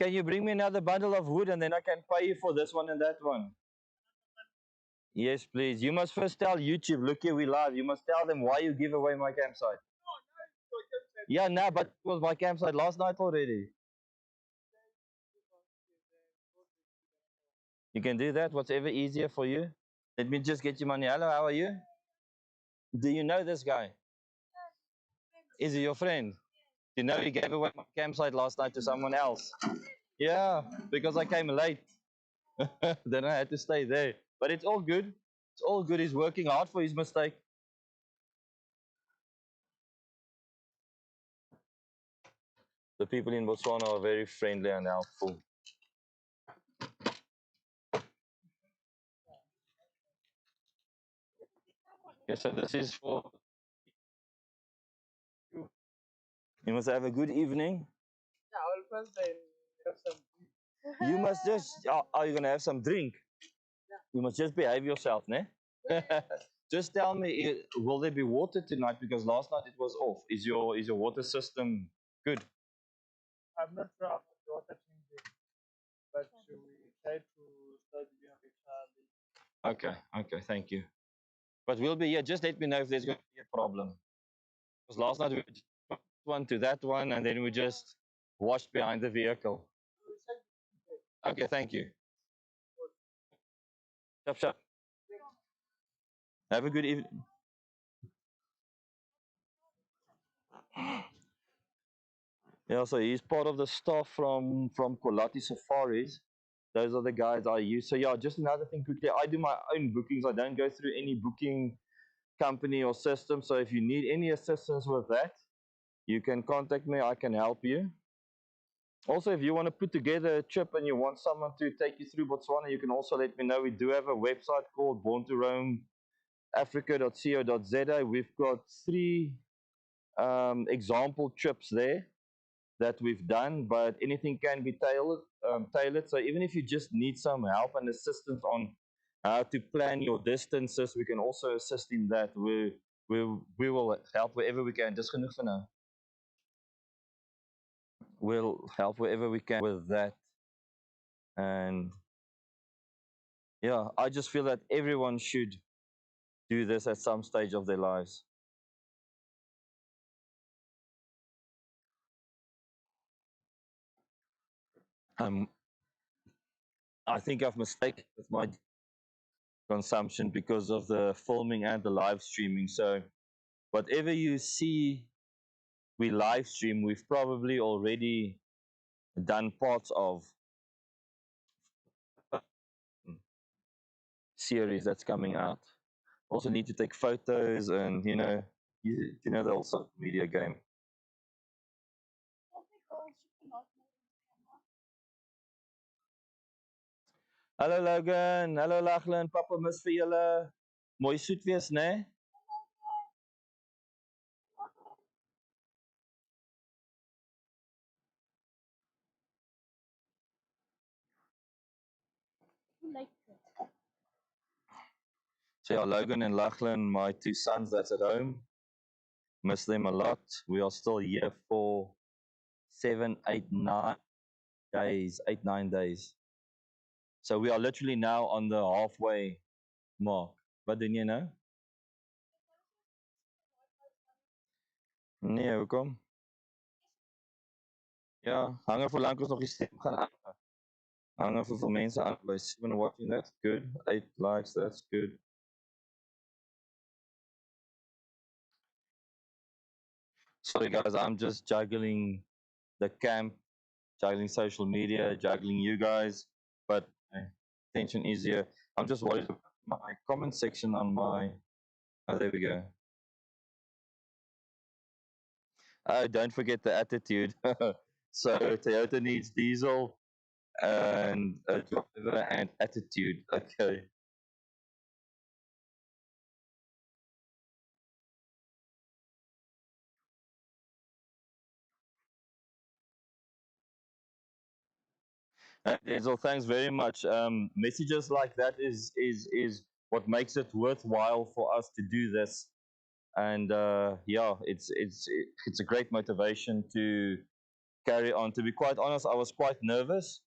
Can you bring me another bundle of wood and then I can pay you for this one and that one? Yes, please. You must first tell YouTube, look here, we live. You must tell them why you give away my campsite. Yeah, nah, but it was my campsite last night already. You can do that, whatever easier for you. Let me just get you money. Hello, how are you? Do you know this guy? Is he your friend? You know he gave away my campsite last night to someone else. Yeah, because I came late. Then I had to stay there. But it's all good. It's all good. He's working hard for his mistake. The people in Botswana are very friendly and helpful. Okay, so this is for you. You must have a good evening. Yeah, I will first then have some. You must just, are you going to have some drink? You must just behave yourself, ne? Just tell me, will there be water tonight? Because last night it was off. Is your water system good? I'm not sure about the water changing, but we try to start doing a Okay, okay, thank you. But we'll be here. Just let me know if there's going to be a problem. Because last night we just went one to that one, and then we just washed behind the vehicle. Okay, thank you. Shop, shop. Have a good evening. Yeah, so he's part of the staff from Kolati Safaris. Those are the guys I use. So yeah, just another thing quickly. I do my own bookings. I don't go through any booking company or system. So if you need any assistance with that, you can contact me. I can help you. Also, if you want to put together a trip and you want someone to take you through Botswana, you can also let me know. We do have a website called Born to Roam Africa.co.za. We've got 3 example trips there that we've done, but anything can be tailored. So even if you just need some help and assistance on how to plan your distances, we can also assist in that. We will help wherever we can. Just genoeg for now. We'll help wherever we can with that. And yeah, I just feel that everyone should do this at some stage of their lives. Um, I think I've mistaken with my consumption because of the filming and the live streaming. So whatever you see we live stream, we've probably already done parts of series that's coming out. Also need to take photos and you know the whole social media game. Hallo Logan, hallo Lachlan, papa mis vir julle. Mooi soet wees, né? So yeah, Logan and Lachlan, my 2 sons that's at home. Miss them a lot. We are still here for 7, 8, 9 days, 8, 9 days. So we are literally now on the halfway mark. What do you know? Nee, hoekom? Ja, hang er voor lang nog die stem gaan aan. Hang er voor veel mensen aan by 7 watching, that's good. 8 likes, that's good. Sorry guys, I'm just juggling the camp, juggling social media, juggling you guys, but attention is here. I'm just worried about my comment section on my. Oh, there we go. Oh, don't forget the attitude. So Toyota needs diesel and a driver and attitude. Okay. Denzel, thanks very much. Messages like that is what makes it worthwhile for us to do this. And yeah, it's a great motivation to carry on. To be quite honest, I was quite nervous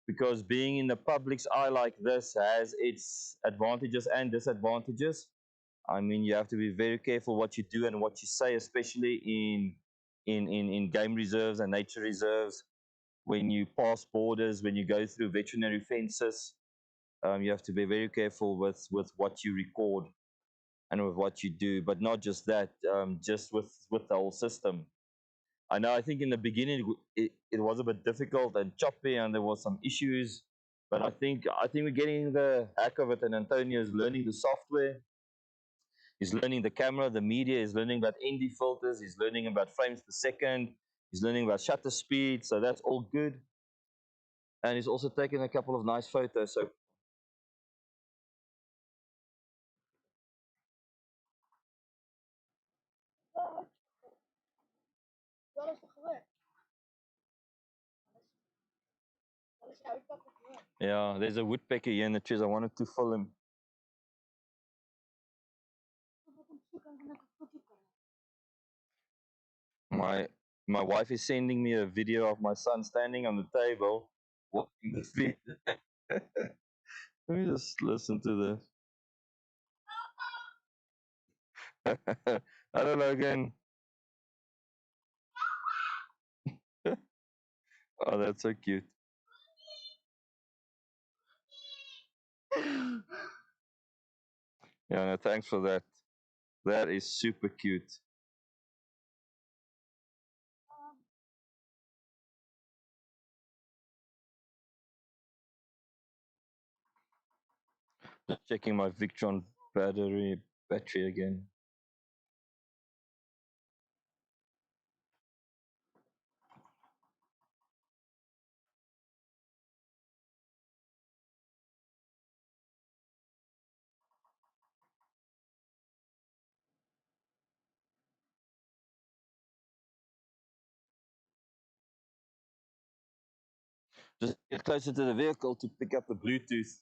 because being in the public's eye like this has its advantages and disadvantages. I mean, you have to be very careful what you do and what you say, especially in game reserves and nature reserves. When you pass borders, when you go through veterinary fences, you have to be very careful with what you record and with what you do. But not just that, just with the whole system. I know. I think in the beginning it was a bit difficult and choppy, and there was some issues. But I think we're getting the hack of it, and Antonio is learning the software. He's learning the camera, the media. He's learning about ND filters. He's learning about frames per second. He's learning about shutter speed. So that's all good. And he's also taken a couple of nice photos. So Wat is er gebeurd? Wat is er uitpakken gebeurd? yeah, there's a woodpecker here in the trees. I wanted to film him. My wife is sending me a video of my son standing on the table walking the feet. Let me just listen to this. I don't know again. Oh, that's so cute. Yeah, no, thanks for that. That is super cute. Just checking my Victron battery again. Just get closer to the vehicle to pick up the Bluetooth.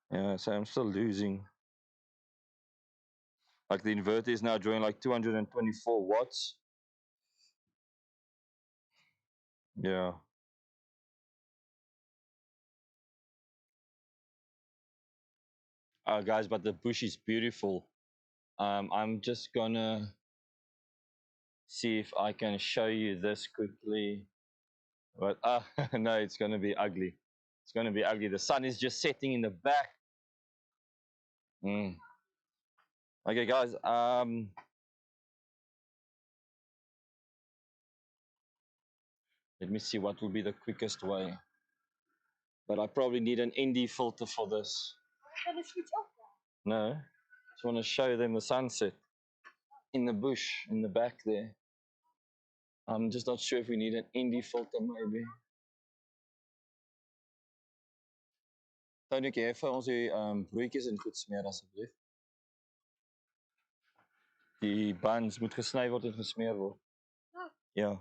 Yeah, so I'm still losing. Like the inverter is now drawing like 224 watts. Yeah. Guys, but the bush is beautiful. I'm just gonna see if I can show you this quickly. But no, it's gonna be ugly. It's gonna be ugly. The sun is just setting in the back. Mm. Okay, guys. Let me see what will be the quickest way. But I probably need an ND filter for this. Kan de switch off? No, just want to show them the sunset in the bush in the back there. I'm just not sure if we need an ND filter, maybe. Tony, kan jy vir ons die broodjies en goed smeer asseblief? Die buns moet gesny word en gesmeer word. Ja.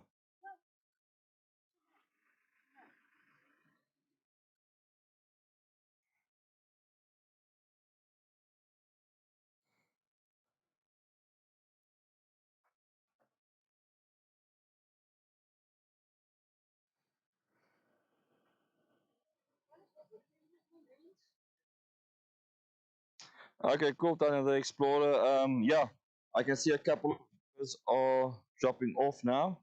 Okay, cool. Done the Explorer. Yeah, I can see a couple of cars are dropping off now.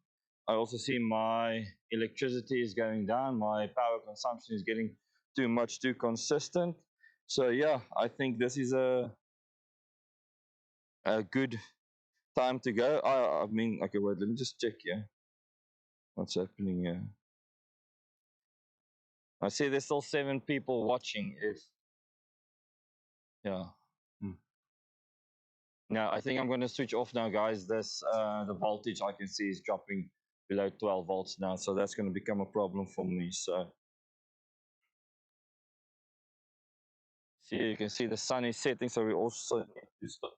I also see my electricity is going down. My power consumption is getting too much, too consistent. So yeah, I think this is a good time to go. I mean, okay, wait. Let me just check here. What's happening here? I see there's still 7 people watching. If yeah. Hmm. Now I think I'm going to switch off now, guys. This the voltage I can see is dropping below 12 volts now, so that's going to become a problem for me. So see, you can see the sun is setting, so we also need to stop.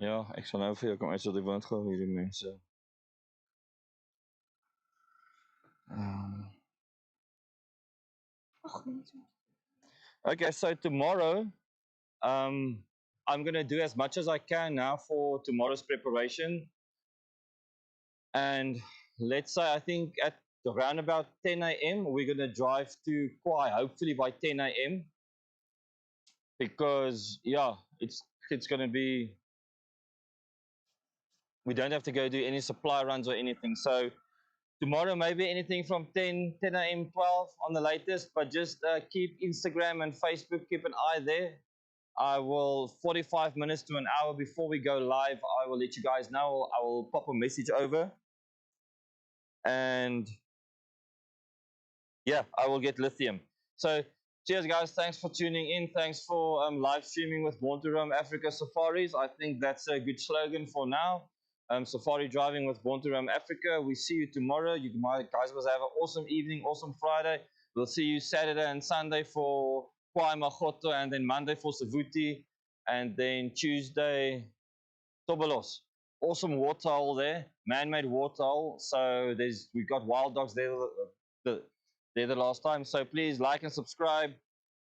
Ja, ek sal nou vir jou kom uit so die wind gou hierdie mense. Okay, so tomorrow, I'm gonna do as much as I can now for tomorrow's preparation. And let's say I think at around about 10 a.m. we're gonna drive to Kwai, hopefully by 10 a.m. Because yeah, it's gonna be, we don't have to go do any supply runs or anything. So tomorrow maybe anything from 10 a.m. 12 on the latest, but just keep Instagram and Facebook, keep an eye there. I will 45 minutes to an hour before we go live, I will let you guys know. I will pop a message over, and yeah, I will get lithium. So cheers, guys. Thanks for tuning in. Thanks for live streaming with Born to Roam Africa Safaris. I think that's a good slogan for now. Safari driving with Born to Roam Africa. We see you tomorrow. You guys must have an awesome evening, awesome Friday. We'll see you Saturday and Sunday for Kwai Magoto, and then Monday for Savuti, and then Tuesday Tobolos. Awesome waterhole there, man-made waterhole. So we've got wild dogs there the last time. So please like and subscribe,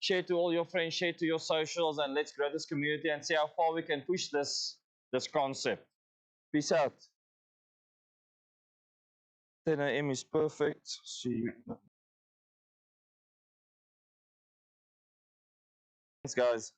share to all your friends, share to your socials, and let's grow this community and see how far we can push this concept. Peace out. 10 a.m. is perfect. See you. Thanks, guys.